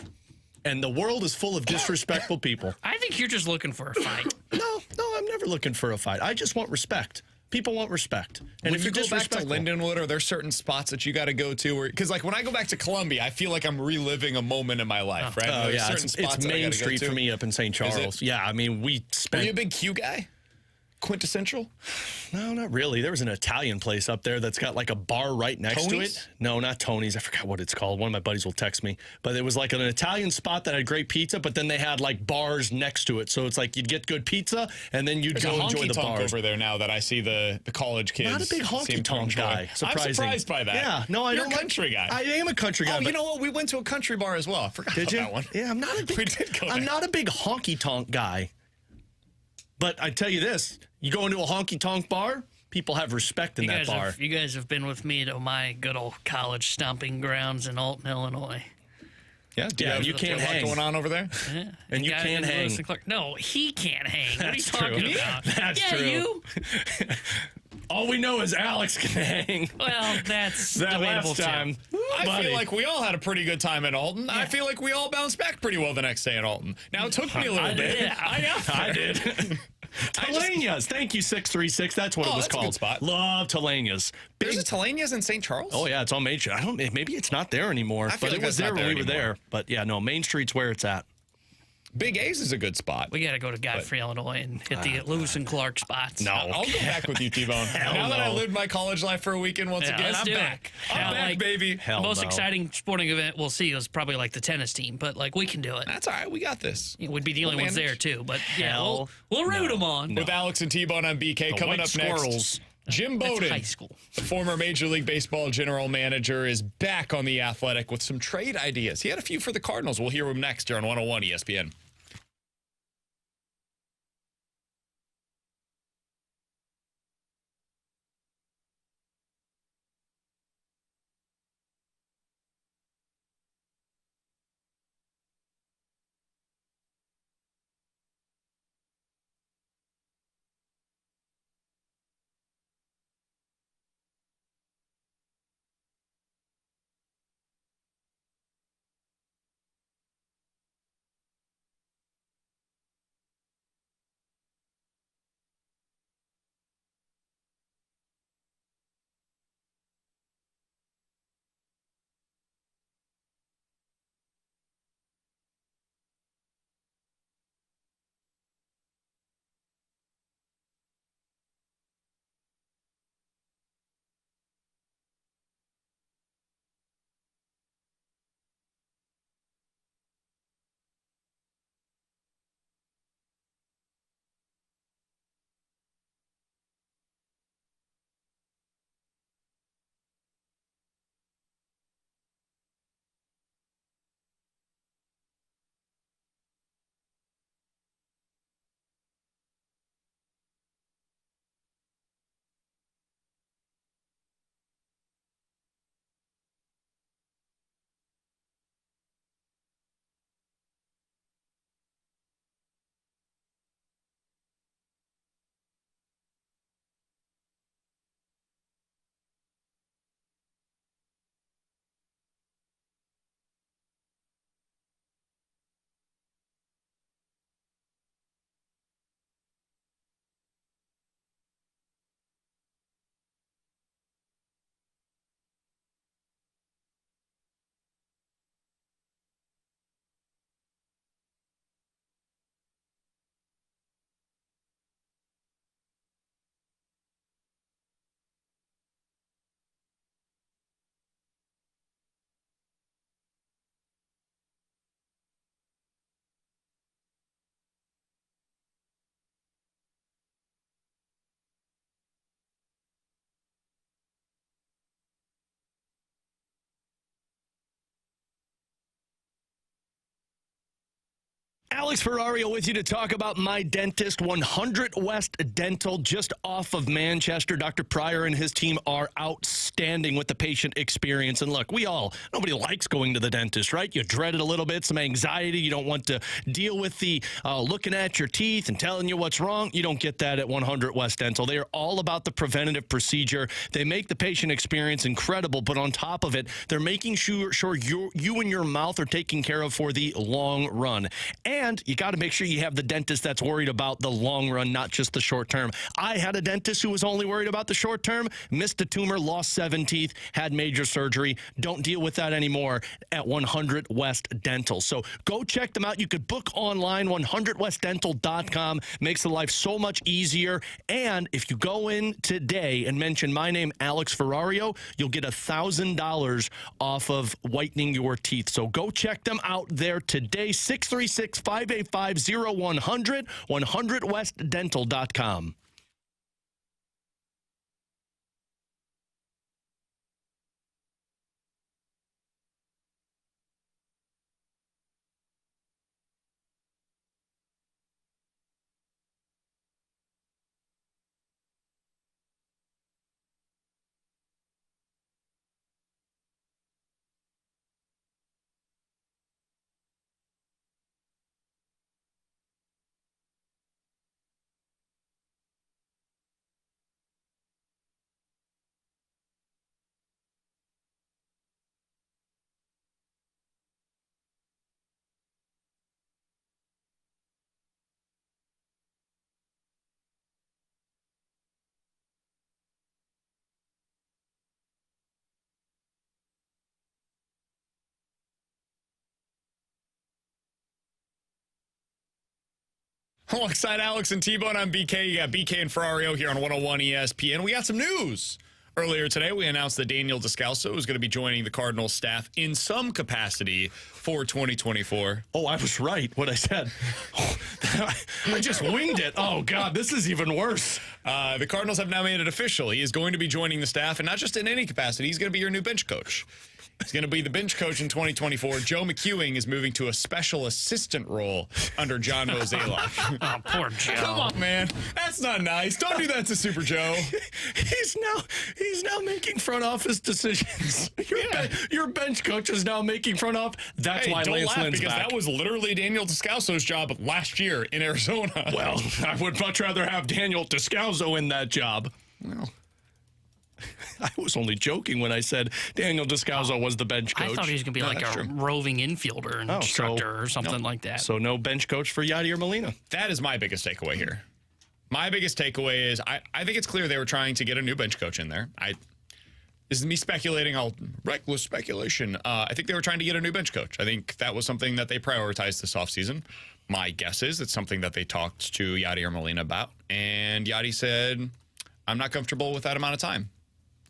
And the world is full of disrespectful people. I think you're just looking for a fight. No, I'm never looking for a fight. I just want respect. People want respect. And if you go back to Lindenwood, are there certain spots that you got to go to? Because, like, when I go back to Columbia, I feel like I'm reliving a moment in my life, right? Oh, yeah. It's Main Street for me up in St. Charles. Yeah, I mean, we spent... Are you a big Q guy? Quintessential? No, not really. There was an Italian place up there that's got like a bar right next to it. No, not Tony's. I forgot what it's called. One of my buddies will text me. But it was like an Italian spot that had great pizza, but then they had like bars next to it. So it's like you'd get good pizza, and then you'd go enjoy the bars. Over there now that I see the college kids. Not a big honky-tonk guy. I'm surprised by that. Yeah, no, I You're don't a country guy. I am a country guy. Oh, you know what? We went to a country bar as well. I forgot about that one. Yeah, I'm not a big, we did go there. I'm not a big honky-tonk guy. But I tell you this, you go into a honky-tonk bar, people have respect in that bar. You guys have been with me to my good old college stomping grounds in Alton, Illinois. Yeah, you can't hang. What's going on over there? Yeah. And you can't hang. No, he can't hang. What are you talking about? That's true. You? All we know is Alex can hang. Well, that's that debatable last time. I feel like we all had a pretty good time at Alton. Yeah. I feel like we all bounced back pretty well the next day at Alton. Now, it took me a little bit. Yeah, I did. Telania's. Thank you, 636. That's what it was called. A good spot. Love Telania's. There's a Telania's in St. Charles? Oh, yeah. It's on Main Street. Maybe it's not there anymore. But it was there when we were there. But, yeah, no, Main Street's where it's at. Big A's is a good spot. We got to go to Godfrey, Illinois, and hit the Lewis and Clark spots. No. I'll go back with you, T-Bone. Now that I lived my college life for a weekend once again, I'm back. I'm back, baby. The most exciting sporting event we'll see is probably like the tennis team, but like we can do it. That's all right. We got this. We'd be the only ones there too, but yeah, we'll root them on. With Alex and T-Bone on BK coming up next. Jim Bowden, high school. The former Major League Baseball general manager, is back on The Athletic with some trade ideas. He had a few for the Cardinals. We'll hear him next here on 101 ESPN. Alex Ferrario with you to talk about my dentist, 100 West Dental, just off of Manchester. Dr. Pryor and his team are outstanding with the patient experience. And look, nobody likes going to the dentist, right? You dread it a little bit, some anxiety. You don't want to deal with the looking at your teeth and telling you what's wrong. You don't get that at 100 West Dental. They are all about the preventative procedure. They make the patient experience incredible, but on top of it, they're making sure you and your mouth are taken care of for the long run. And you got to make sure you have the dentist that's worried about the long run, not just the short term. I had a dentist who was only worried about the short term, missed a tumor, lost 7 teeth, had major surgery. Don't deal with that anymore at 100 West Dental. So go check them out. You could book online, 100westdental.com. Makes the life so much easier. And if you go in today and mention my name, Alex Ferrario, you'll get $1,000 off of whitening your teeth. So go check them out there today. 636-585-0100, 100westdental.com. Alongside Alex and T-Bone, I'm BK. You got BK and Ferrario here on 101 ESPN. We got some news. Earlier today, we announced that Daniel Descalso is going to be joining the Cardinals staff in some capacity for 2024. Oh, I was right, what I said. I just winged it. Oh, God, this is even worse. The Cardinals have now made it official. He is going to be joining the staff, and not just in any capacity. He's going to be your new bench coach. He's going to be the bench coach in 2024. Joe McEwing is moving to a special assistant role under John Mozeliak. Oh, poor Joe. Come on, man. That's not nice. Don't do that to Super Joe. He's now making front office decisions. Your bench coach is now making front office. That's why don't Lance laugh, Lynn's because back. that was literally Daniel Descalso's job last year in Arizona. Well, I would much rather have Daniel Descalso in that job. Well, I was only joking when I said Daniel Descalso was the bench coach. I thought he was going to be like a roving infielder instructor or something like that. So no bench coach for Yadier Molina. that is my biggest takeaway here. My biggest takeaway is I think it's clear they were trying to get a new bench coach in there. This is me speculating, reckless speculation. I think they were trying to get a new bench coach. I think that was something that they prioritized this offseason. My guess is it's something that they talked to Yadier Molina about. And Yadi said, I'm not comfortable with that amount of time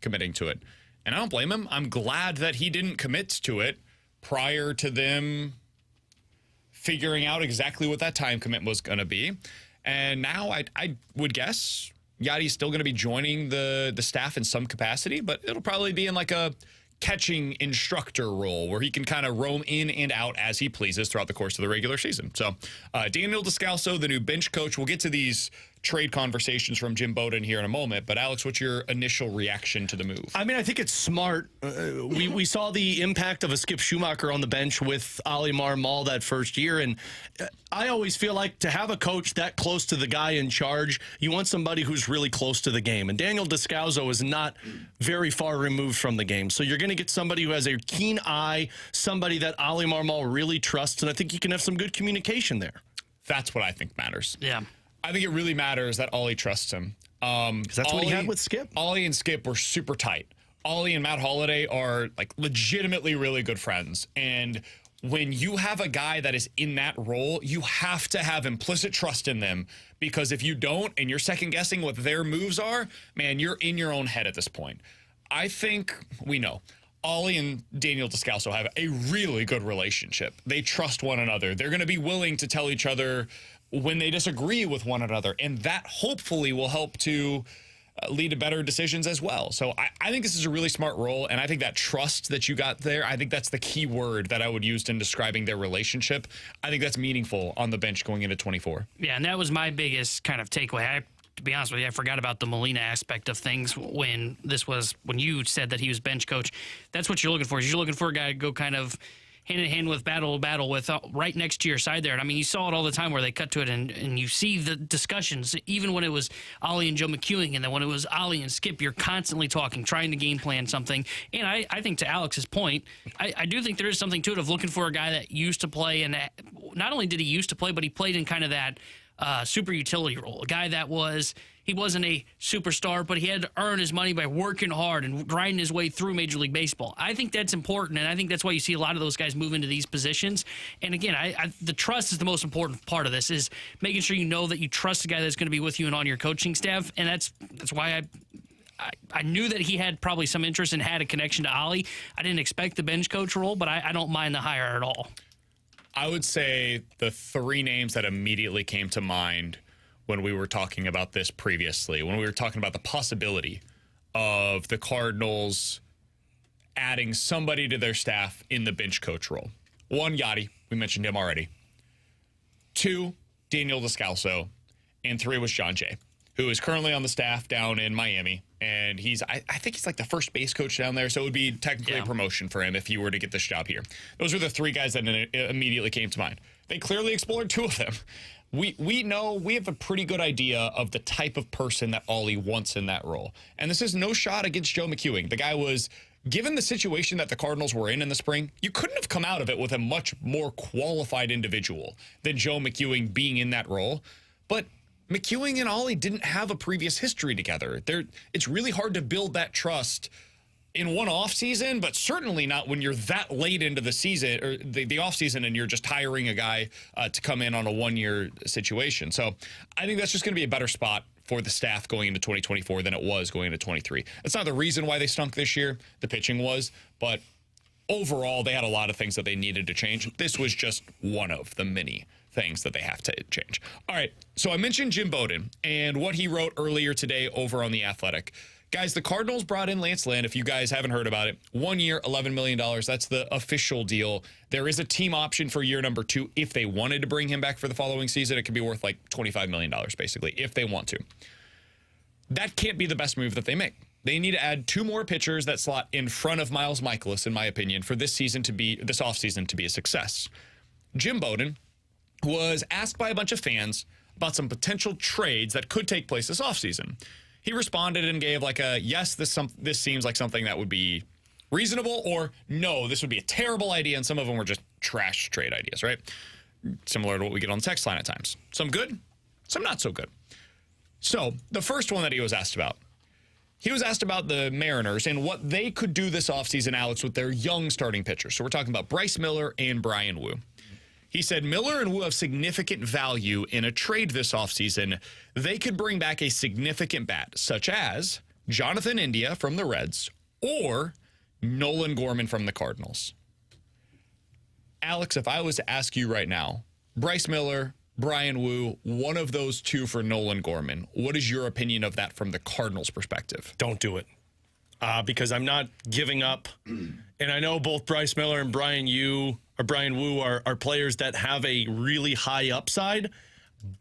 committing to it. And I don't blame him. I'm glad that he didn't commit to it prior to them figuring out exactly what that time commitment was going to be. And now I would guess Yadi's still going to be joining the staff in some capacity, but it'll probably be in like a catching instructor role where he can kind of roam in and out as he pleases throughout the course of the regular season. So Daniel Descalso, the new bench coach. We'll get to these trade conversations from Jim Bowden here in a moment. But Alex, what's your initial reaction to the move? I mean, I think it's smart. We saw the impact of a Skip Schumacher on the bench with Ali Marmol that first year. And I always feel like to have a coach that close to the guy in charge, you want somebody who's really close to the game. And Daniel Descalso is not very far removed from the game. So you're going to get somebody who has a keen eye, somebody that Ali Marmol really trusts. And I think you can have some good communication there. That's what I think matters. Yeah. I think it really matters that Ollie trusts him. That's what he had with Skip. Ollie and Skip were super tight. Ollie and Matt Holliday are like legitimately really good friends. And when you have a guy that is in that role, you have to have implicit trust in them, because if you don't and you're second guessing what their moves are, man, you're in your own head at this point. I think we know Ollie and Daniel Descalso have a really good relationship. They trust one another. They're going to be willing to tell each other when they disagree with one another, and that hopefully will help to lead to better decisions as well. So I think this is a really smart role, and I think that trust that you got there, I think that's the key word that I would use in describing their relationship. I think that's meaningful on the bench going into 24. Yeah, and that was my biggest kind of takeaway. To be honest with you, I forgot about the Molina aspect of things when you said that he was bench coach. That's what you're looking for. You're looking for a guy to go kind of hand in hand with battle with right next to your side there. And I mean, you saw it all the time where they cut to it and you see the discussions, even when it was Ollie and Joe McEwing, and then when it was Ollie and Skip, you're constantly talking, trying to game plan something. And I think to Alex's point, I do think there is something to it of looking for a guy that used to play, and not only did he used to play, but he played in kind of that super utility role. A guy that he wasn't a superstar, but he had to earn his money by working hard and grinding his way through Major League Baseball. I think that's important, and I think that's why you see a lot of those guys move into these positions. And again, the trust is the most important part of this, is making sure you know that you trust the guy that's going to be with you and on your coaching staff. And that's why I knew that he had probably some interest and had a connection to Ollie. I didn't expect the bench coach role, but I don't mind the hire at all. I would say the three names that immediately came to mind when we were talking about this previously, when we were talking about the possibility of the Cardinals adding somebody to their staff in the bench coach role. 1, Yachty. We mentioned him already. 2, Daniel Descalso. And 3 was John Jay, who is currently on the staff down in Miami. And I think he's like the first base coach down there, so it would be technically a promotion for him if he were to get this job here. Those are the 3 guys that immediately came to mind. They clearly explored 2 of them. We know, we have a pretty good idea of the type of person that Ollie wants in that role. And this is no shot against Joe McEwing. The guy was, given the situation that the Cardinals were in the spring, you couldn't have come out of it with a much more qualified individual than Joe McEwing being in that role. But McEwing and Ollie didn't have a previous history together. It's really hard to build that trust in one off season, but certainly not when you're that late into the season or the off season and you're just hiring a guy to come in on a 1-year situation. So I think that's just going to be a better spot for the staff going into 2024 than it was going into 23. That's not the reason why they stunk this year. The pitching was, but overall they had a lot of things that they needed to change. This was just one of the many things that they have to change. All right, so I mentioned Jim Bowden and what he wrote earlier today over on The Athletic. Guys, the Cardinals brought in Lance Lynn. If you guys haven't heard about it, 1 year, $11 million. That's the official deal. There is a team option for year number 2. If they wanted to bring him back for the following season, it could be worth like $25 million, basically, if they want to. That can't be the best move that they make. They need to add 2 more pitchers that slot in front of Miles Mikolas, in my opinion, for this offseason to be a success. Jim Bowden was asked by a bunch of fans about some potential trades that could take place this offseason. He responded and gave like a, yes, this seems like something that would be reasonable, or no, this would be a terrible idea, and some of them were just trash trade ideas, right? Similar to what we get on the text line at times. Some good, some not so good. So the first one that he was asked about the Mariners and what they could do this offseason, Alex, with their young starting pitchers. So we're talking about Bryce Miller and Brian Wu. He said Miller and Wu have significant value in a trade this offseason. They could bring back a significant bat, such as Jonathan India from the Reds or Nolan Gorman from the Cardinals. Alex, if I was to ask you right now, Bryce Miller, Brian Wu, one of those 2 for Nolan Gorman, what is your opinion of that from the Cardinals' perspective? Don't do it. Because I'm not giving up. And I know both Bryce Miller and Brian Wu are players that have a really high upside,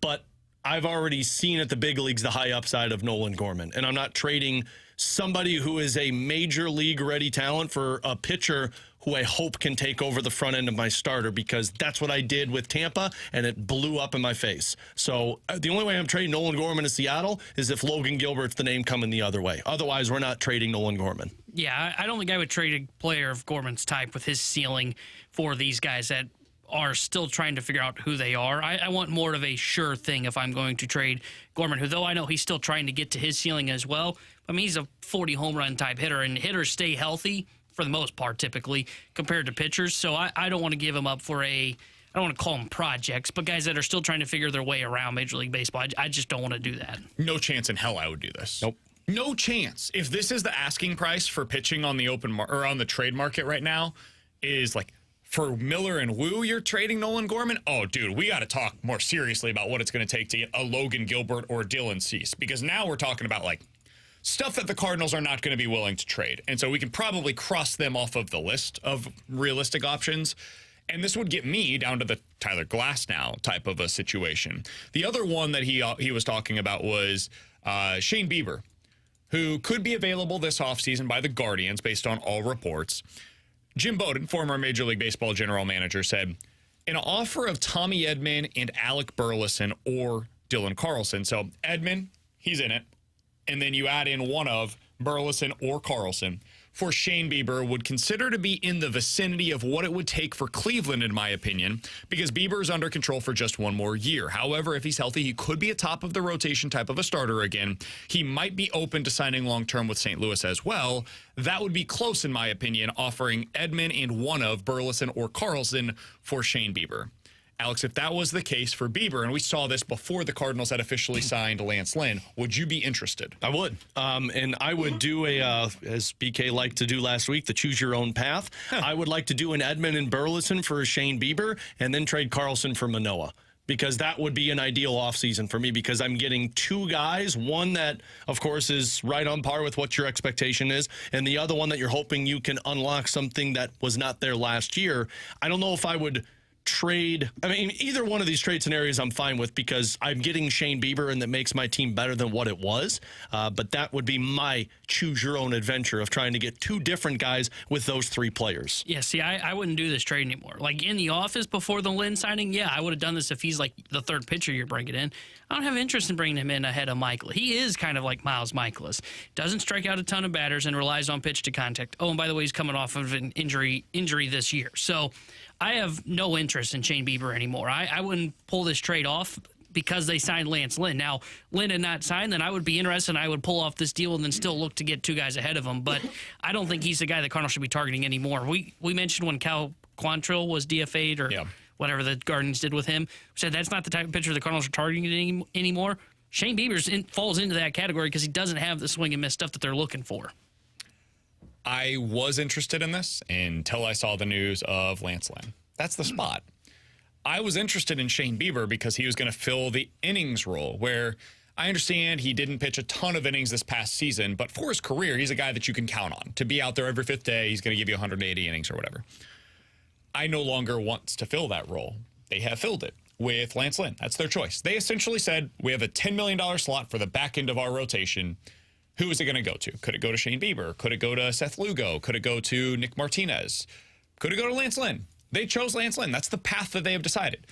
but I've already seen at the big leagues the high upside of Nolan Gorman. And I'm not trading somebody who is a major league ready talent for a pitcher who I hope can take over the front end of my starter, because that's what I did with Tampa, and it blew up in my face. So the only way I'm trading Nolan Gorman to Seattle is if Logan Gilbert's the name coming the other way. Otherwise, we're not trading Nolan Gorman. Yeah, I don't think I would trade a player of Gorman's type with his ceiling for these guys that are still trying to figure out who they are. I want more of a sure thing if I'm going to trade Gorman, who, though I know he's still trying to get to his ceiling as well. I mean, he's a 40 home run type hitter, and hitters stay healthy for the most part, typically, compared to pitchers. So I don't want to give him up for I don't want to call them projects, but guys that are still trying to figure their way around Major League Baseball. I just don't want to do that. No chance in hell I would do this. Nope. No chance. If this is the asking price for pitching on the or on the trade market right now, is like for Miller and Wu, you're trading Nolan Gorman. Oh, dude, we got to talk more seriously about what it's going to take to get a Logan Gilbert or Dylan Cease, because now we're talking about like stuff that the Cardinals are not going to be willing to trade. And so we can probably cross them off of the list of realistic options. And this would get me down to the Tyler Glasnow type of a situation. The other one that he was talking about was Shane Bieber, who could be available this offseason by the Guardians based on all reports. Jim Bowden, former Major League Baseball general manager, said, an offer of Tommy Edman and Alec Burleson or Dylan Carlson. So Edman, he's in it. And then you add in one of Burleson or Carlson for Shane Bieber would consider to be in the vicinity of what it would take for Cleveland, in my opinion, because Bieber is under control for just one more year. However, if he's healthy, he could be a top of the rotation type of a starter again. He might be open to signing long-term with St. Louis as well. That would be close, in my opinion, offering Edman and one of Burleson or Carlson for Shane Bieber. Alex, if that was the case for Bieber, and we saw this before the Cardinals had officially signed Lance Lynn, would you be interested? I would. And I would do as BK liked to do last week, the choose your own path. I would like to do an Edman and Burleson for Shane Bieber and then trade Carlson for Manoah, because that would be an ideal offseason for me, because I'm getting two guys, one that, of course, is right on par with what your expectation is, and the other one that you're hoping you can unlock something that was not there last year. I don't know if I would trade. I mean, either one of these trade scenarios I'm fine with, because I'm getting Shane Bieber and that makes my team better than what it was. But that would be my choose your own adventure of trying to get two different guys with those three players. Yeah, see, I wouldn't do this trade anymore. Like in the office before the Lynn signing, yeah, I would have done this if he's like the third pitcher you're bringing in. I don't have interest in bringing him in ahead of Mikolas. He is kind of like Miles Mikolas. Doesn't strike out a ton of batters and relies on pitch to contact. Oh, and by the way, he's coming off of an injury this year. So I have no interest in Shane Bieber anymore. I wouldn't pull this trade off because they signed Lance Lynn. Now, Lynn had not signed, then I would be interested and I would pull off this deal and then still look to get two guys ahead of him. But I don't think he's the guy the Cardinals should be targeting anymore. We mentioned when Cal Quantrill was DFA'd or whatever the Guardians did with him. We said that's not the type of pitcher the Cardinals are targeting anymore. Shane Bieber falls into that category because he doesn't have the swing and miss stuff that they're looking for. I was interested in this until I saw the news of Lance Lynn. That's the spot. I was interested in Shane Bieber because he was going to fill the innings role, where I understand he didn't pitch a ton of innings this past season, but for his career, he's a guy that you can count on. To be out there every fifth day, he's going to give you 180 innings or whatever. I no longer want to fill that role. They have filled it with Lance Lynn. That's their choice. They essentially said, we have a $10 million slot for the back end of our rotation. Who is it going to go to? Could it go to Shane Bieber? Could it go to Seth Lugo? Could it go to Nick Martinez? Could it go to Lance Lynn? They chose Lance Lynn. That's the path that they have decided.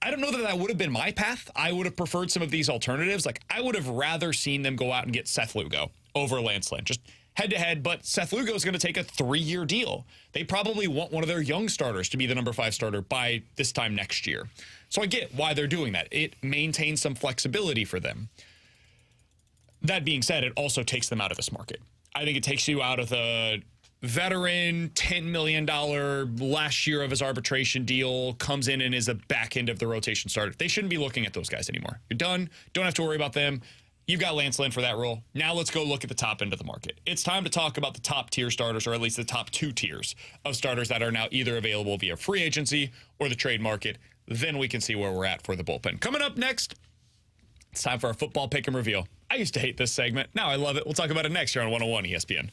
I don't know that that would have been my path. I would have preferred some of these alternatives. Like, I would have rather seen them go out and get Seth Lugo over Lance Lynn, just head-to-head. But Seth Lugo is going to take a 3-year deal. They probably want one of their young starters to be the number 5 starter by this time next year. So I get why they're doing that. It maintains some flexibility for them. That being said, it also takes them out of this market. I think it takes you out of the veteran, $10 million last year of his arbitration deal, comes in and is a back end of the rotation starter. They shouldn't be looking at those guys anymore. You're done. Don't have to worry about them. You've got Lance Lynn for that role. Now let's go look at the top end of the market. It's time to talk about the top tier starters, or at least the top 2 tiers of starters that are now either available via free agency or the trade market. Then we can see where we're at for the bullpen. Coming up next, it's time for our football pick and reveal. I used to hate this segment. Now I love it. We'll talk about it next here on 101 ESPN.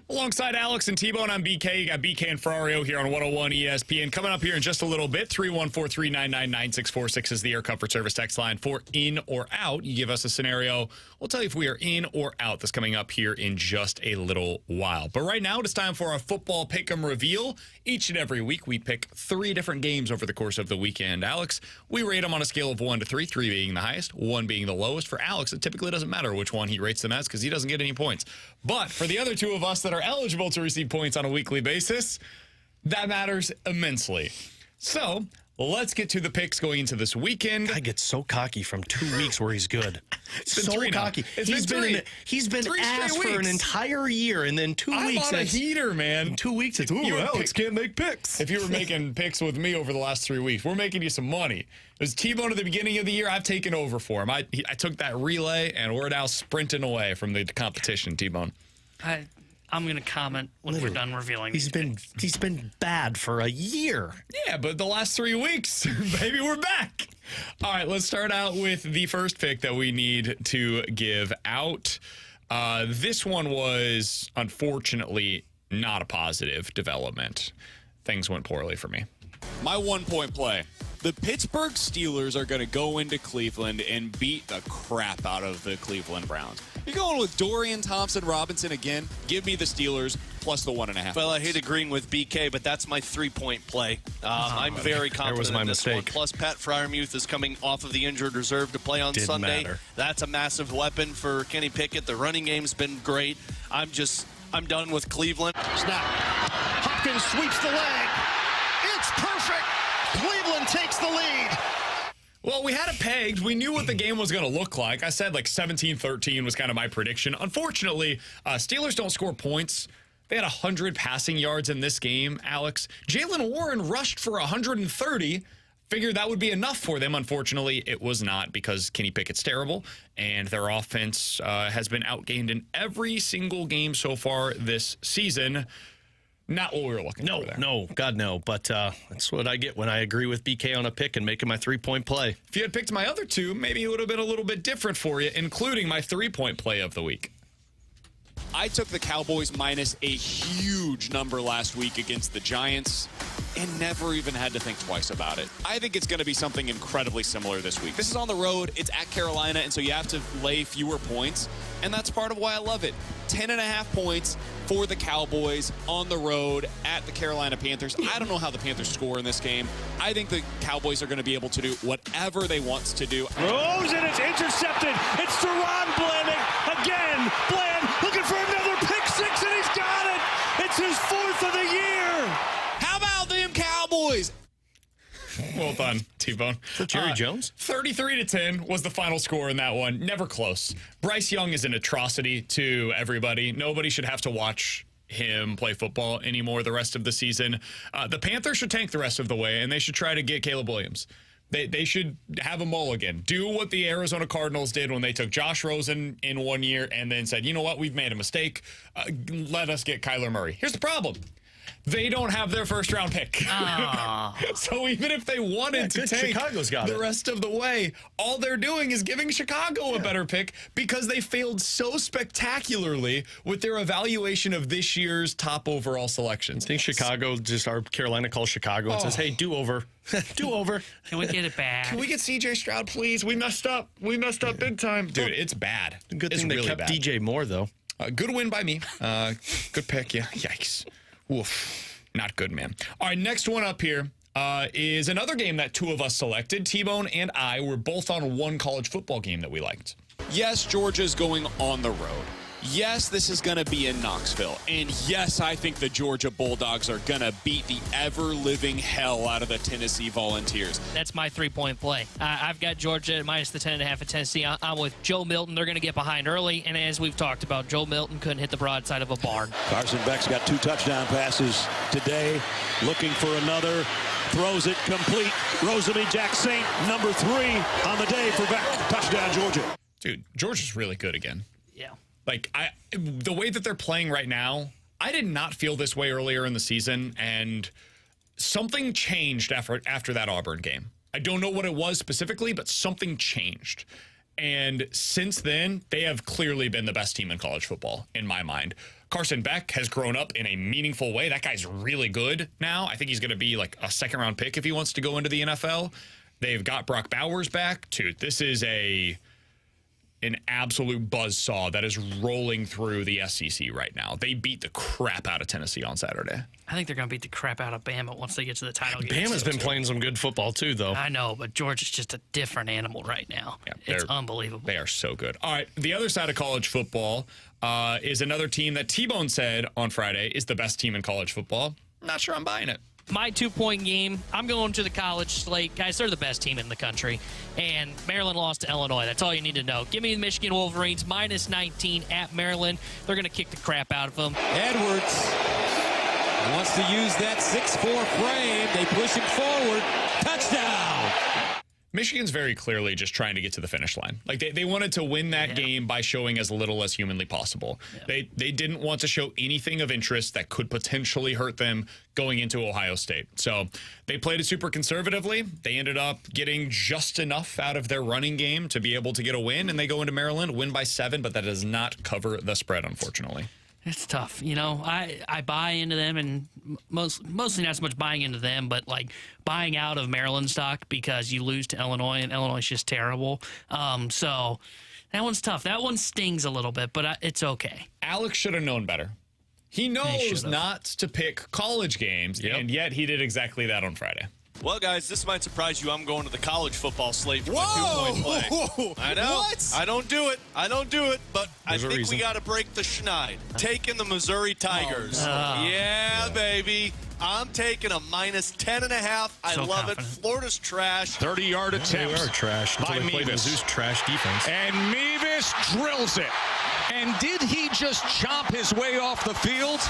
Alongside Alex and T-Bone, I'm BK. You got BK and Ferrario here on 101 ESPN. Coming up here in just a little bit, 314-399-9646 is the Air Comfort Service text line for in or out. You give us a scenario. We'll tell you if we are in or out. That's coming up here in just a little while. But right now, it's time for our football pick'em reveal. Each and every week, we pick 3 different games over the course of the weekend. Alex, we rate them on a scale of 1 to 3, 3 being the highest, 1 being the lowest. For Alex, it typically doesn't matter which one he rates them as because he doesn't get any points. But for the other 2 of us that are eligible to receive points on a weekly basis, that matters immensely. So let's get to the picks going into this weekend. I get so cocky from 2 weeks where he's good. So cocky. He's been ass for an entire year, and then 2 weeks. I'm on a heater, man. 2 weeks, it's, Alex can't make picks. If you were making picks with me over the last 3 weeks, we're making you some money. It was T-Bone at the beginning of the year. I've taken over for him. I took that relay, and we're now sprinting away from the competition, T-Bone. I'm going to comment when we're done revealing. He's been bad for a year. Yeah, but the last 3 weeks, baby, we're back. All right, let's start out with the first pick that we need to give out. This one was, unfortunately, not a positive development. Things went poorly for me. My 1-point play. The Pittsburgh Steelers are going to go into Cleveland and beat the crap out of the Cleveland Browns. You're going with Dorian Thompson-Robinson again. Give me the Steelers plus the 1.5. Well, I hate agreeing with BK, but that's my 3-point play. I'm very confident in this one. Plus, Pat Freiermuth is coming off of the injured reserve to play on Sunday. That's a massive weapon for Kenny Pickett. The running game's been great. I'm done with Cleveland. Snap. Hopkins sweeps the leg. It's perfect. Cleveland takes the lead. Well, we had it pegged. We knew what the game was going to look like. I said like 17-13 was kind of my prediction. Unfortunately, Steelers don't score points. They had 100 passing yards in this game, Alex. Jaylen Warren rushed for 130. Figured that would be enough for them. Unfortunately, it was not because Kenny Pickett's terrible, and their offense has been outgained in every single game so far this season. Not what we were looking for there. No, God, no. But that's what I get when I agree with BK on a pick and making my 3-point play. If you had picked my other 2, maybe it would have been a little bit different for you, including my 3-point play of the week. I took the Cowboys minus a huge number last week against the Giants and never even had to think twice about it. I think it's going to be something incredibly similar this week. This is on the road. It's at Carolina, and so you have to lay fewer points, and that's part of why I love it. 10.5 points for the Cowboys on the road at the Carolina Panthers. I don't know how the Panthers score in this game. I think the Cowboys are going to be able to do whatever they want to do. Throws and it's intercepted. It's Deron Bland again. Bland looking for another pick six, and he's got it. It's his 4th of the year. How about them Cowboys? Well done, T-Bone. Jerry Jones? 33-10 was the final score in that one. Never close. Bryce Young is an atrocity to everybody. Nobody should have to watch him play football anymore the rest of the season. The Panthers should tank the rest of the way, and they should try to get Caleb Williams. They should have a mulligan. Do what the Arizona Cardinals did when they took Josh Rosen in 1 year and then said, you know what, we've made a mistake. Let us get Kyler Murray. Here's the problem. They don't have their first-round pick. So even if they wanted to take the rest of the way, all they're doing is giving Chicago a better pick because they failed so spectacularly with their evaluation of this year's top overall selections. I think Chicago, just our Carolina calls Chicago and says, hey, do over. Do over. Can we get it back? Can we get C.J. Stroud, please? We messed up. We messed up big time. Dude, it's bad. Good thing they kept DJ Moore, though. Good win by me. Good pick, yeah. Yikes. Oof. Not good, man. All right, next one up here is another game that 2 of us selected. T-Bone and I were both on one college football game that we liked. Yes, Georgia's going on the road. Yes, this is going to be in Knoxville. And yes, I think the Georgia Bulldogs are going to beat the ever-living hell out of the Tennessee Volunteers. That's my 3-point play. I've got Georgia minus the 10.5 at Tennessee. I'm with Joe Milton. They're going to get behind early. And as we've talked about, Joe Milton couldn't hit the broadside of a barn. Carson Beck's got 2 touchdown passes today. Looking for another. Throws it complete. Rosalie Jack Saint, number 3 on the day for Beck. Touchdown, Georgia. Dude, Georgia's really good again. Yeah. Like, the way that they're playing right now, I did not feel this way earlier in the season, and something changed after that Auburn game. I don't know what it was specifically, but something changed. And since then, they have clearly been the best team in college football, in my mind. Carson Beck has grown up in a meaningful way. That guy's really good now. I think he's going to be like a second-round pick if he wants to go into the NFL. They've got Brock Bowers back, too. This is an absolute buzzsaw that is rolling through the SEC right now. They beat the crap out of Tennessee on Saturday. I think they're going to beat the crap out of Bama once they get to the title game. Bama's been playing some good football, too, though. I know, but Georgia's just a different animal right now. Yeah, it's unbelievable. They are so good. All right, the other side of college football is another team that T-Bone said on Friday is the best team in college football. I'm not sure I'm buying it. My 2-point game, I'm going to the college slate. Guys, they're the best team in the country. And Maryland lost to Illinois. That's all you need to know. Give me the Michigan Wolverines, minus 19 at Maryland. They're going to kick the crap out of them. Edwards wants to use that 6'4" frame. They push him forward. Touchdown. Michigan's very clearly just trying to get to the finish line. Like they wanted to win that game by showing as little as humanly possible. Yeah. They didn't want to show anything of interest that could potentially hurt them going into Ohio State. So they played it super conservatively. They ended up getting just enough out of their running game to be able to get a win, and they go into Maryland, win by 7, but that does not cover the spread, unfortunately. It's tough. You know, I buy into them, and mostly not so much buying into them, but like buying out of Maryland stock because you lose to Illinois, and Illinois is just terrible. So that one's tough. That one stings a little bit, but it's okay. Alex should have known better. He knows not to pick college games, and yet he did exactly that on Friday. Well, guys, this might surprise you. I'm going to the college football slate for my 2-point play. I know. What? I don't do it. But I think we got to break the schneid. Taking the Missouri Tigers. Yeah, baby. I'm taking a minus 10.5. I love it. Florida's trash. 30-yard attempt. They are trash. By they played Mevis. Mizzou's trash defense. And Mevis drills it. And did he just chomp his way off the field?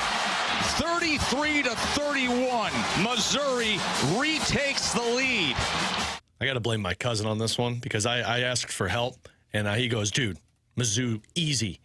33-31. Missouri retakes the lead. I got to blame my cousin on this one because I asked for help, and he goes, dude, Mizzou, easy.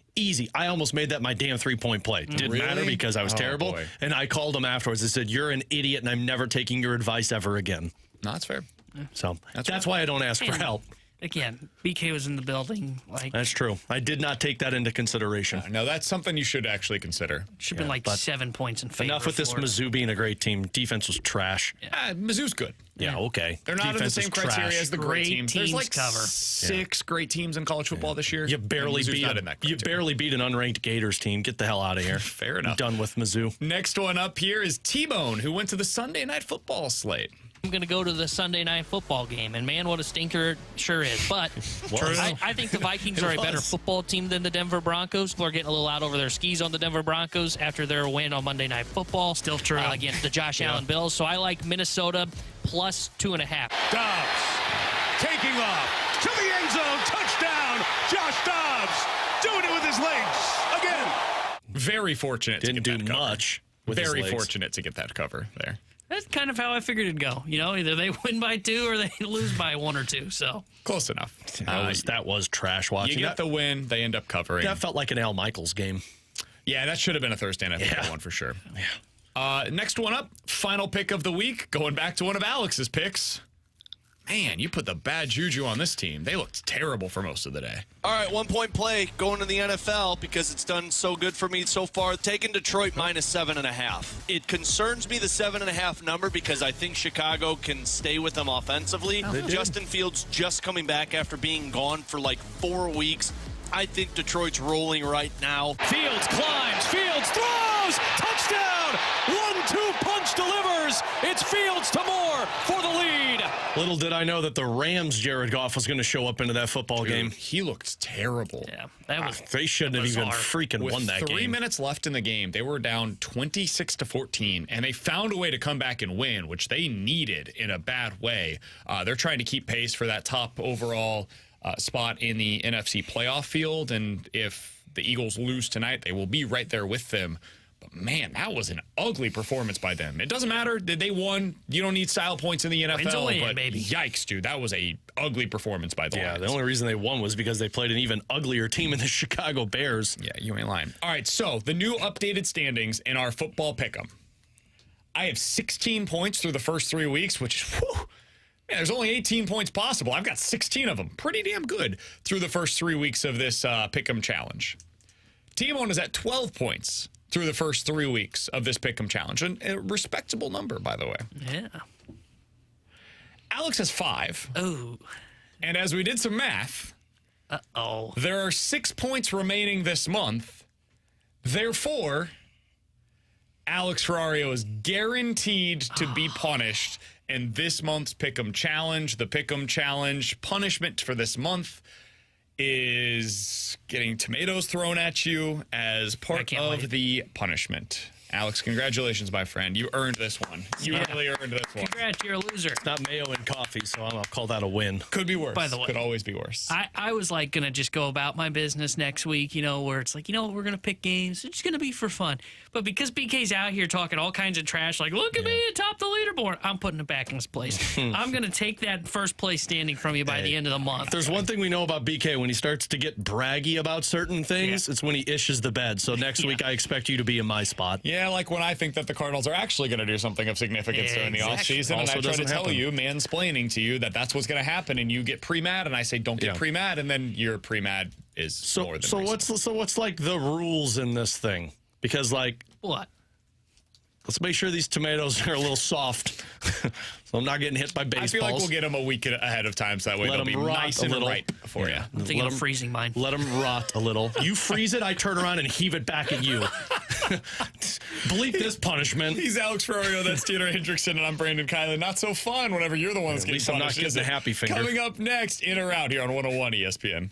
I almost made that my damn 3-point play. Didn't matter because I was terrible. Boy. And I called him afterwards and said, you're an idiot, and I'm never taking your advice ever again. No, that's fair. So that's why I don't ask for help. Again, BK was in the building. That's true. I did not take that into consideration. No, that's something you should actually consider. Should have been 7 points in favor. Enough with this Mizzou being a great team. Defense was trash. Mizzou's good. Yeah, okay. They're not in the same criteria as the great teams. There's like cover. 6 great teams in college football this year. You barely beat an unranked Gators team. Get the hell out of here. Fair enough. I'm done with Mizzou. Next one up here is T-Bone, who went to the Sunday Night Football slate. I'm going to go to the Sunday Night Football game, and man, what a stinker it sure is. But I think the Vikings are a better football team than the Denver Broncos. People are getting a little out over their skis on the Denver Broncos after their win on Monday Night Football. Still true. Against the Josh Allen Bills. So I like Minnesota plus 2.5. Dobbs taking off to the end zone. Touchdown, Josh Dobbs. Doing it with his legs again. Very fortunate Didn't to get do that cover. much with his Very legs. fortunate to get that cover there. That's kind of how I figured it'd go. You know, either they win by 2 or they lose by 1 or 2. So close enough. That was trash watching. You get the win, they end up covering. That felt like an Al Michaels game. Yeah, that should have been a Thursday Night Football one for sure. Yeah. Next one up, final pick of the week, going back to one of Alex's picks. Man, you put the bad juju on this team. They looked terrible for most of the day. All right, 1-point play going to the NFL because it's done so good for me so far. Taking Detroit minus 7.5. It concerns me, the 7.5 number, because I think Chicago can stay with them offensively. Justin Fields just coming back after being gone for like 4 weeks. I think Detroit's rolling right now. Fields climbs, Fields throws, touchdown! 1-2 punch delivers. It's Fields to Moore for the lead. Little did I know that the Rams' Jared Goff was going to show up into that football game. He looked terrible. Yeah, that was. They shouldn't have even freaking With won that game. 3 minutes left in the game, they were down 26-14, and they found a way to come back and win, which they needed in a bad way. They're trying to keep pace for that top overall spot in the NFC playoff field, and if the Eagles lose tonight, they will be right there with them. But man, that was an ugly performance by them. It doesn't matter that they won. You don't need style points in the NFL, but yikes, dude, that was a ugly performance by the Lions. The only reason they won was because they played an even uglier team in the Chicago Bears. Yeah, you ain't lying. All right, so the new updated standings in our football pick'em. I have 16 points through the first 3 weeks, which is, whew, man, there's only 18 points possible. I've got 16 of them. Pretty damn good through the first 3 weeks of this pick'em challenge. T-Bone is at 12 points through the first 3 weeks of this Pick'em Challenge. And a respectable number, by the way. Yeah. Alex has 5. Oh. And as we did some math, there are 6 points remaining this month. Therefore, Alex Ferrario is guaranteed to be punished in this month's Pick'em Challenge. The Pick'em Challenge punishment for this month is getting tomatoes thrown at you as part of the punishment. Alex, congratulations, my friend. You earned this one. You really earned this one. Congrats, you're a loser. It's not mayo and coffee, so I'll call that a win. Could be worse. By the way. Could always be worse. I was like going to just go about my business next week, where it's like, we're going to pick games. It's going to be for fun. But because BK's out here talking all kinds of trash, like, look at me atop the leaderboard, I'm putting it back in its place. I'm going to take that first place standing from you by the end of the month. There's one thing we know about BK. When he starts to get braggy about certain things, it's when he ishes the bed. So next week, I expect you to be in my spot. Yeah, like when I think that the Cardinals are actually going to do something of significance during the offseason, and I try to tell you, mansplaining to you, that that's what's going to happen, and you get pre-mad, and I say, don't get pre-mad, and then your pre-mad is more than reasonable. What's like the rules in this thing? Because what? Let's make sure these tomatoes are a little soft, so I'm not getting hit by baseballs. I feel like we'll get them a week ahead of time, so that way they'll be nice and ripe for you. I'm thinking of freezing mine. Let them rot a little. You freeze it, I turn around and heave it back at you. Bleep this punishment. He's Alex Ferrario, that's Theodore Hendrickson, and I'm Brandon Kylan. Not so fun whenever you're the one that's getting punished. At least I'm not getting the happy finger. Coming up next, In or Out here on 101 ESPN.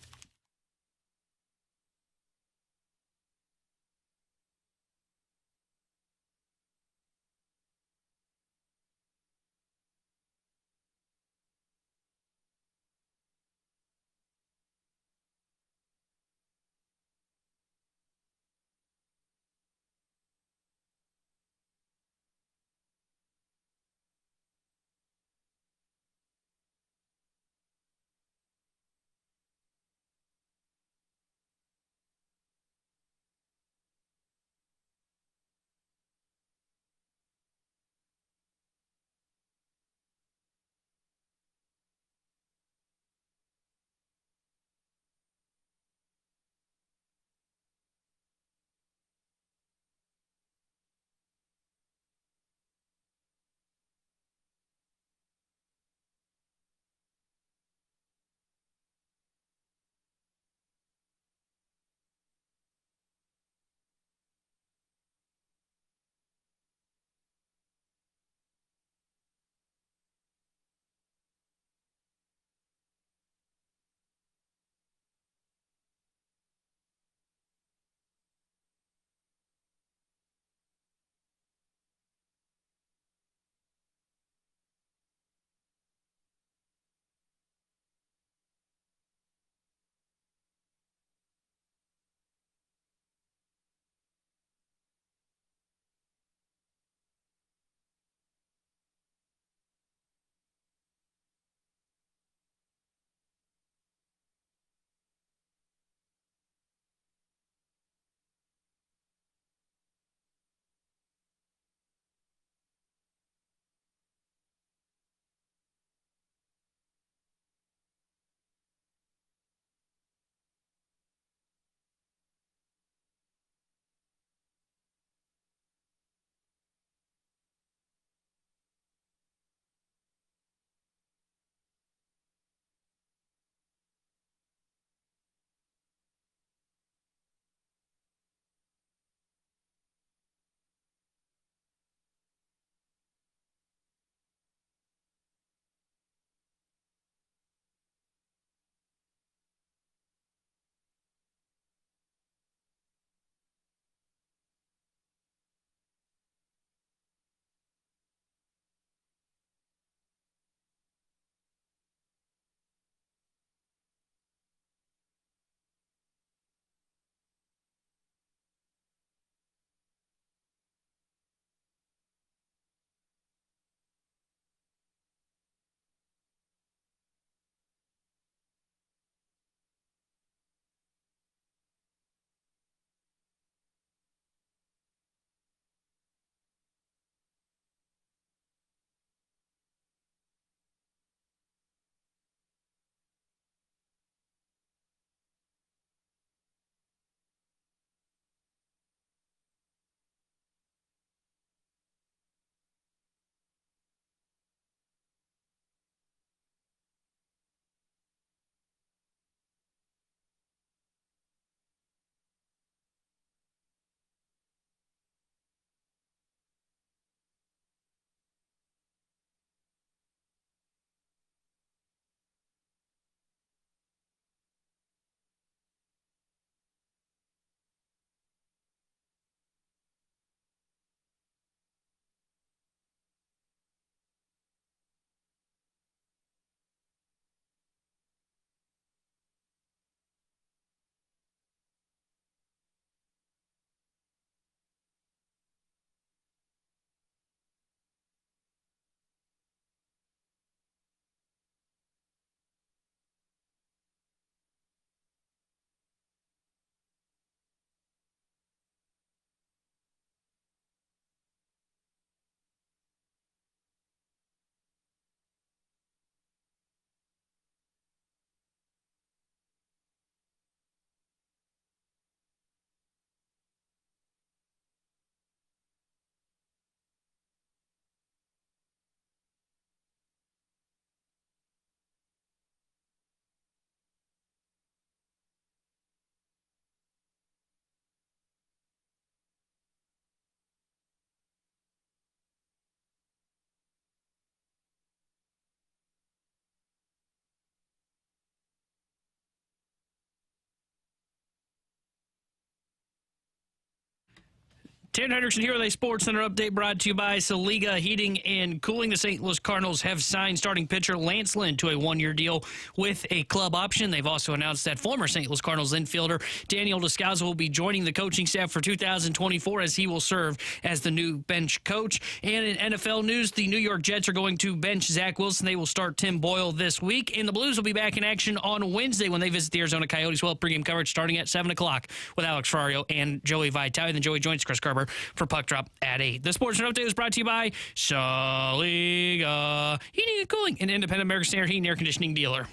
Tanner Hendrickson here with a Sports Center update brought to you by Saliga Heating and Cooling. The St. Louis Cardinals have signed starting pitcher Lance Lynn to a one-year deal with a club option. They've also announced that former St. Louis Cardinals infielder Daniel Descalso will be joining the coaching staff for 2024 as he will serve as the new bench coach. And in NFL news, the New York Jets are going to bench Zach Wilson. They will start Tim Boyle this week. And the Blues will be back in action on Wednesday when they visit the Arizona Coyotes. Well, pregame coverage starting at 7 o'clock with Alex Ferrario and Joey Vitale. Then Joey joins Chris Garber for Puck Drop at 8. The Sports Update is brought to you by Saliga Heating and Cooling, an independent American Standard heating and air conditioning dealer.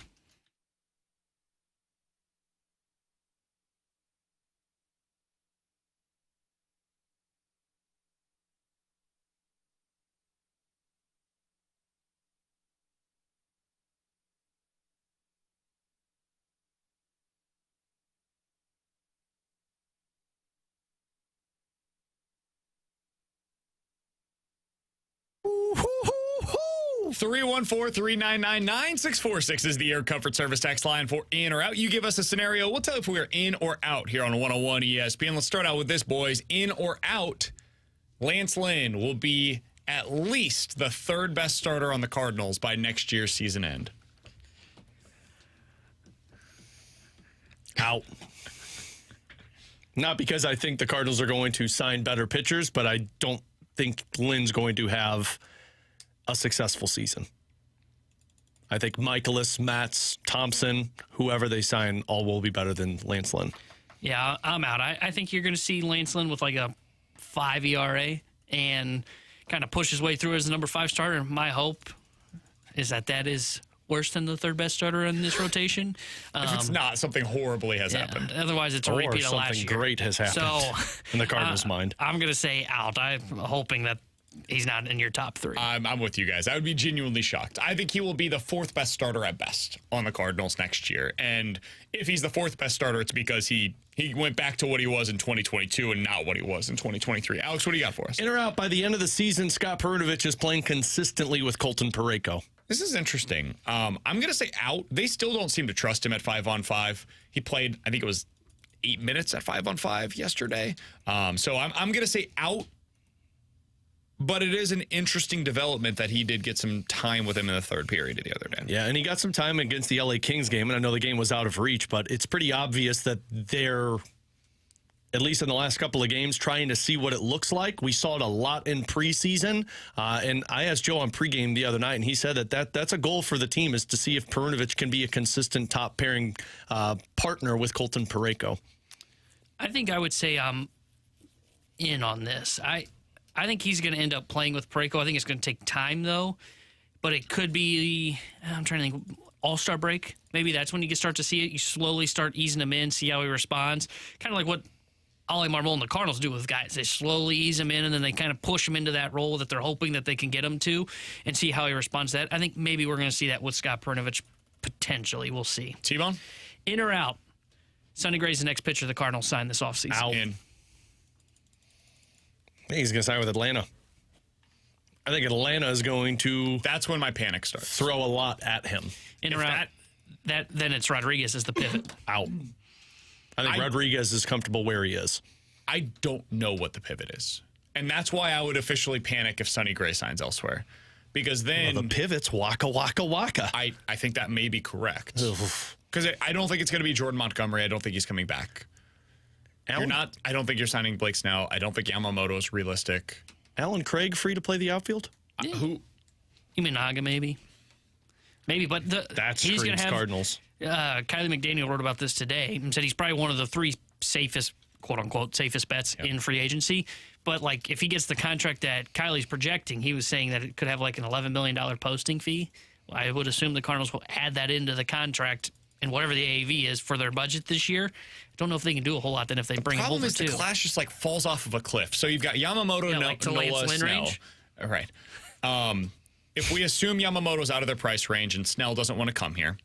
Woo-hoo-hoo-hoo. 314-399-9646 is the Air Comfort Service text line for in or out. You give us a scenario. We'll tell you if we are in or out here on 101 ESPN. Let's start out with this, boys. In or out, Lance Lynn will be at least the third best starter on the Cardinals by next year's season end. Out. Not because I think the Cardinals are going to sign better pitchers, but I don't think Lynn's going to have a successful season. I think Mikolas, Matz, Thompson, whoever they sign, all will be better than Lance Lynn. Yeah, I'm out. I think you're going to see Lance Lynn with like a 5 ERA and kind of push his way through as the number 5 starter. My hope is that is worse than the third best starter in this rotation. If it's not, something horribly has happened. Otherwise, it's a repeat of last year. Something great has happened in the Cardinals' mind. I'm going to say out. I'm hoping that he's not in your top 3. I'm with you guys. I would be genuinely shocked. I think he will be the 4th best starter at best on the Cardinals next year. And if he's the 4th best starter, it's because he went back to what he was in 2022 and not what he was in 2023. Alex, what do you got for us? In or out, by the end of the season, Scott Perunovich is playing consistently with Colton Parayko. This is interesting. I'm going to say out. They still don't seem to trust him at 5-on-5. He played, I think it was 8 minutes at 5-on-5 yesterday. So I'm going to say out. But it is an interesting development that he did get some time with him in the third period the other day. Yeah, and he got some time against the LA Kings game, and I know the game was out of reach, but it's pretty obvious that they're, at least in the last couple of games, trying to see what it looks like. We saw it a lot in preseason, and I asked Joe on pregame the other night, and he said that's a goal for the team, is to see if Perunovich can be a consistent top-pairing partner with Colton Parayko. I think I would say I'm in on this. I think he's going to end up playing with Parayko. I think it's going to take time, though. But it could be, I'm trying to think, All-Star break. Maybe that's when you can start to see it. You slowly start easing him in, see how he responds. Kind of like what Ollie Marmol and the Cardinals do with guys. They slowly ease him in, and then they kind of push him into that role that they're hoping that they can get him to and see how he responds to that. I think maybe we're going to see that with Scott Perunovich potentially. We'll see. T-Bone? In or out? Sonny Gray's the next pitcher the Cardinals signed this offseason. Out. In. He's going to sign with Atlanta. I think Atlanta is going to... That's when my panic starts. ...throw a lot at him. In or out, then it's Rodriguez as the pivot. Out. I think Rodriguez is comfortable where he is. I don't know what the pivot is. And that's why I would officially panic if Sonny Gray signs elsewhere. Because then... Well, the pivot's waka, waka, waka. I think that may be correct. Because I don't think it's going to be Jordan Montgomery. I don't think he's coming back. I don't think you're signing Blake Snell. I don't think Yamamoto is realistic. Alan Craig free to play the outfield? Yeah. Who? Iminaga, maybe. Maybe, but he's going to have Cardinals. Kylie McDaniel wrote about this today and said he's probably one of the 3 safest, quote-unquote, safest bets in free agency. But, like, if he gets the contract that Kylie's projecting, he was saying that it could have, like, an $11 million posting fee. I would assume the Cardinals will add that into the contract and whatever the AAV is for their budget this year. I don't know if they can do a whole lot then if they bring him over, too. The class just, like, falls off of a cliff. So you've got Yamamoto, Nola, Snell. Range? All right. If we assume Yamamoto's out of their price range and Snell doesn't want to come here,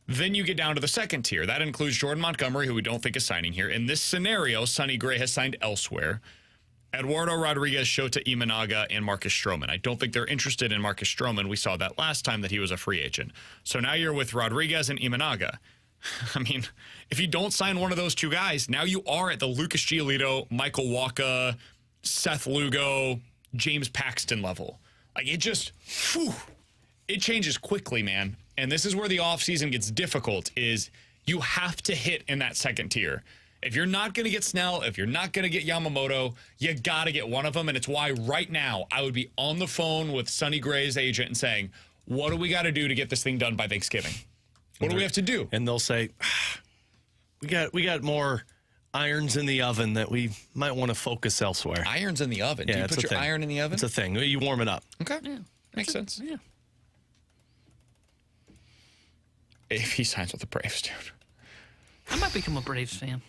then you get down to the second tier. That includes Jordan Montgomery, who we don't think is signing here. In this scenario, Sonny Gray has signed elsewhere. Eduardo Rodriguez, Shota Imanaga, and Marcus Stroman. I don't think they're interested in Marcus Stroman. We saw that last time that he was a free agent. So now you're with Rodriguez and Imanaga. I mean, if you don't sign one of those 2 guys, now you are at the Lucas Giolito, Michael Wacha, Seth Lugo, James Paxton level. Like, it just, it changes quickly, man. And this is where the offseason gets difficult, is you have to hit in that second tier. If you're not going to get Snell, if you're not going to get Yamamoto, you got to get one of them. And it's why right now I would be on the phone with Sonny Gray's agent and saying, what do we got to do to get this thing done by Thanksgiving? What do we have to do? And they'll say, we got more irons in the oven that we might want to focus elsewhere. Irons in the oven? Yeah, do you put your iron in the oven? It's a thing. You warm it up. Okay. Yeah. Makes sense. Yeah. If he signs with the Braves, dude. I might become a Braves fan.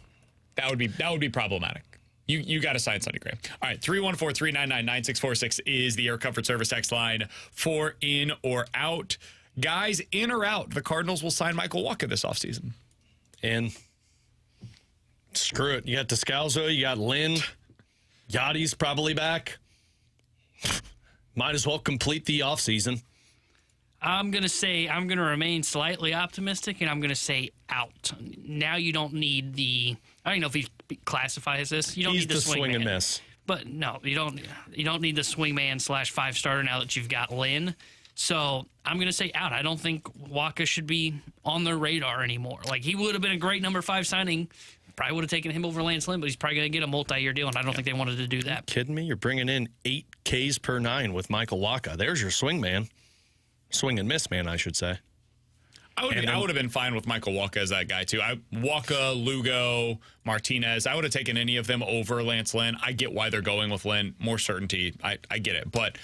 That would be problematic. You got to sign Sonny Gray. All right, 314-399-9646 is the Air Comfort Service text line for in or out. Guys, in or out, the Cardinals will sign Michael Wacha this offseason. And screw it. You got Descalzo, you got Lynn. Yachty's probably back. Might as well complete the offseason. I'm going to remain slightly optimistic, and I'm going to say out. Now you don't need I don't know if he classifies this. You don't need the swing and miss. But no, you don't need the swingman / 5-starter now that you've got Lynn. So I'm going to say out. I don't think Wacha should be on their radar anymore. Like, he would have been a great number 5 signing. Probably would have taken him over Lance Lynn, but he's probably going to get a multi-year deal, and I don't think they wanted to do that. Are you kidding me? You're bringing in 8 Ks per 9 with Michael Wacha. There's your swing man. Swing and miss man, I should say. I would have been fine with Michael Wacha as that guy, too. Wacha, Lugo, Martinez, I would have taken any of them over Lance Lynn. I get why they're going with Lynn. More certainty. I get it. But,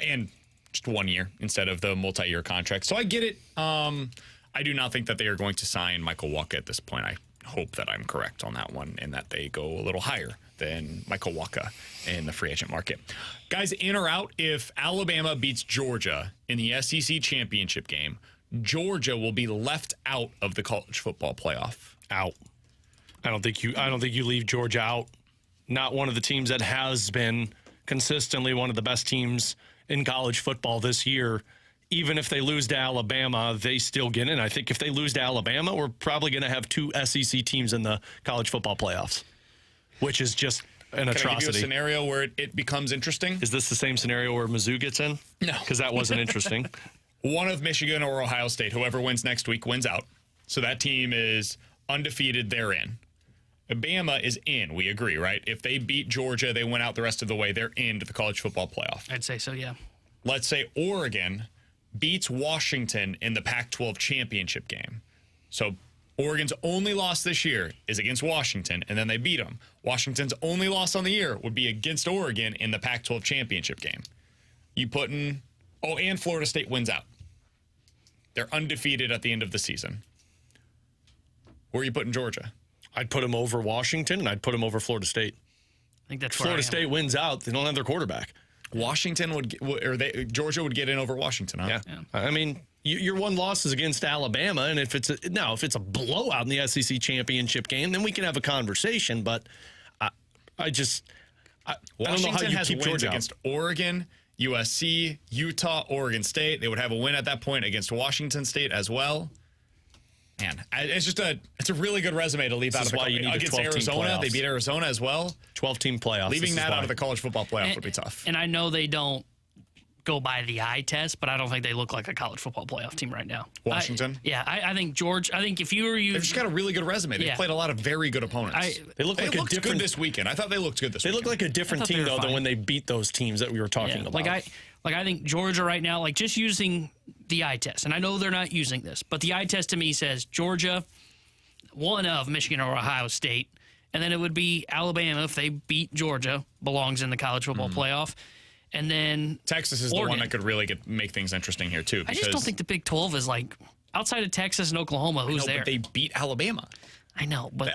and just 1 year instead of the multi-year contract. So I get it. I do not think that they are going to sign Michael Wacha at this point. I hope that I'm correct on that one and that they go a little higher than Michael Wacha in the free agent market. Guys, in or out, if Alabama beats Georgia in the SEC championship game, Georgia will be left out of the college football playoff. Out. I don't think you leave Georgia out. Not one of the teams that has been consistently one of the best teams in college football this year. Even if they lose to Alabama, they still get in. I think if they lose to Alabama, we're probably going to have 2 SEC teams in the college football playoffs, which is just an atrocity. Can I give you a scenario where it becomes interesting? Is this the same scenario where Mizzou gets in? No. Because that wasn't interesting. One of Michigan or Ohio State, whoever wins next week, wins out. So that team is undefeated, they're in. Bama is in, we agree, right? If they beat Georgia, they win out the rest of the way, they're into the college football playoff. I'd say so, yeah. Let's say Oregon beats Washington in the Pac-12 championship game. So Oregon's only loss this year is against Washington, and then they beat them. Washington's only loss on the year would be against Oregon in the Pac-12 championship game. You put in, and Florida State wins out. They're undefeated at the end of the season. Where are you putting Georgia? I'd put them over Washington, and I'd put them over Florida State. I think that's Florida State wins out. They don't have their quarterback. Washington Georgia would get in over Washington, huh? Yeah. I mean, your one loss is against Alabama, and if it's a blowout in the SEC championship game, then we can have a conversation. But I don't know how you has keep wins Georgia against Oregon, USC, Utah, Oregon State. They would have a win at that point against Washington State as well. Man, it's a really good resume to leave out of the against Arizona. They beat Arizona as well. 12-team playoffs. Leaving that out of the college football playoff would be tough. And I know they don't go by the eye test, but I don't think they look like a college football playoff team right now. Washington? I think George. I think if you were they've just got a really good resume. They've played a lot of very good opponents. They looked good this weekend. I thought they looked good this weekend. They look like a different team though than when they beat those teams that we were talking about. I think Georgia right now, like just using the eye test, and I know they're not using this, but the eye test to me says Georgia, one of Michigan or Ohio State, and then it would be Alabama if they beat Georgia, belongs in the college football playoff. And then Texas is Oregon. the one that could really make things interesting here, too. I just don't think the Big 12 is like, outside of Texas and Oklahoma, who's there? But they beat Alabama. I know, but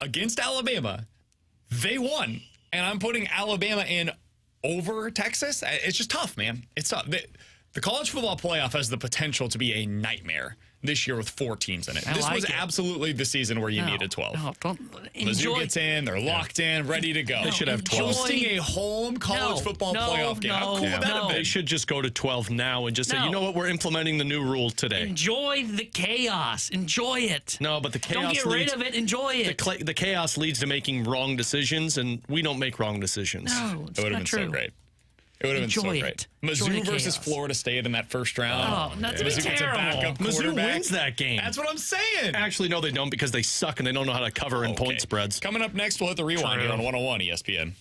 against Alabama, they won. And I'm putting Alabama in over Texas. It's just tough, man. It's tough. The college football playoff has the potential to be a nightmare this year with 4 teams in it. I This like was it. absolutely the season where you No, needed 12. No, don't Mizzou gets in, they're locked in, ready to go. They should have 12. Hosting a home college football playoff game. How cool would that have been? They should just go to 12 now and just say, you know what, we're implementing the new rule today. Enjoy the chaos. Enjoy it. No, but the chaos Don't get rid of it. Enjoy it. The chaos leads to making wrong decisions, and we don't make wrong decisions. No, it's It would have not been true. so great. It would have been so Enjoy great. it. Enjoy Mizzou the versus chaos. Florida State in that first round. Oh, that's Mizzou gets a terrible. backup Mizzou quarterback. wins that game. That's what I'm saying. Actually, no, they don't, because they suck and they don't know how to cover in point spreads. Coming up next, we'll hit the rewind here on 101 ESPN.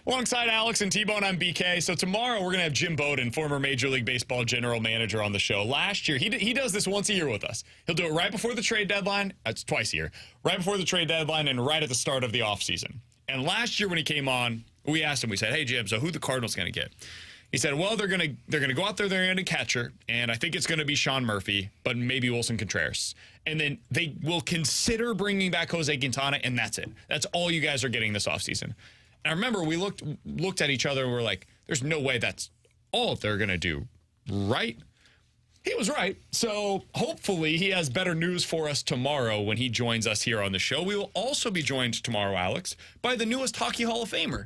Alongside Alex and T-Bone, I'm BK. So tomorrow we're going to have Jim Bowden, former Major League Baseball general manager, on the show. Last year, he does this once a year with us. He'll do it right before the trade deadline. That's twice a year. Right before the trade deadline and right at the start of the offseason. And last year when he came on, we asked him, we said, hey, Jim, so who the Cardinals going to get? He said, well, they're going to go out there, they're going to catcher, and I think it's going to be Sean Murphy, but maybe Wilson Contreras. And then they will consider bringing back Jose Quintana, and that's it. That's all you guys are getting this offseason. And I remember we looked at each other and we're like, there's no way that's all they're going to do, right? He was right. So hopefully he has better news for us tomorrow when he joins us here on the show. We will also be joined tomorrow, Alex, by the newest Hockey Hall of Famer,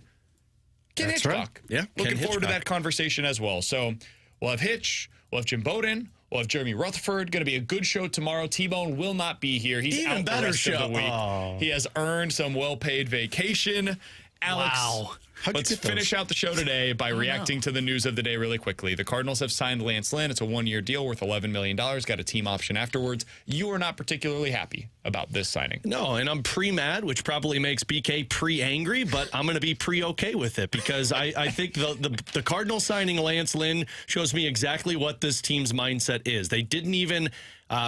Ken Hitchcock. Right. Yeah, Looking forward to that conversation as well. So we'll have Hitch, we'll have Jim Bowden, we'll have Jeremy Rutherford. Going to be a good show tomorrow. T-Bone will not be here. He's Even out better the rest show. of the week. Oh. He has earned some well-paid vacation. Alex, wow. Let's finish out the show today by reacting to the news of the day really quickly. The Cardinals have signed Lance Lynn. It's a one-year deal worth $11 million. Got a team option afterwards. You are not particularly happy about this signing. No, and I'm pre-mad, which probably makes BK pre-angry, but I'm going to be pre-okay with it because I think the Cardinals signing Lance Lynn shows me exactly what this team's mindset is. They didn't even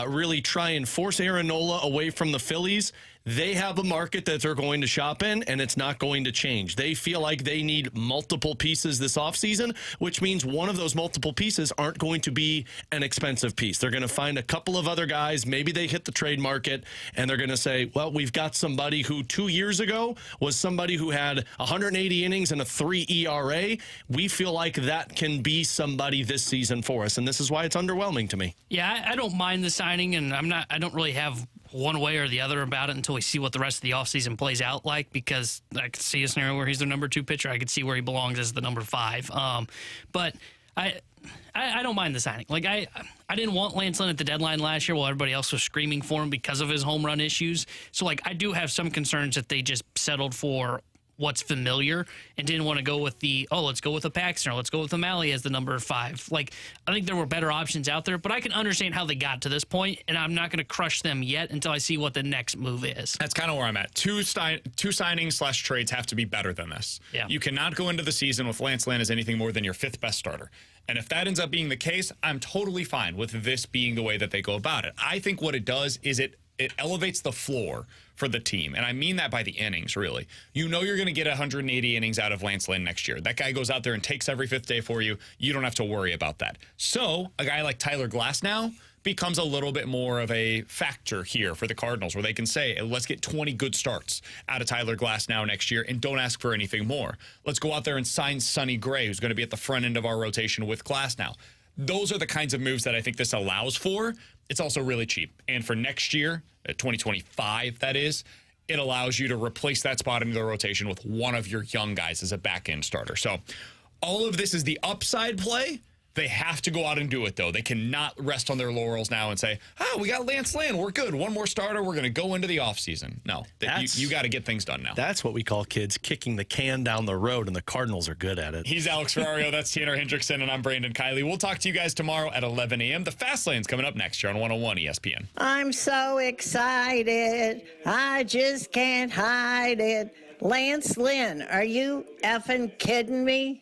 really try and force Aaron Nola away from the Phillies. They have a market that they're going to shop in, and it's not going to change. They feel like they need multiple pieces this offseason, which means one of those multiple pieces aren't going to be an expensive piece. They're going to find a couple of other guys. Maybe they hit the trade market, and they're going to say, well, we've got somebody who 2 years ago was somebody who had 180 innings and a 3 ERA. We feel like that can be somebody this season for us, and this is why it's underwhelming to me. Yeah, I don't mind the signing, and I don't really have one way or the other about it until we see what the rest of the offseason plays out like, because I could see a scenario where he's the number 2 pitcher. I could see where he belongs as the number 5. But I don't mind the signing. Like, I didn't want Lance Lynn at the deadline last year while everybody else was screaming for him because of his home run issues. So, like, I do have some concerns that they just settled for what's familiar and didn't want to go with let's go with a Paxton, let's go with O'Malley as the number 5. Like, I think there were better options out there, but I can understand how they got to this point, and I'm not going to crush them yet until I see what the next move is. That's kind of where I'm at. Two signings / trades have to be better than this. Yeah. You cannot go into the season with Lance Lynn as anything more than your 5th best starter. And if that ends up being the case, I'm totally fine with this being the way that they go about it. I think what it does is it elevates the floor for the team. And I mean that by the innings, really. You know you're going to get 180 innings out of Lance Lynn next year. That guy goes out there and takes every 5th day for you. You don't have to worry about that. So a guy like Tyler Glasnow becomes a little bit more of a factor here for the Cardinals, where they can say, let's get 20 good starts out of Tyler Glasnow next year and don't ask for anything more. Let's go out there and sign Sonny Gray, who's going to be at the front end of our rotation with Glasnow. Those are the kinds of moves that I think this allows for. It's also really cheap. And for next year, 2025, that is, it allows you to replace that spot into the rotation with one of your young guys as a back-end starter. So all of this is the upside play. They have to go out and do it, though. They cannot rest on their laurels now and say, we got Lance Lynn. We're good. One more starter. We're going to go into the offseason. No, you got to get things done now. That's what we call kids kicking the can down the road, and the Cardinals are good at it. He's Alex Ferrario. That's Tanner Hendrickson, and I'm Brandon Kiley. We'll talk to you guys tomorrow at 11 a.m. The Fast Lane's coming up next year on 101 ESPN. I'm so excited. I just can't hide it. Lance Lynn, are you effing kidding me?